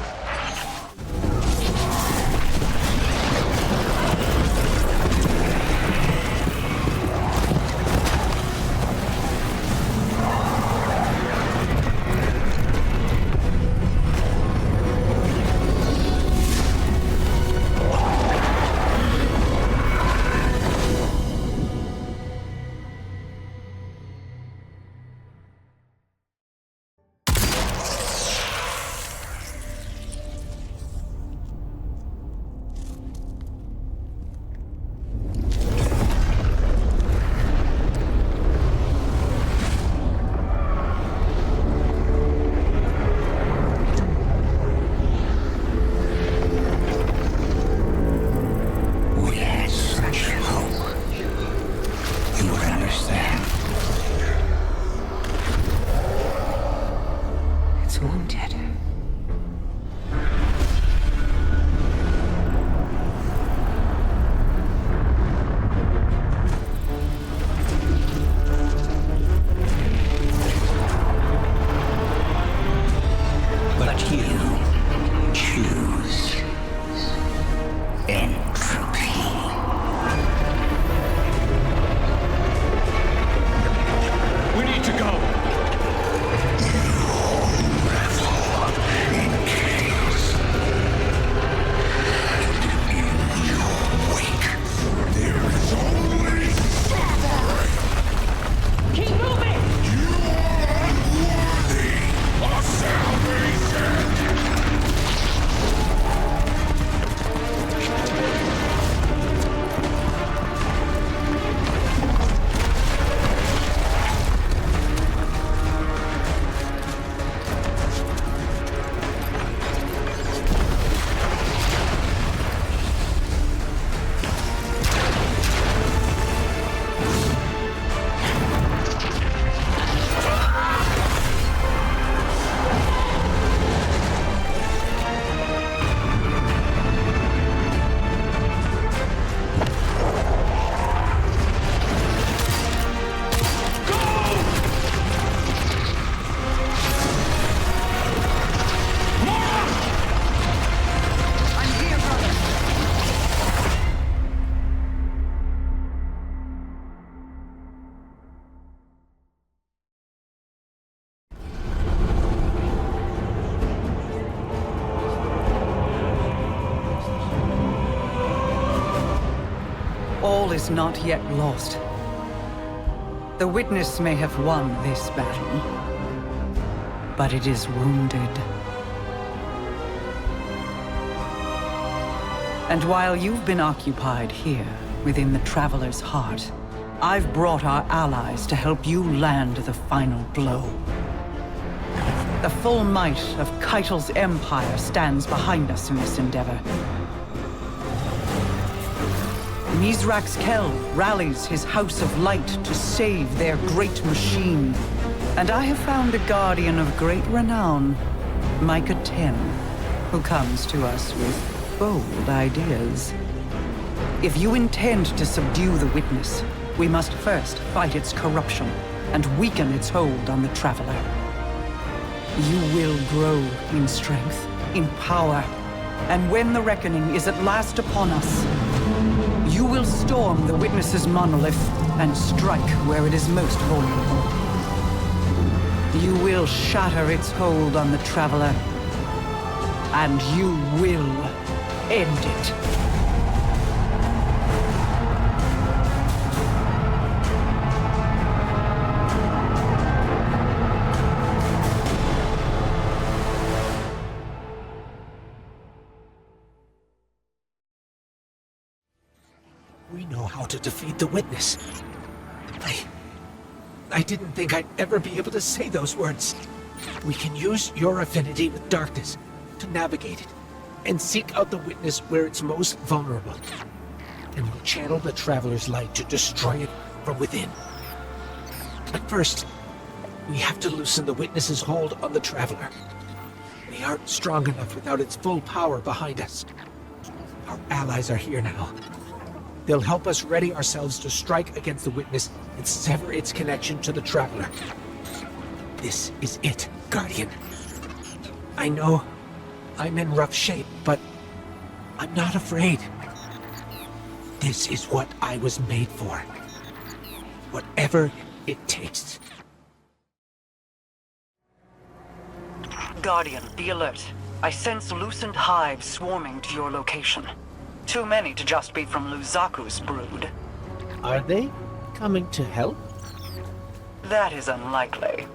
All is not yet lost. The Witness may have won this battle, but it is wounded. And while you've been occupied here, within the Traveler's heart, I've brought our allies to help you land the final blow. The full might of Keitel's empire stands behind us in this endeavor. Mizrax Kel rallies his House of Light to save their great machine. And I have found a guardian of great renown, Micah 10, who comes to us with bold ideas. If you intend to subdue the Witness, we must first fight its corruption and weaken its hold on the Traveler. You will grow in strength, in power, and when the reckoning is at last upon us, you will storm the Witness's monolith and strike where it is most vulnerable. You will shatter its hold on the Traveler, and you will end it. We know how to defeat the Witness. I didn't think I'd ever be able to say those words. We can use your affinity with darkness to navigate it and seek out the Witness where it's most vulnerable. And we'll channel the Traveler's light to destroy it from within. But first, we have to loosen the Witness's hold on the Traveler. We aren't strong enough without its full power behind us. Our allies are here now. They'll help us ready ourselves to strike against the Witness and sever its connection to the Traveler. This is it, Guardian. I know I'm in rough shape, but I'm not afraid. This is what I was made for. Whatever it takes. Guardian, be alert. I sense loosened hives swarming to your location. Too many to just be from Luzaku's brood. Are they coming to help? That is unlikely.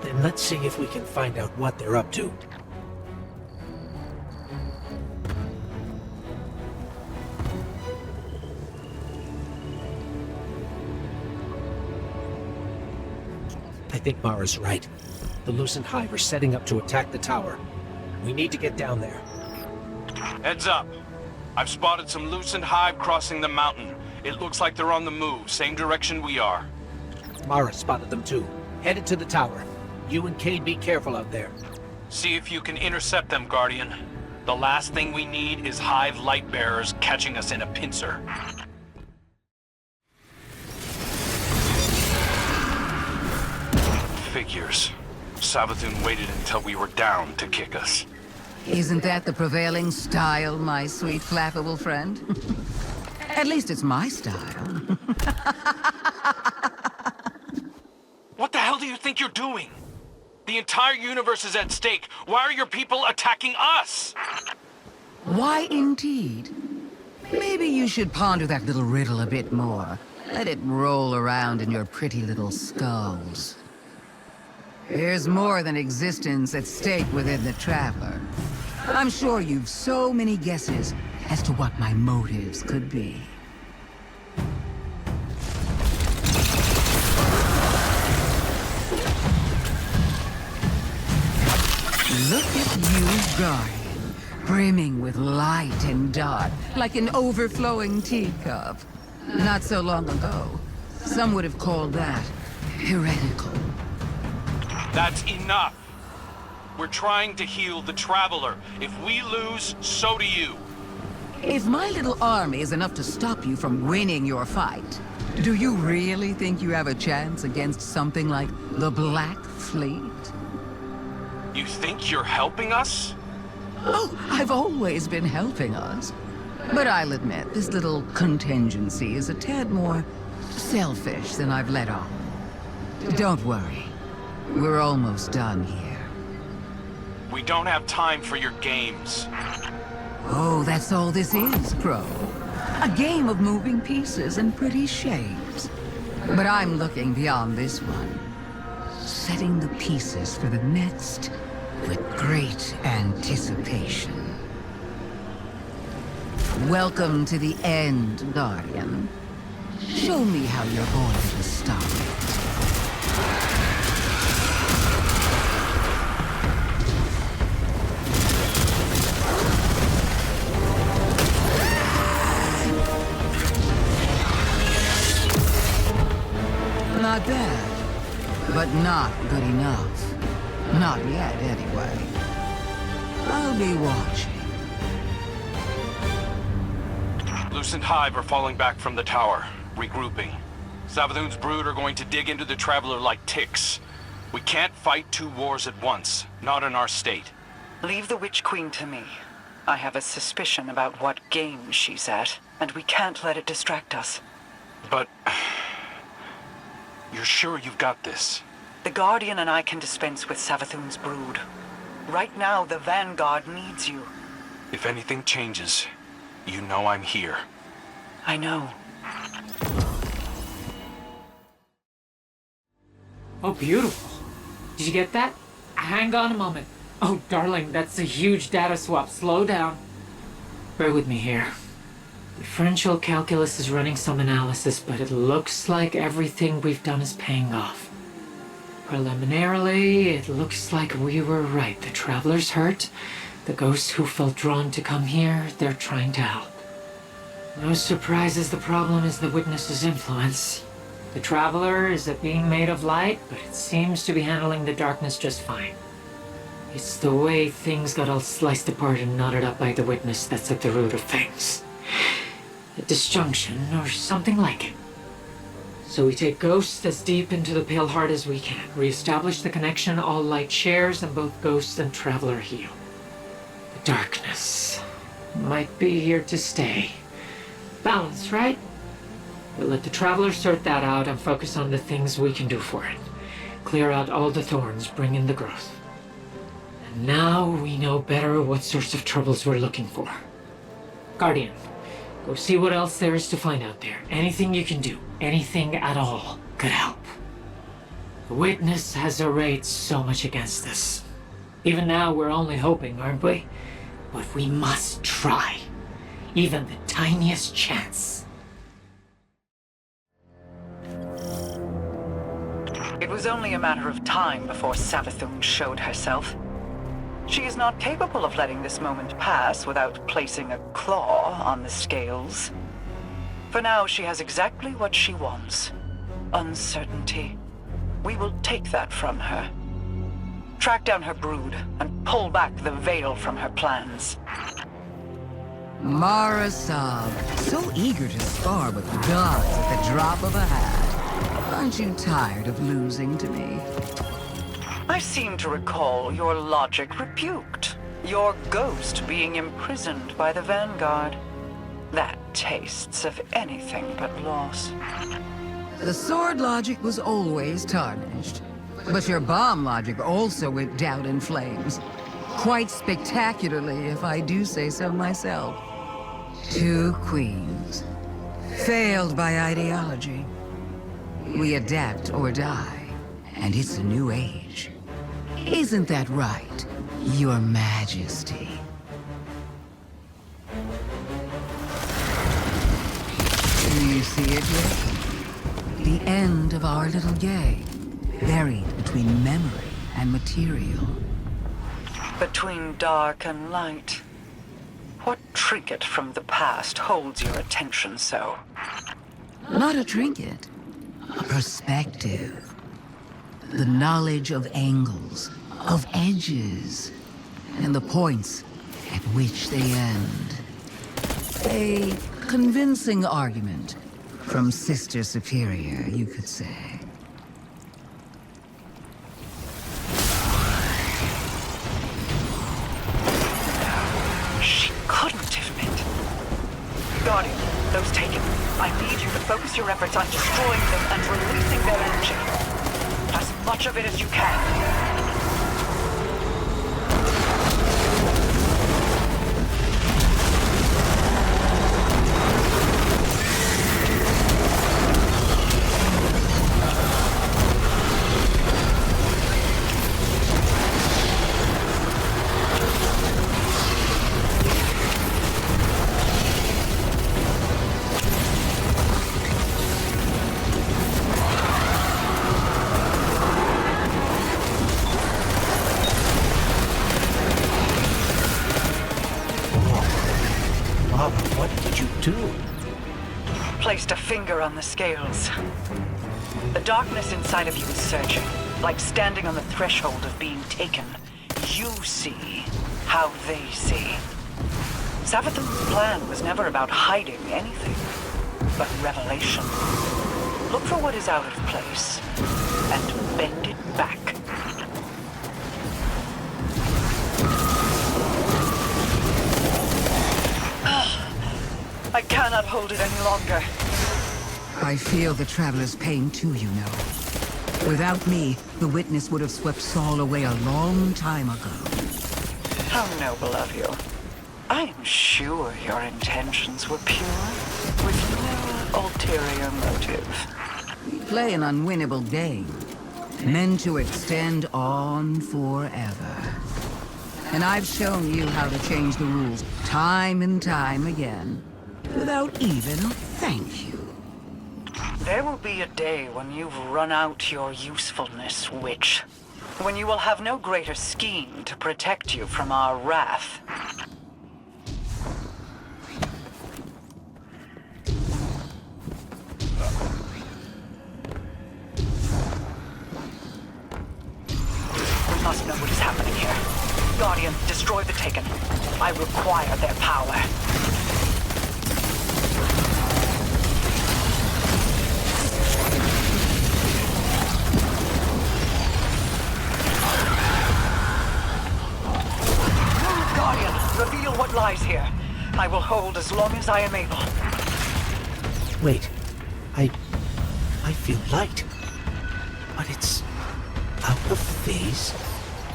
Then let's see if we can find out what they're up to. I think Mara's right. The loosened hive are setting up to attack the tower. We need to get down there. Heads up. I've spotted some loosened hive crossing the mountain. It looks like they're on the move, same direction we are. Mara spotted them too. Headed to the tower. You and Cade be careful out there. See if you can intercept them, Guardian. The last thing we need is hive light bearers catching us in a pincer. Figures. Savathun waited until we were down to kick us. Isn't that the prevailing style, my sweet flappable friend? At least it's my style. What the hell do you think you're doing? The entire universe is at stake. Why are your people attacking us? Why indeed? Maybe you should ponder that little riddle a bit more. Let it roll around in your pretty little skulls. There's more than existence at stake within the Traveler. I'm sure you've so many guesses as to what my motives could be. Look at you, Guardian, brimming with light and dark, like an overflowing teacup. Not so long ago, some would have called that heretical. That's enough. We're trying to heal the Traveler. If we lose, so do you. If my little army is enough to stop you from winning your fight, do you really think you have a chance against something like the Black Fleet? You think you're helping us? Oh, I've always been helping us. But I'll admit, this little contingency is a tad more selfish than I've let on. Don't worry. We're almost done here. We don't have time for your games. Oh, that's all this is, Crow. A game of moving pieces and pretty shapes. But I'm looking beyond this one. Setting the pieces for the next with great anticipation. Welcome to the end, Guardian. Show me how you're going to stop it. Not bad, but not good enough. Not yet, anyway. I'll be watching. Lucent Hive are falling back from the tower, regrouping. Savathun's brood are going to dig into the Traveler like ticks. We can't fight two wars at once, not in our state. Leave the Witch Queen to me. I have a suspicion about what game she's at, and we can't let it distract us. But... you're sure you've got this? The Guardian and I can dispense with Savathun's brood. Right now, the Vanguard needs you. If anything changes, you know I'm here. I know. Oh, beautiful. Did you get that? Hang on a moment. Oh, darling, that's a huge data swap. Slow down. Bear with me here. Differential calculus is running some analysis, but it looks like everything we've done is paying off. Preliminarily, it looks like we were right. The Traveler's hurt. The ghosts who felt drawn to come here, they're trying to help. No surprises, the problem is the Witness's influence. The Traveler is a being made of light, but it seems to be handling the darkness just fine. It's the way things got all sliced apart and knotted up by the Witness that's at the root of things. A disjunction, or something like it. So we take Ghosts as deep into the Pale Heart as we can. Re-establish the connection all light shares, and both Ghosts and Traveler heal. The darkness might be here to stay. Balance, right? We'll let the Traveler sort that out and focus on the things we can do for it. Clear out all the thorns, bring in the growth. And now we know better what sorts of troubles we're looking for. Guardian, go see what else there is to find out there. Anything you can do, anything at all, could help. The Witness has arrayed so much against us. Even now we're only hoping, aren't we? But we must try. Even the tiniest chance. It was only a matter of time before Savathun showed herself. She is not capable of letting this moment pass without placing a claw on the scales. For now, she has exactly what she wants. Uncertainty. We will take that from her. Track down her brood and pull back the veil from her plans. Mara Sab, so eager to spar with the gods at the drop of a hat. Aren't you tired of losing to me? I seem to recall your logic rebuked. Your ghost being imprisoned by the Vanguard. That tastes of anything but loss. The sword logic was always tarnished. But your bomb logic also went down in flames. Quite spectacularly, if I do say so myself. 2 queens. Failed by ideology. We adapt or die, and it's a new age. Isn't that right, Your Majesty? Do you see it yet? The end of our little game, buried between memory and material. Between dark and light. What trinket from the past holds your attention so? Not a trinket, a perspective. The knowledge of angles, of edges, and the points at which they end. A convincing argument from Sister Superior, you could say. She couldn't have meant. Guardian, those taken. I need you to focus your efforts on destroying them and releasing their energy. As much of it as you can. what'd you do? Placed a finger on the scales. The darkness inside of you is surging, like standing on the threshold of being taken. You see how they see. Savathun's plan was never about hiding anything, but revelation. Look for what is out of place, and bend it back. I cannot hold it any longer. I feel the Traveler's pain too, you know. Without me, the Witness would have swept Saul away a long time ago. How noble of you. I am sure your intentions were pure, with no ulterior motive. Play an unwinnable game, meant to extend on forever. And I've shown you how to change the rules time and time again, without even a thank you. There will be a day when you've run out your usefulness, witch. When you will have no greater scheme to protect you from our wrath. We must know what is happening here. Guardian, destroy the Taken. I require their power. Guardian, reveal what lies here. I will hold as long as I am able. Wait. I feel light. But it's out of phase.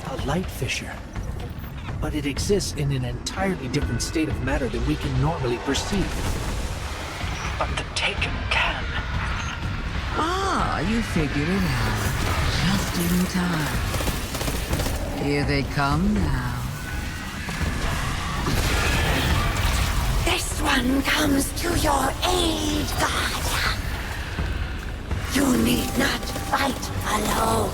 A light fissure. But it exists in an entirely different state of matter than we can normally perceive. But the Taken can. Ah, you figured it out. Just in time. Here they come now. This one comes to your aid, Guardian. You need not fight alone.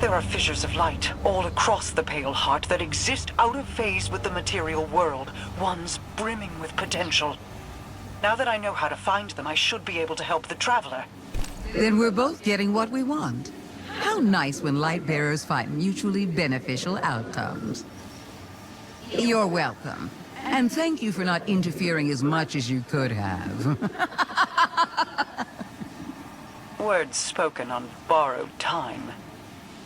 There are fissures of light all across the Pale Heart that exist out of phase with the material world, ones brimming with potential. Now that I know how to find them, I should be able to help the Traveler. Then we're both getting what we want. How nice when light bearers find mutually beneficial outcomes. You're welcome. And thank you for not interfering as much as you could have. Words spoken on borrowed time.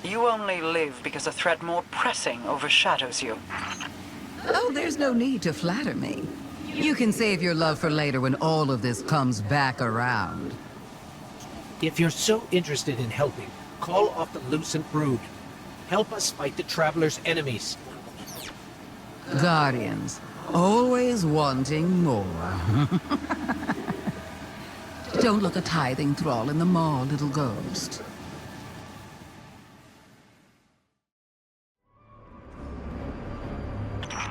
You only live because a threat more pressing overshadows you. Oh, there's no need to flatter me. You can save your love for later when all of this comes back around. If you're so interested in helping, call off the Lucent Brood. Help us fight the Traveler's enemies. Guardians, always wanting more. Don't look a tithing thrall in the maw, little ghost.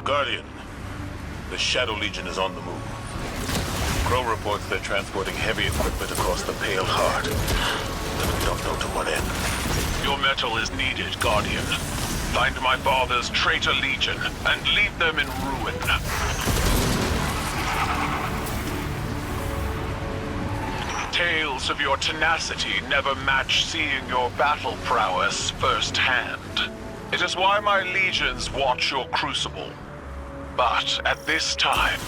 Guardian, the Shadow Legion is on the move. Crow reports they're transporting heavy equipment across the Pale Heart. But we don't know to what end. Your metal is needed, Guardian. Find my father's traitor legion and leave them in ruin. Tales of your tenacity never match seeing your battle prowess firsthand. It is why my legions watch your crucible. But at this time,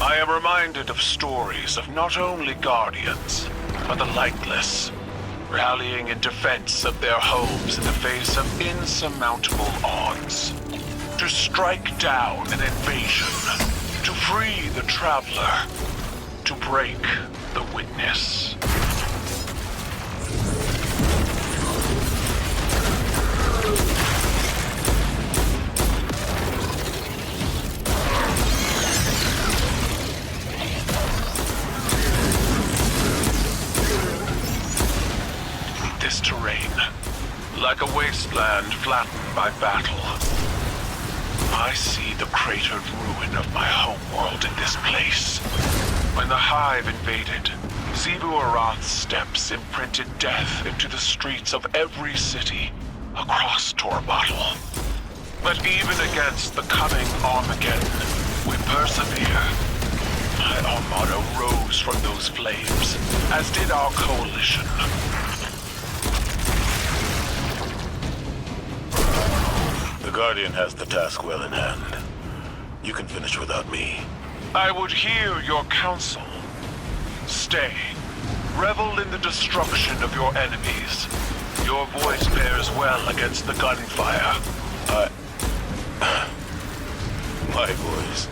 I am reminded of stories of not only Guardians, but the lightless, rallying in defense of their homes in the face of insurmountable odds. To strike down an invasion, to free the Traveler, to break the Witness. This terrain, like a wasteland flattened by battle. I see the cratered ruin of my homeworld in this place. When the Hive invaded, Zebu Arath's steps imprinted death into the streets of every city across Torbottle. But even against the coming Armageddon, we persevere. My armada rose from those flames, as did our coalition. The Guardian has the task well in hand. You can finish without me. I would hear your counsel. Stay. Revel in the destruction of your enemies. Your voice bears well against the gunfire. My voice.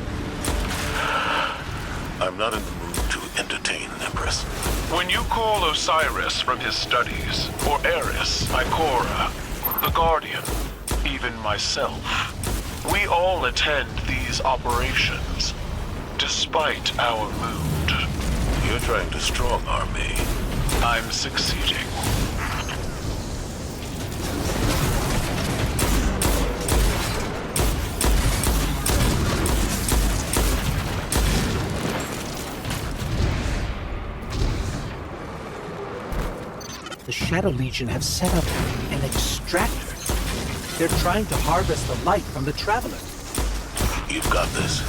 I'm not in the mood to entertain, Empress. When you call Osiris from his studies, or Eris, Ikora, the Guardian, even myself, we all attend these operations, despite our mood. You're trying to strong-arm me. I'm succeeding. The Shadow Legion have set up an extractor. They're trying to harvest the light from the Traveler. You've got this.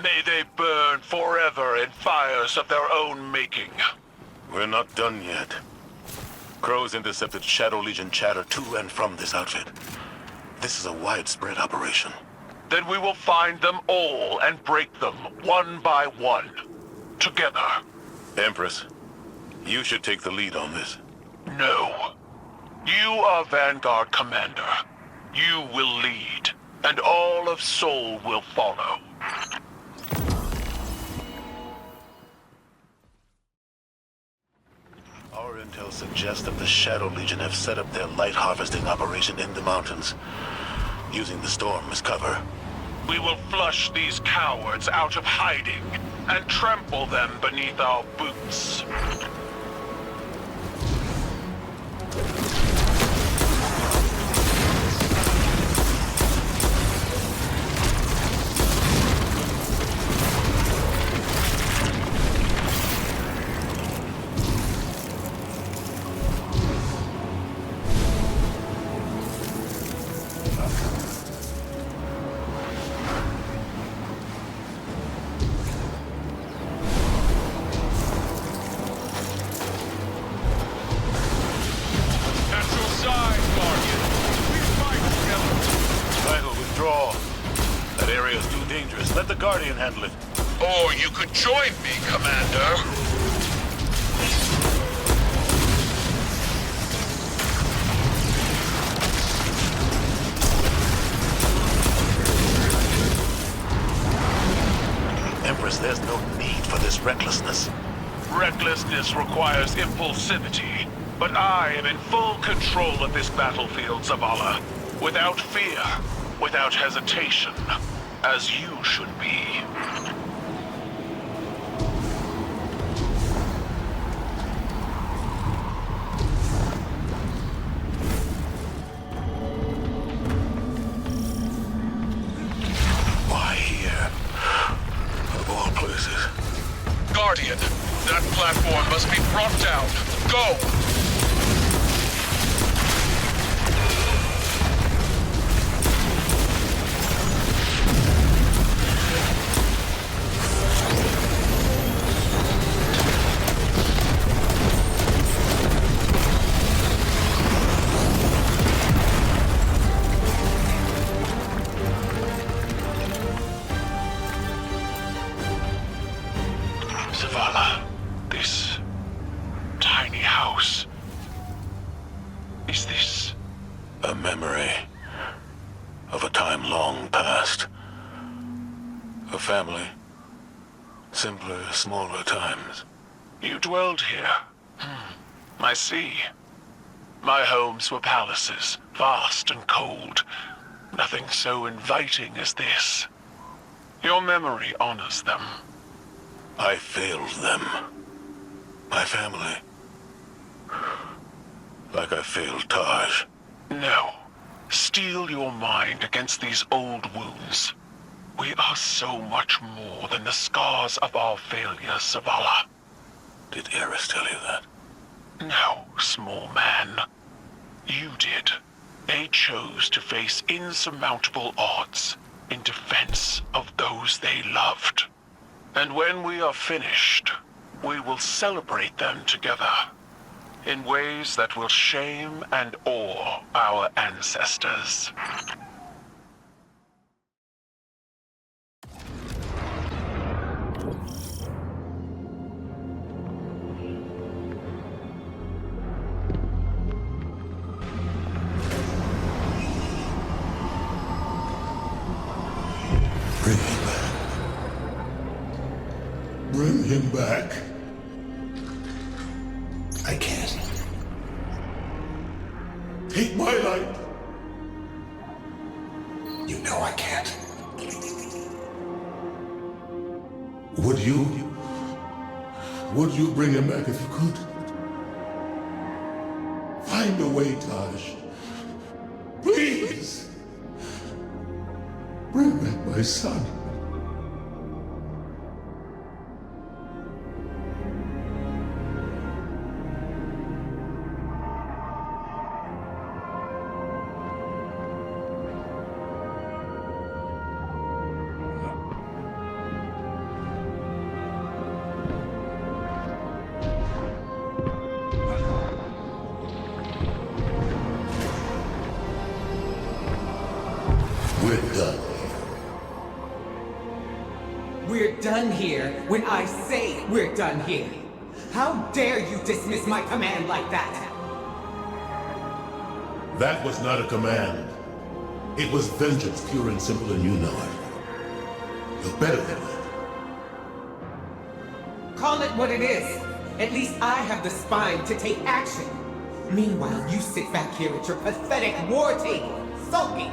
May they burn forever in fires of their own making. We're not done yet. Crows intercepted Shadow Legion chatter to and from this outfit. This is a widespread operation. Then we will find them all and break them, one by one. Together. Empress, you should take the lead on this. No. You are Vanguard Commander. You will lead, and all of Sol will follow. Our intel suggests that the Shadow Legion have set up their light harvesting operation in the mountains, using the storm as cover. We will flush these cowards out of hiding and trample them beneath our boots. Let the Guardian handle it. Or you could join me, Commander. Empress, there's no need for this recklessness. Recklessness requires impulsivity, but I am in full control of this battlefield, Zavala. Without fear, without hesitation. As you should be. Why here? Of all places. Guardian, that platform must be brought down. Go! Zavala, this tiny house. Is this a memory of a time long past? A family. Simpler, smaller times. You dwelled here. I see. My homes were palaces, vast and cold. Nothing so inviting as this. Your memory honors them. I failed them. My family. Like I failed Taj. No. Steel your mind against these old wounds. We are so much more than the scars of our failures, Zavala. Did Eris tell you that? No, small man. You did. They chose to face insurmountable odds in defense of those they loved. And when we are finished, we will celebrate them together in ways that will shame and awe our ancestors. Bring him back. I can't. Take my light. You know I can't. Would you bring him back if you could? Find a way, Taj. Please. Bring back my son. We're done here when I say we're done here. How dare you dismiss my command like that? That was not a command. It was vengeance, pure and simple, and you know it. You're better than that. Call it what it is. At least I have the spine to take action. Meanwhile, you sit back here at your pathetic war table, sulking.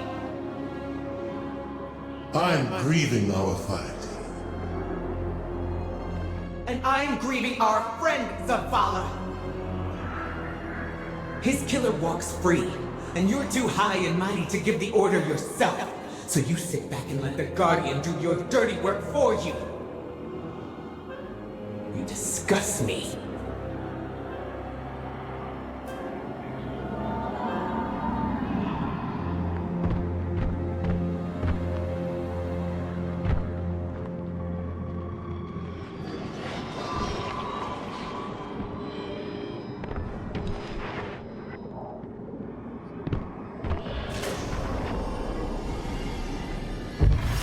I'm grieving our fight. And I'm grieving our friend, Zavala. His killer walks free, and you're too high and mighty to give the order yourself. So you sit back and let the Guardian do your dirty work for you. You disgust me.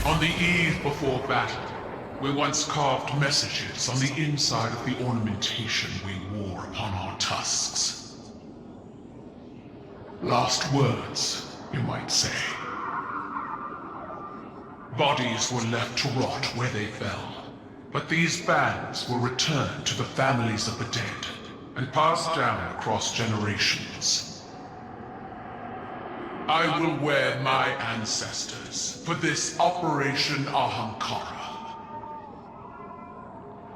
On the eve before battle, we once carved messages on the inside of the ornamentation we wore upon our tusks. Last words, you might say. Bodies were left to rot where they fell, but these bands were returned to the families of the dead and passed down across generations. I will wear my ancestors for this Operation Ahamkara.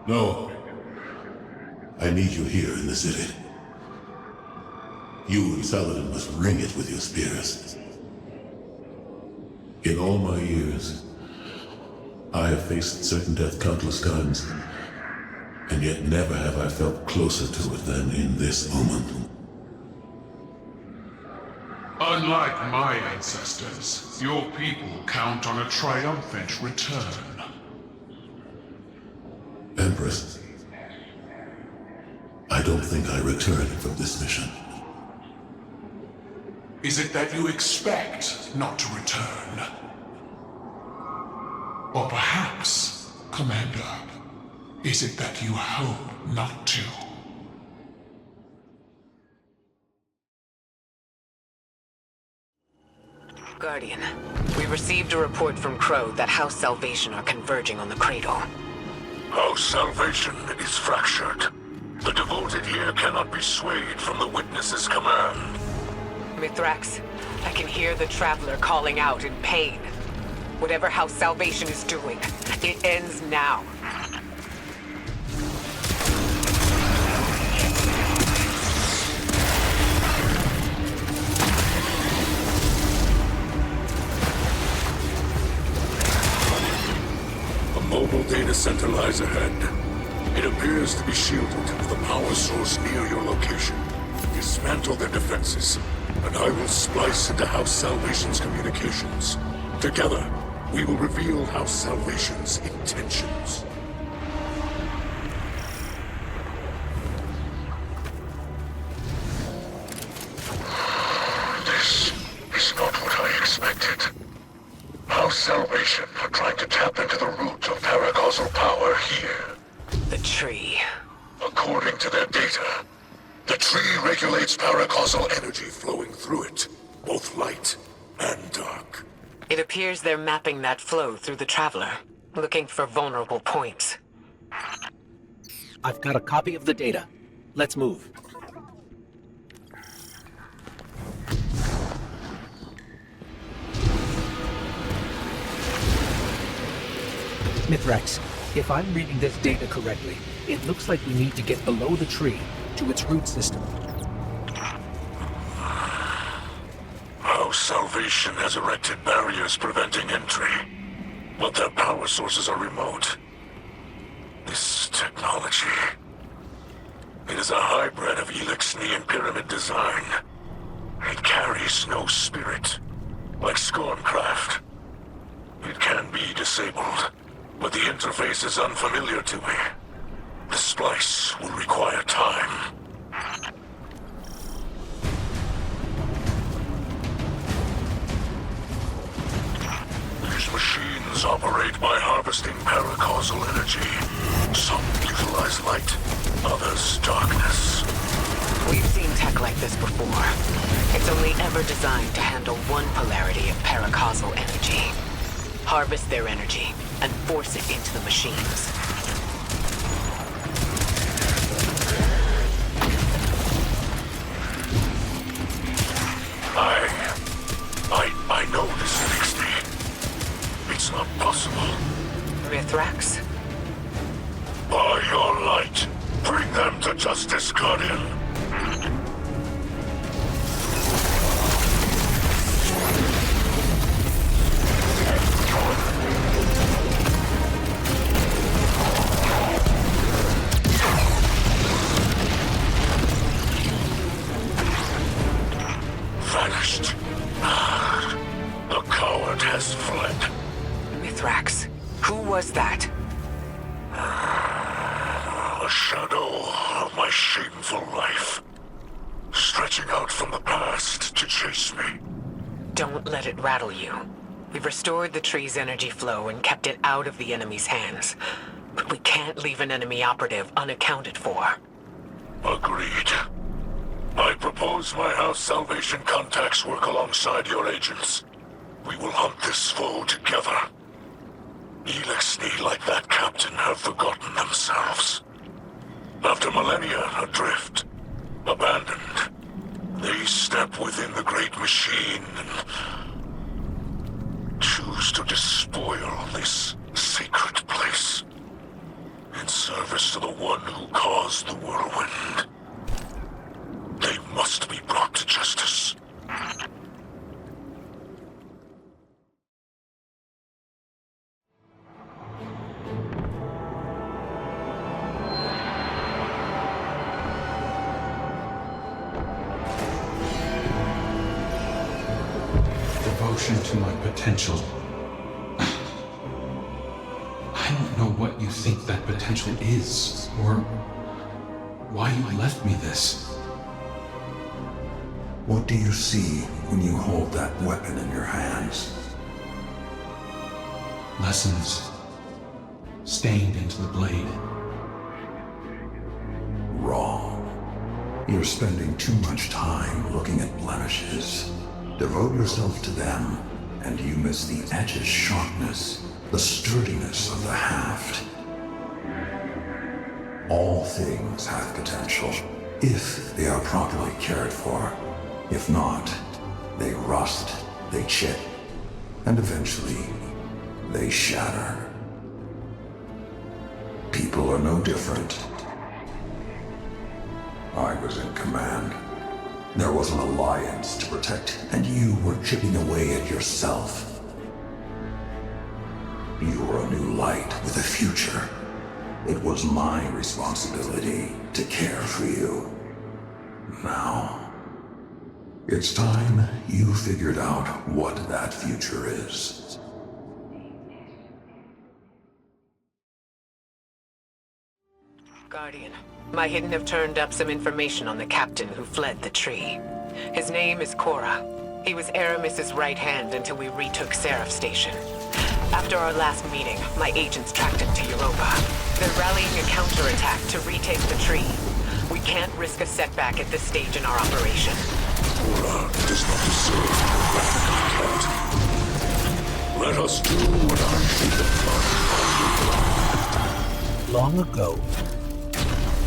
No. I need you here in the city. You and Saladin must ring it with your spears. In all my years, I have faced certain death countless times, and yet never have I felt closer to it than in this moment. Unlike my ancestors, your people count on a triumphant return. Empress, I don't think I returned from this mission. Is it that you expect not to return? Or perhaps, Commander, is it that you hope not to? Guardian, we received a report from Crow that House Salvation are converging on the Cradle. House Salvation is fractured. The devoted here cannot be swayed from the Witness's command. Mithrax, I can hear the Traveler calling out in pain. Whatever House Salvation is doing, it ends now. A mobile data center lies ahead. It appears to be shielded with a power source near your location. Dismantle their defenses, and I will splice into House Salvation's communications. Together, we will reveal House Salvation's intentions. This is not what I expected. House Salvation are trying to tap into the root of paracausal power here. The tree. According to their data, the tree regulates paracausal energy flowing through it, both light and dark. It appears they're mapping that flow through the Traveler, looking for vulnerable points. I've got a copy of the data. Let's move. Mithrax, if I'm reading this data correctly, it looks like we need to get below the tree, to its root system. House Salvation has erected barriers preventing entry, but their power sources are remote. This technology... it is a hybrid of Elixni and Pyramid design. It carries no spirit, like Scorncraft. It can be disabled, but the interface is unfamiliar to me. The splice will require time. These machines operate by harvesting paracausal energy. Some utilize light, others darkness. We've seen tech like this before. It's only ever designed to handle one polarity of paracausal energy. Harvest their energy and force it into the machines. I know this, Elixni. It's not possible. Mithrax? By your light, bring them to justice, Guardian. Vanished. The coward has fled. Mithrax, who was that? A shadow of my shameful life, stretching out from the past to chase me. Don't let it rattle you. We've restored the tree's energy flow and kept it out of the enemy's hands. But we can't leave an enemy operative unaccounted for. Agreed. I propose my House Salvation contacts work alongside your agents. We will hunt this foe together. Elixni, like that captain, have forgotten themselves. After millennia adrift, abandoned, they step within the great machine and choose to despoil this sacred place in service to the one who caused the whirlwind. They must be brought to justice. Devotion to my potential. I don't know what you think that potential is, or why you left me this. What do you see when you hold that weapon in your hands? Lessons stained into the blade. Wrong. You're spending too much time looking at blemishes. Devote yourself to them, and you miss the edge's sharpness, the sturdiness of the haft. All things have potential, if they are properly cared for. If not, They rust, they chip, and eventually, they shatter. People are no different. I was in command. There was an alliance to protect, and you were chipping away at yourself. You were a new light with a future. It was my responsibility to care for you. Now, it's time you figured out what that future is. Guardian, my Hidden have turned up some information on the captain who fled the tree. His name is Cora. He was Aramis's right hand until we retook Seraph Station. After our last meeting, my agents tracked him to Europa. They're rallying a counterattack to retake the tree. We can't risk a setback at this stage in our operation. Cora does not deserve that threat. Let us do what our kingdom. Long ago.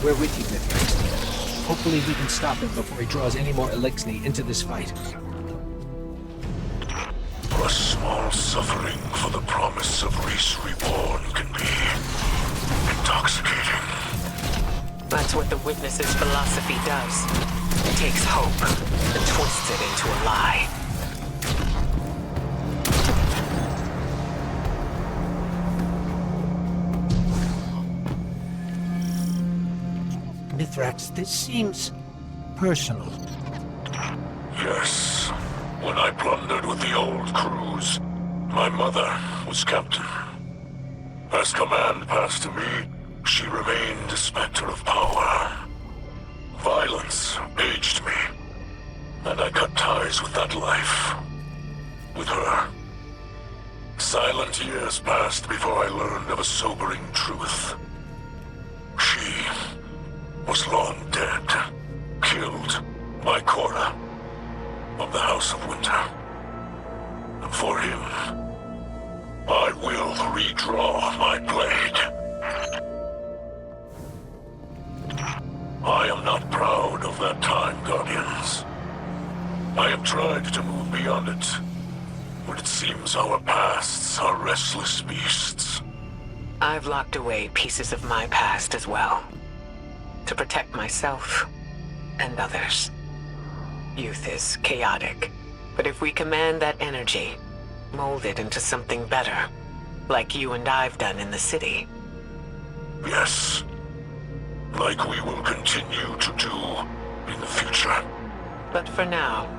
We're with you, Mithrax. Hopefully we can stop him before he draws any more Elixni into this fight. A small suffering for the promise of race reborn can be intoxicating. That's what the Witness's philosophy does. It takes hope and twists it into a lie. Mithrax, this seems personal. Yes. When I plundered with the old crews, my mother was captain. As command passed to me, she remained a specter of power. Violence aged me, and I cut ties with that life. With her. Silent years passed before I learned of a sobering truth. She was long dead, killed by Cora of the House of Winter. And for him, I will redraw my blade. I am not proud of that time, Guardians. I have tried to move beyond it, but it seems our pasts are restless beasts. I've locked away pieces of my past as well, to protect myself and others. Youth is chaotic, but if we command that energy, mold it into something better, like you and I've done in the city. Yes, like we will continue to do in the future. But for now,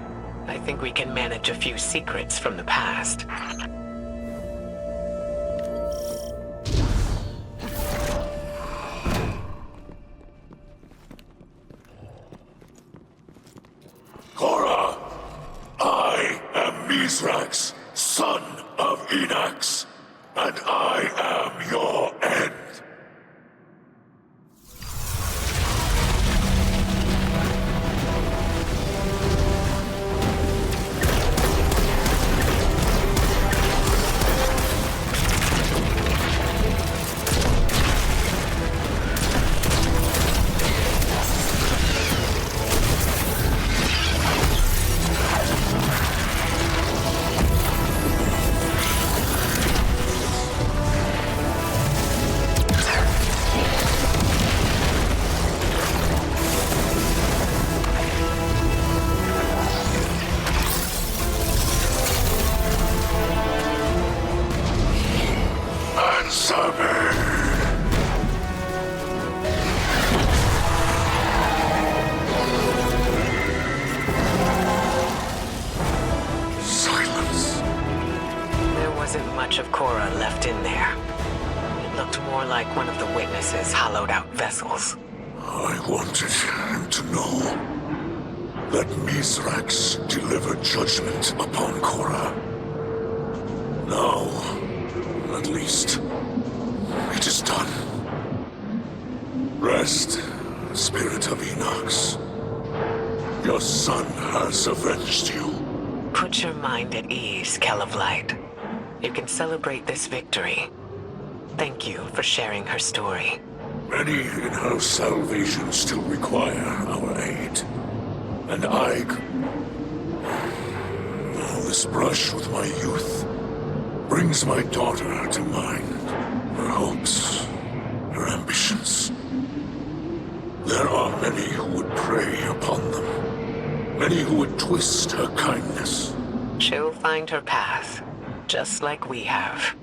I think we can manage a few secrets from the past. Cora, I am Mithrax, son of Enax, and I am your end. Of Cora left in there. It looked more like one of the Witness's hollowed-out vessels. I wanted him to know that Mithrax delivered judgment upon Cora. Now, at least, it is done. Rest, Spirit of Enox. Your son has avenged you. Put your mind at ease, Kell of Light. You can celebrate this victory. Thank you for sharing her story. Many in her salvation still require our aid. And This brush with my youth brings my daughter to mind. Her hopes, her ambitions. There are many who would prey upon them. Many who would twist her kindness. She'll find her path, just like we have.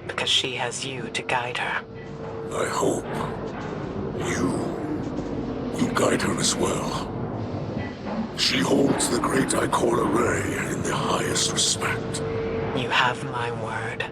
Because she has you to guide her. I hope you will guide her as well. She holds the great Ikora Rey in the highest respect. You have my word.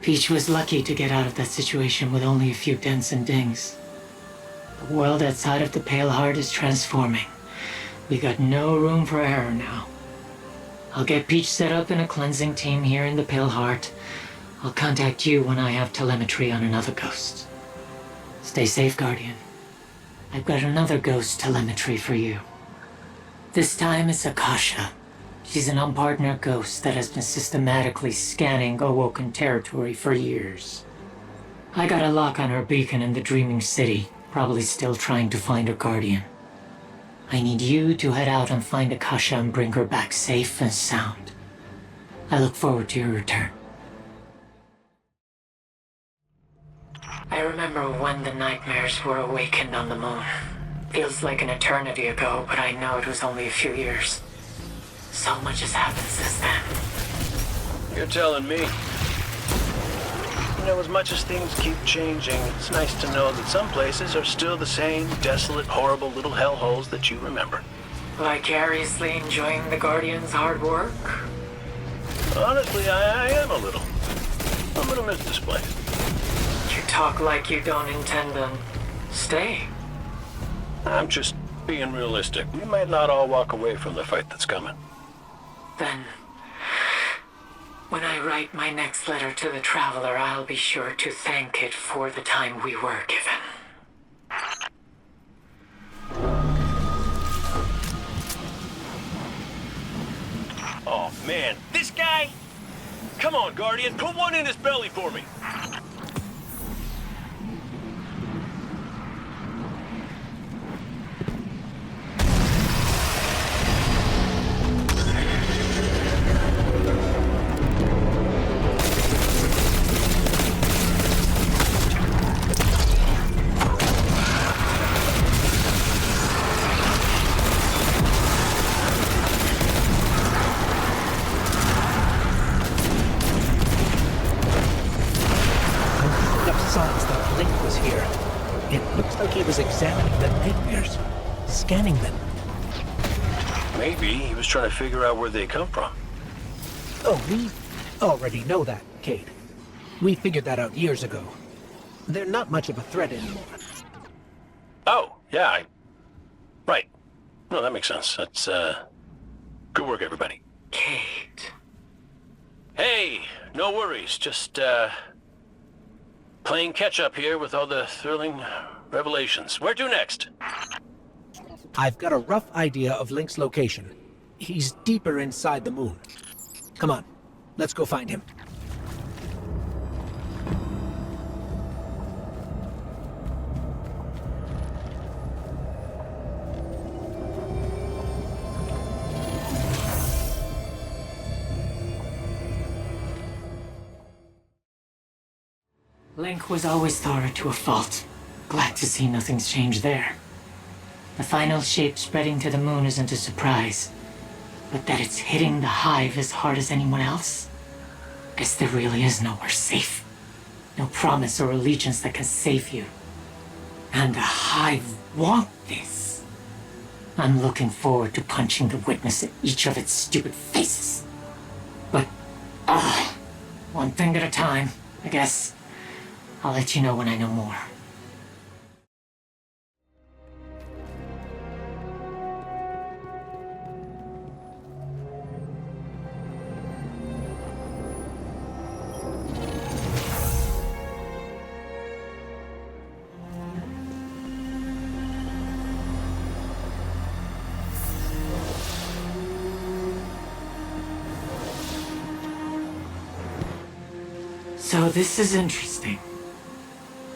Peach was lucky to get out of that situation with only a few dents and dings. The world outside of the Pale Heart is transforming. We got no room for error now. I'll get Peach set up in a cleansing team here in the Pale Heart. I'll contact you when I have telemetry on another ghost. Stay safe, Guardian. I've got another ghost telemetry for you. This time it's Akasha. She's an unpartnered ghost that has been systematically scanning Awoken territory for years. I got a lock on her beacon in the Dreaming City, probably still trying to find her guardian. I need you to head out and find Akasha and bring her back safe and sound. I look forward to your return. I remember when the nightmares were awakened on the moon. Feels like an eternity ago, but I know it was only a few years. So much has happened since then. You're telling me. You know, as much as things keep changing, it's nice to know that some places are still the same desolate, horrible little hellholes that you remember. Vicariously enjoying the Guardian's hard work? Honestly, I am a little. I'm gonna miss this place. You talk like you don't intend to stay. I'm just being realistic. We might not all walk away from the fight that's coming. Then, when I write my next letter to the Traveler, I'll be sure to thank it for the time we were given. Oh, man. This guy? Come on, Guardian. Put one in his belly for me. Examining the nightmares, scanning them. Maybe he was trying to figure out where they come from. Oh, we already know that, Cade. We figured that out years ago. They're not much of a threat anymore. Oh, yeah, right. No, that makes sense. That's, good work, everybody. Cade. Hey, no worries. Just, playing catch-up here with all the thrilling revelations. Where to next? I've got a rough idea of Link's location. He's deeper inside the moon. Come on, let's go find him. Link was always thorough to a fault. Glad to see nothing's changed there. The final shape spreading to the moon isn't a surprise. But that it's hitting the Hive as hard as anyone else? Guess there really is nowhere safe. No promise or allegiance that can save you. And the Hive want this. I'm looking forward to punching the Witness in each of its stupid faces. But, one thing at a time, I guess. I'll let you know when I know more. So this is interesting.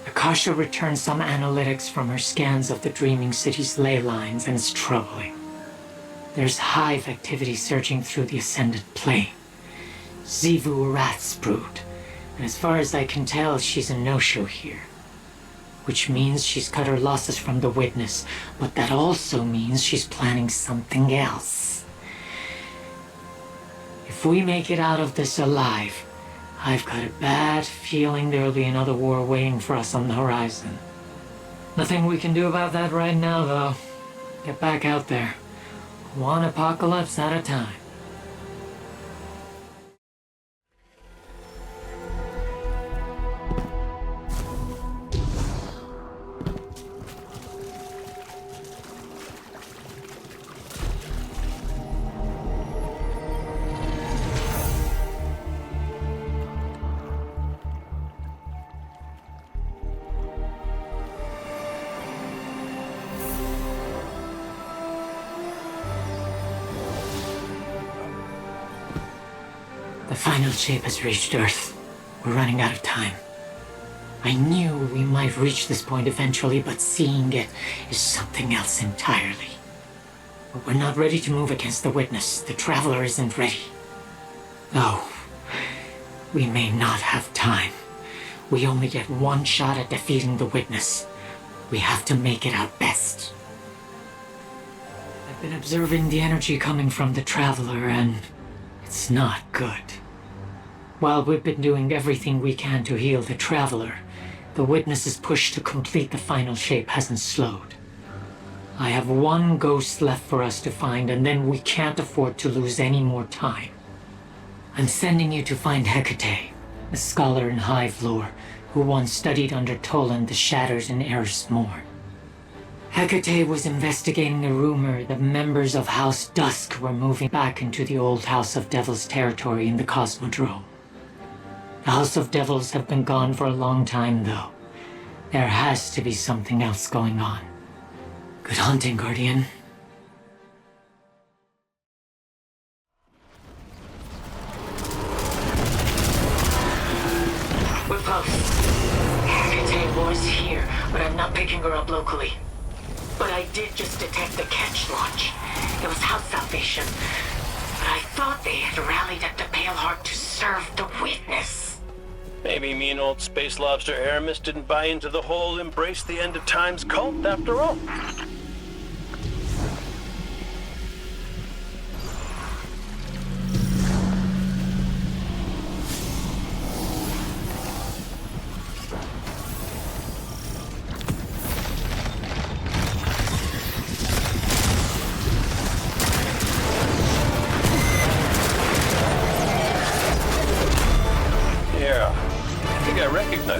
Akasha returned some analytics from her scans of the Dreaming City's ley lines, and it's troubling. There's hive activity surging through the Ascended Plane. Zivu Arath's brood. And as far as I can tell, she's a no-show here. Which means she's cut her losses from the Witness, but that also means she's planning something else. If we make it out of this alive, I've got a bad feeling there'll be another war waiting for us on the horizon. Nothing we can do about that right now, though. Get back out there. One apocalypse at a time. The final shape has reached Earth. We're running out of time. I knew we might reach this point eventually, but seeing it is something else entirely. But we're not ready to move against the Witness. The Traveler isn't ready. Oh, we may not have time. We only get one shot at defeating the Witness. We have to make it our best. I've been observing the energy coming from the Traveler, and it's not good. While we've been doing everything we can to heal the Traveler, the Witness's push to complete the final shape hasn't slowed. I have one ghost left for us to find, and then we can't afford to lose any more time. I'm sending you to find Hecate, a scholar in hive lore, who once studied under Toland the Shatters in Eris Morn. Hecate was investigating a rumor that members of House Dusk were moving back into the old House of Devils territory in the Cosmodrome. The House of Devils have been gone for a long time, though. There has to be something else going on. Good hunting, Guardian. We're close. Hecate was here, but I'm not picking her up locally. But I did just detect the catch launch. It was House Salvation. But I thought they had rallied at the Pale Heart to serve the Witness. Maybe mean old space lobster Aramis didn't buy into the whole embrace the end of times cult after all.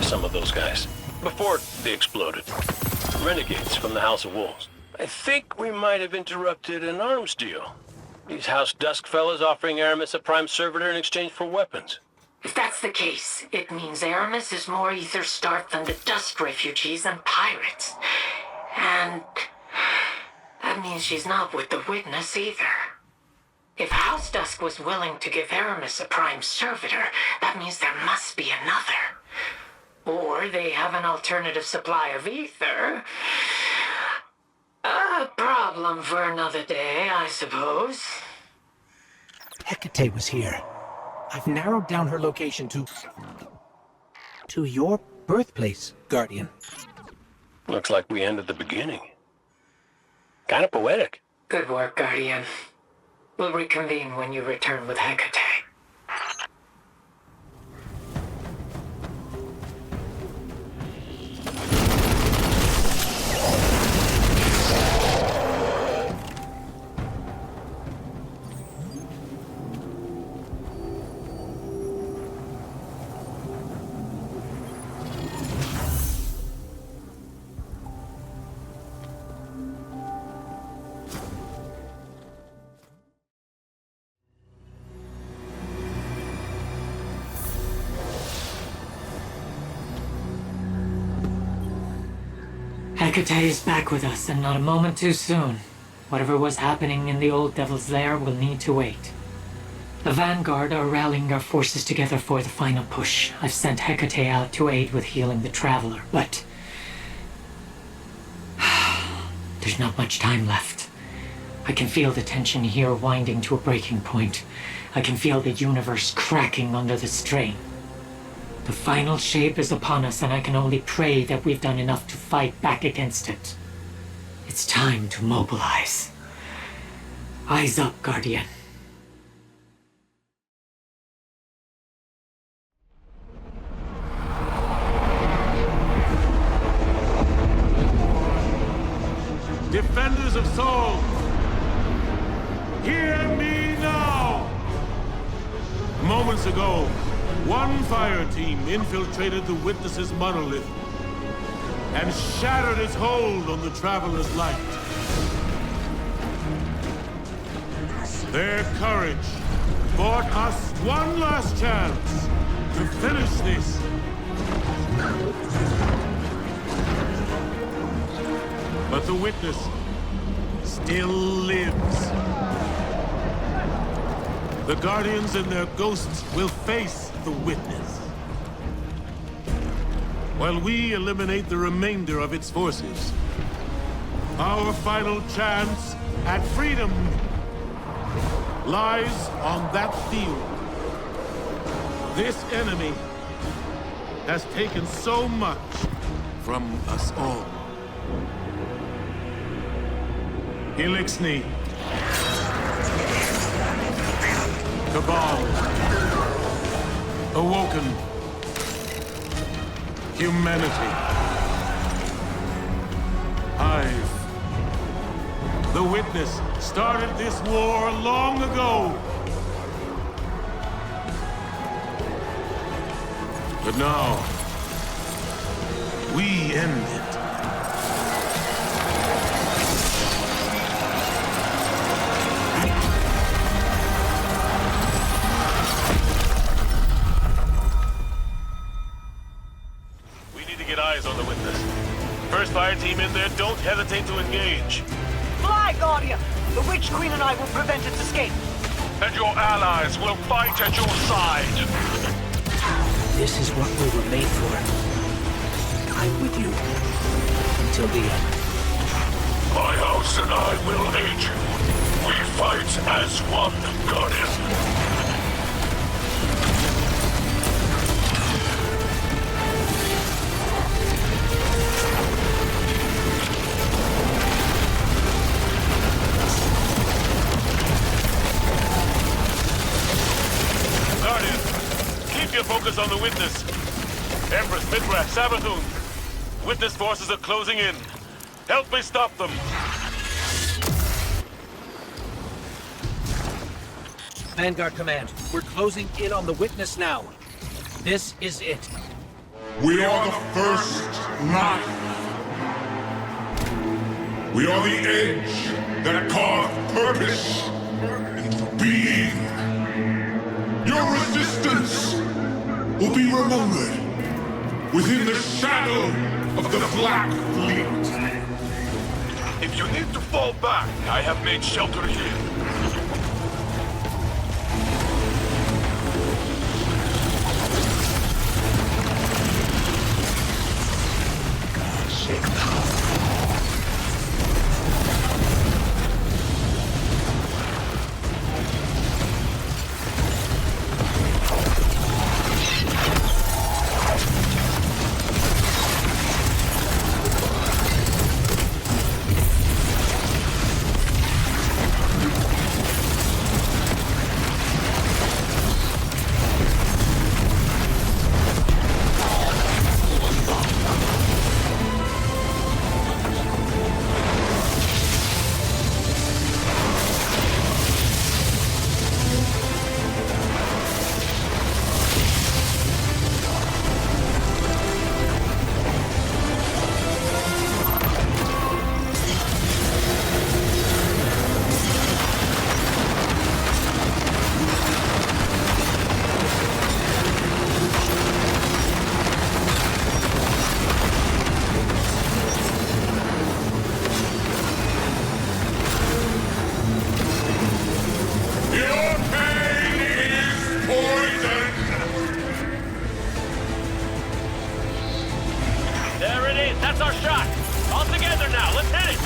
Some of those guys, before they exploded. Renegades from the House of Wolves. I think we might have interrupted an arms deal. These House Dusk fellas offering Aramis a prime servitor in exchange for weapons. If that's the case, it means Aramis is more ether-starved than the Dusk refugees and pirates. And that means she's not with the Witness either. If House Dusk was willing to give Aramis a prime servitor, that means there must be another. Or they have an alternative supply of ether. A problem for another day, I suppose. Hecate was here. I've narrowed down her location to your birthplace, Guardian. Looks like we ended the beginning. Kind of poetic. Good work, Guardian. We'll reconvene when you return with Hecate. Hecate is back with us, and not a moment too soon. Whatever was happening in the old Devil's Lair will need to wait. The Vanguard are rallying our forces together for the final push. I've sent Hecate out to aid with healing the Traveler, but... there's not much time left. I can feel the tension here winding to a breaking point. I can feel the universe cracking under the strain. The final shape is upon us, and I can only pray that we've done enough to fight back against it. It's time to mobilize. Eyes up, Guardian. Defenders of Sol, hear me now! Moments ago, one fire team infiltrated the Witness's monolith and shattered its hold on the Traveler's light. Their courage bought us one last chance to finish this. But the Witness still lives. The Guardians and their ghosts will face the Witness, while we eliminate the remainder of its forces. Our final chance at freedom lies on that field. This enemy has taken so much from us all. Elixni, Cabal, Awoken, Humanity, Hive. The Witness started this war long ago. But now, we end it. Eyes on the Witness. First fire team in there, don't hesitate to engage. Fly, Guardian! The Witch Queen and I will prevent its escape. And your allies will fight at your side. This is what we were made for. I'm with you. Until the end. My house and I will aid you. We fight as one, Guardian. Focus on the Witness. Empress, Mithra, Savathun. Witness forces are closing in. Help me stop them. Vanguard Command, we're closing in on the Witness now. This is it. We are the first knife. We are the edge that carved purpose into being. Your resistance will be remembered within the shadow of the Black Fleet. If you need to fall back, I have made shelter here. That's our shot! All together now, let's hit it!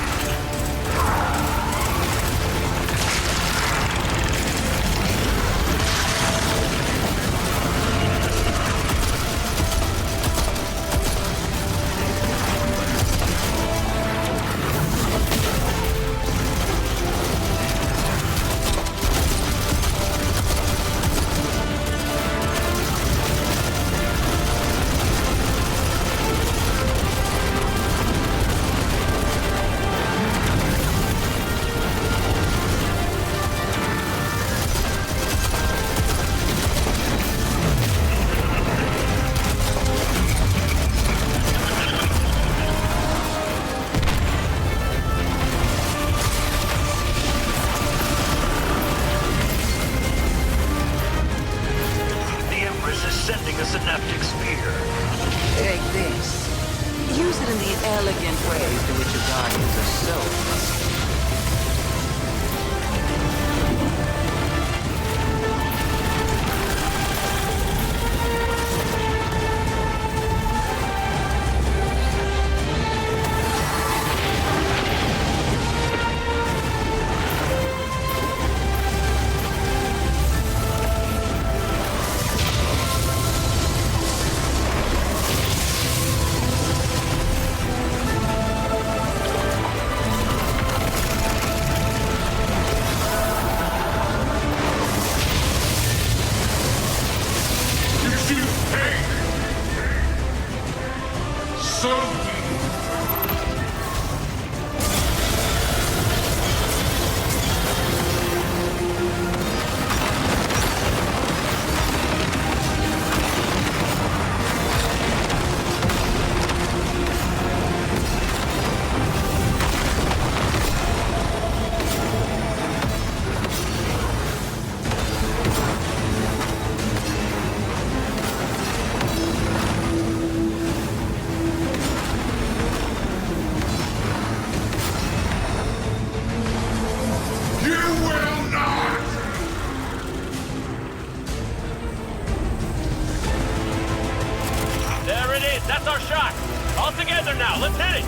That's our shot! All together now, let's hit it!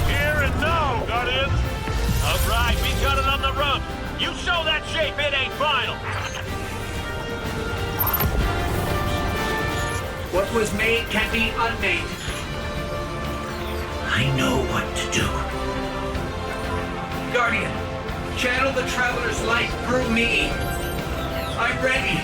Here and now, Guardians! Alright, we got it on the ropes! You show that shape, it ain't final! What was made can be unmade. I know what to do. Guardian, channel the Traveler's light through me. I'm ready.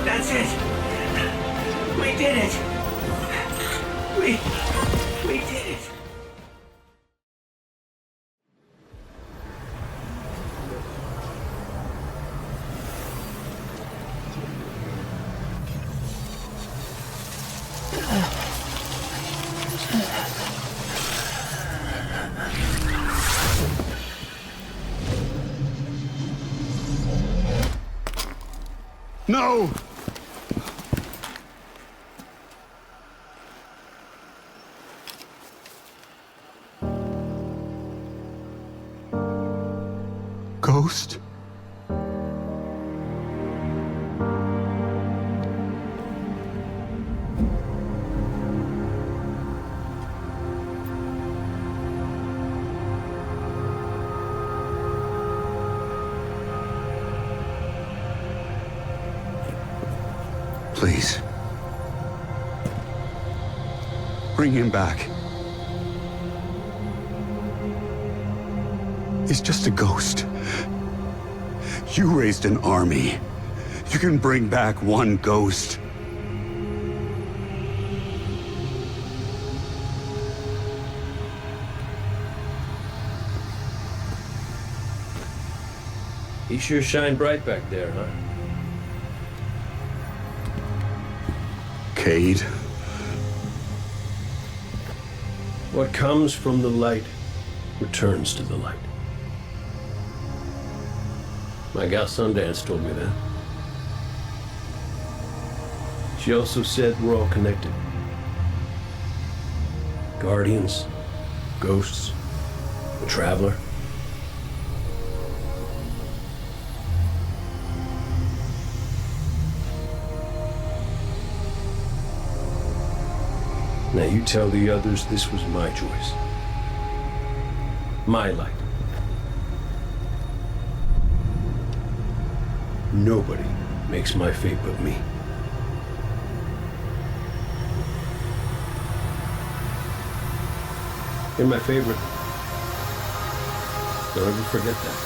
That's it. We did it. We did it. No! Ghost? Please. Bring him back. is just a ghost. You raised an army. You can bring back one ghost. He sure shined bright back there, huh? Cade. What comes from the light returns to the light. My gal Sundance told me that. She also said we're all connected. Guardians, ghosts, the Traveler. Now you tell the others this was my choice. My light. Nobody makes my fate but me. You're my favorite. Don't ever forget that.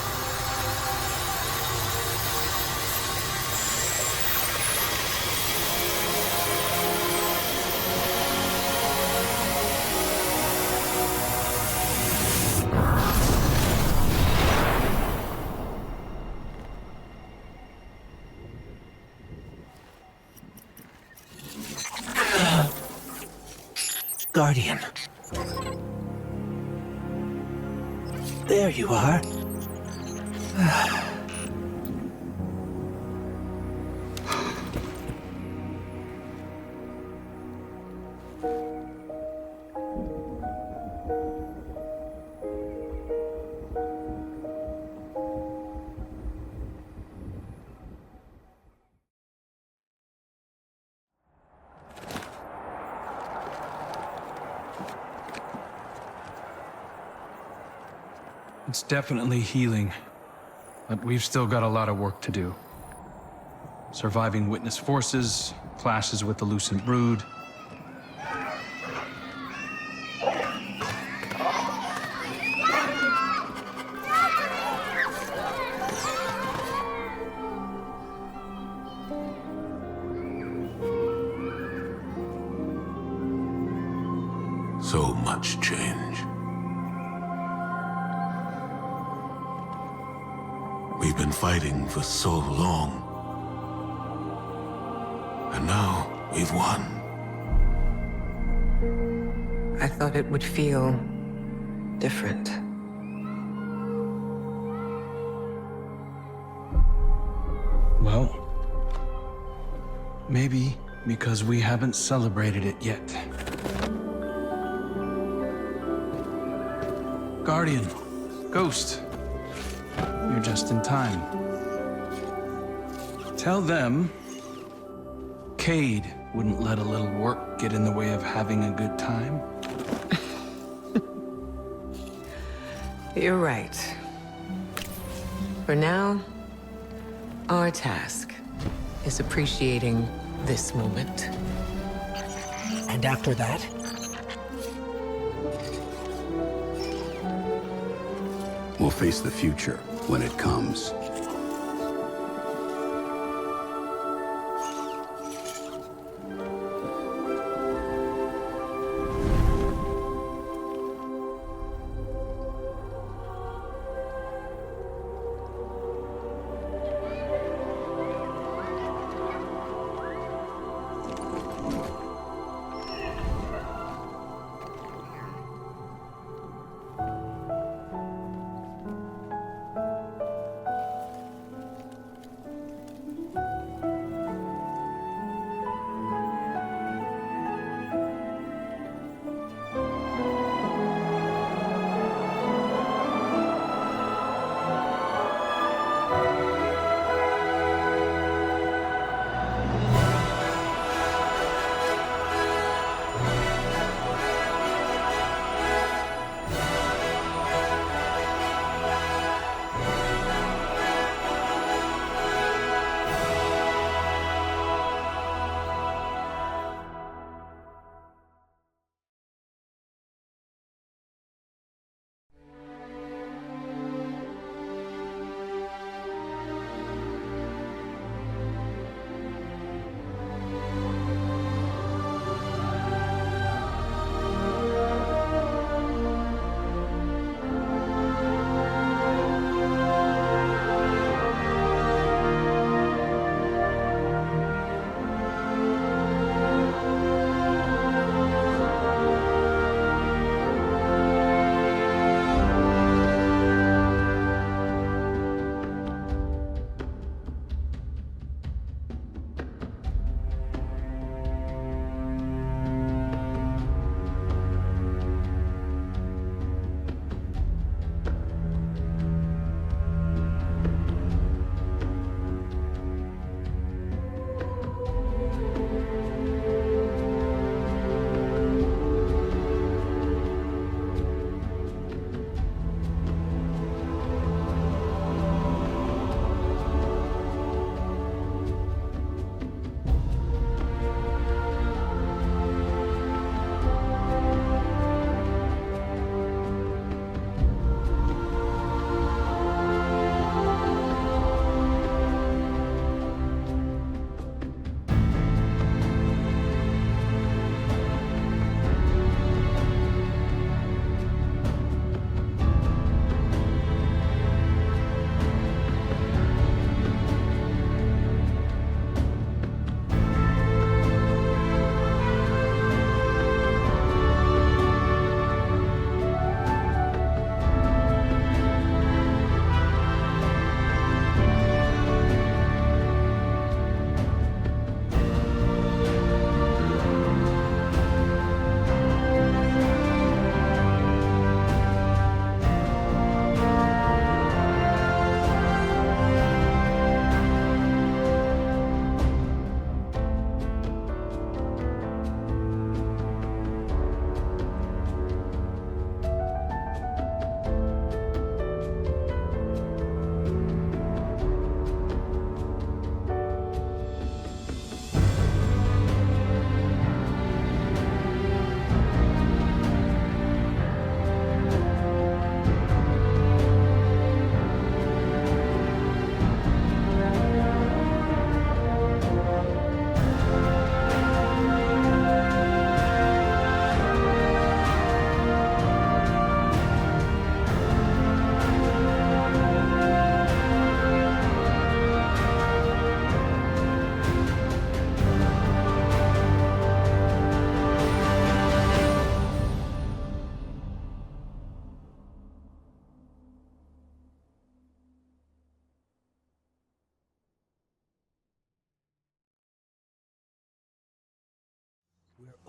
Guardian. There you are. It's definitely healing, but we've still got a lot of work to do. Surviving witness forces, clashes with the Lucent Brood. So much change. We've been fighting for so long. And now we've won. I thought it would feel different. Well, maybe because we haven't celebrated it yet. Guardian, Ghost, you're just in time. Tell them Cade wouldn't let a little work get in the way of having a good time. You're right. For now, our task is appreciating this moment. And after that? We'll face the future when it comes.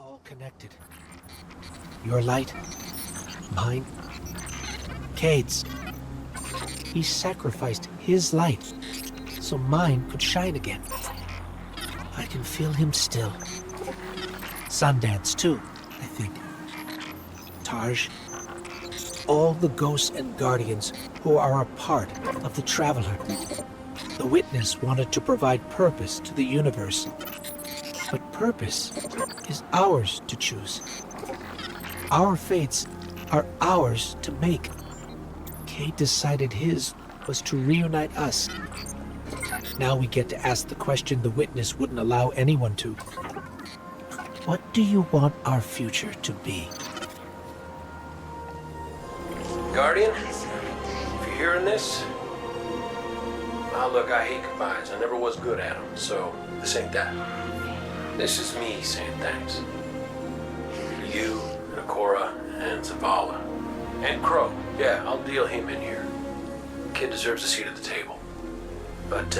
all connected. Your light, mine, Cade's. He sacrificed his light so mine could shine again. I can feel him still. Sundance too, I think. Taj. All the ghosts and guardians who are a part of the Traveler. The Witness wanted to provide purpose to the universe. But purpose is ours to choose. Our fates are ours to make. Cade decided his was to reunite us. Now we get to ask the question the Witness wouldn't allow anyone to. What do you want our future to be? Guardian, if you're hearing this, now look, I hate goodbyes. I never was good at them, so this ain't that. This is me saying thanks. To you, and Akora, and Zavala. And Crow. Yeah, I'll deal him in here. The kid deserves a seat at the table. But,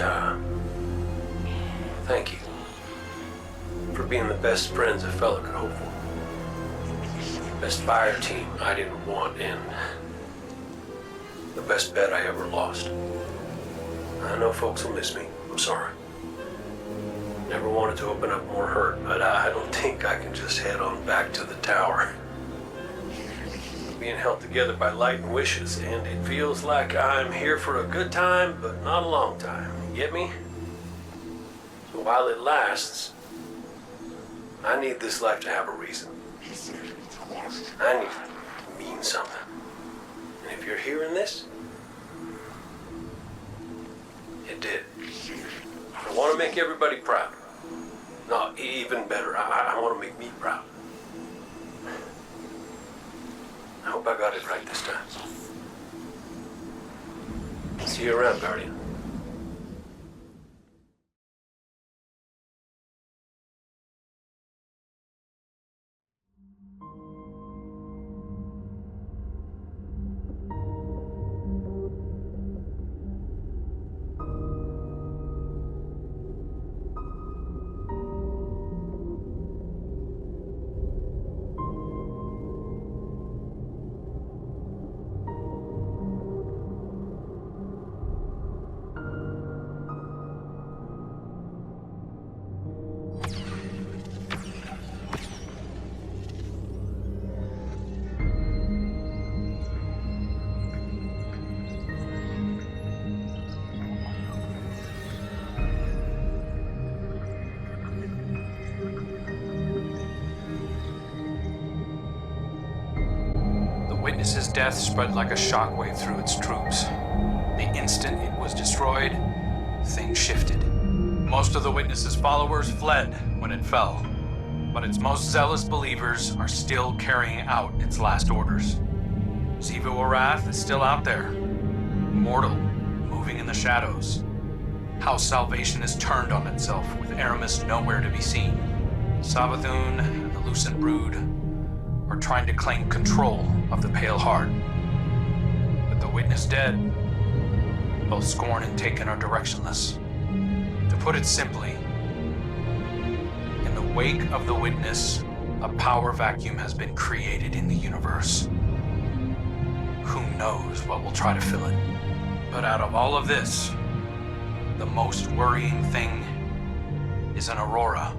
thank you. For being the best friends a fella could hope for. Best fire team I didn't want in. The best bet I ever lost. I know folks will miss me. I'm sorry. Never wanted to open up more hurt, but I don't think I can just head on back to the tower. Being held together by light and wishes, and it feels like I'm here for a good time, but not a long time. You get me? So while it lasts, I need this life to have a reason. I need it to mean something. And if you're hearing this, it did. I want to make everybody proud. No, even better, I want to make me proud. I hope I got it right this time. See you around, Guardian. Witness's death spread like a shockwave through its troops. The instant it was destroyed, things shifted. Most of the Witness's followers fled when it fell, but its most zealous believers are still carrying out its last orders. Ziva Warath is still out there, mortal, moving in the shadows. House Salvation is turned on itself, with Aramis nowhere to be seen. Savathun and the Lucent Brood are trying to claim control of the Pale Heart. With the Witness dead, both Scorn and Taken are directionless. To put it simply, in the wake of the Witness, a power vacuum has been created in the universe. Who knows what will try to fill it? But out of all of this, the most worrying thing is an aurora.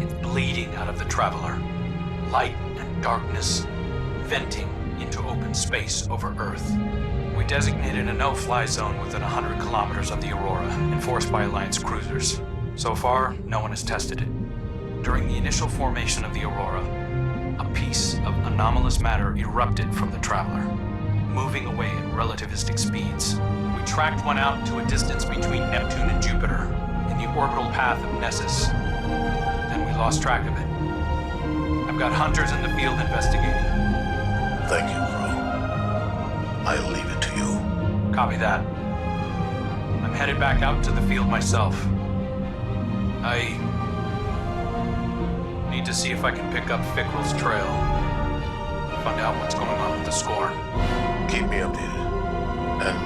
It's bleeding out of the Traveler. Light and darkness venting into open space over Earth. We designated a no-fly zone within 100 kilometers of the Aurora, enforced by Alliance cruisers. So far, no one has tested it. During the initial formation of the Aurora, a piece of anomalous matter erupted from the Traveler, moving away at relativistic speeds. We tracked one out to a distance between Neptune and Jupiter, in the orbital path of Nessus. Then we lost track of it. I've got hunters in the field investigating. Thank you, Crow. I'll leave it to you. Copy that. I'm headed back out to the field myself. I need to see if I can pick up Fickrell's trail. Find out what's going on with the Scorn. Keep me updated. And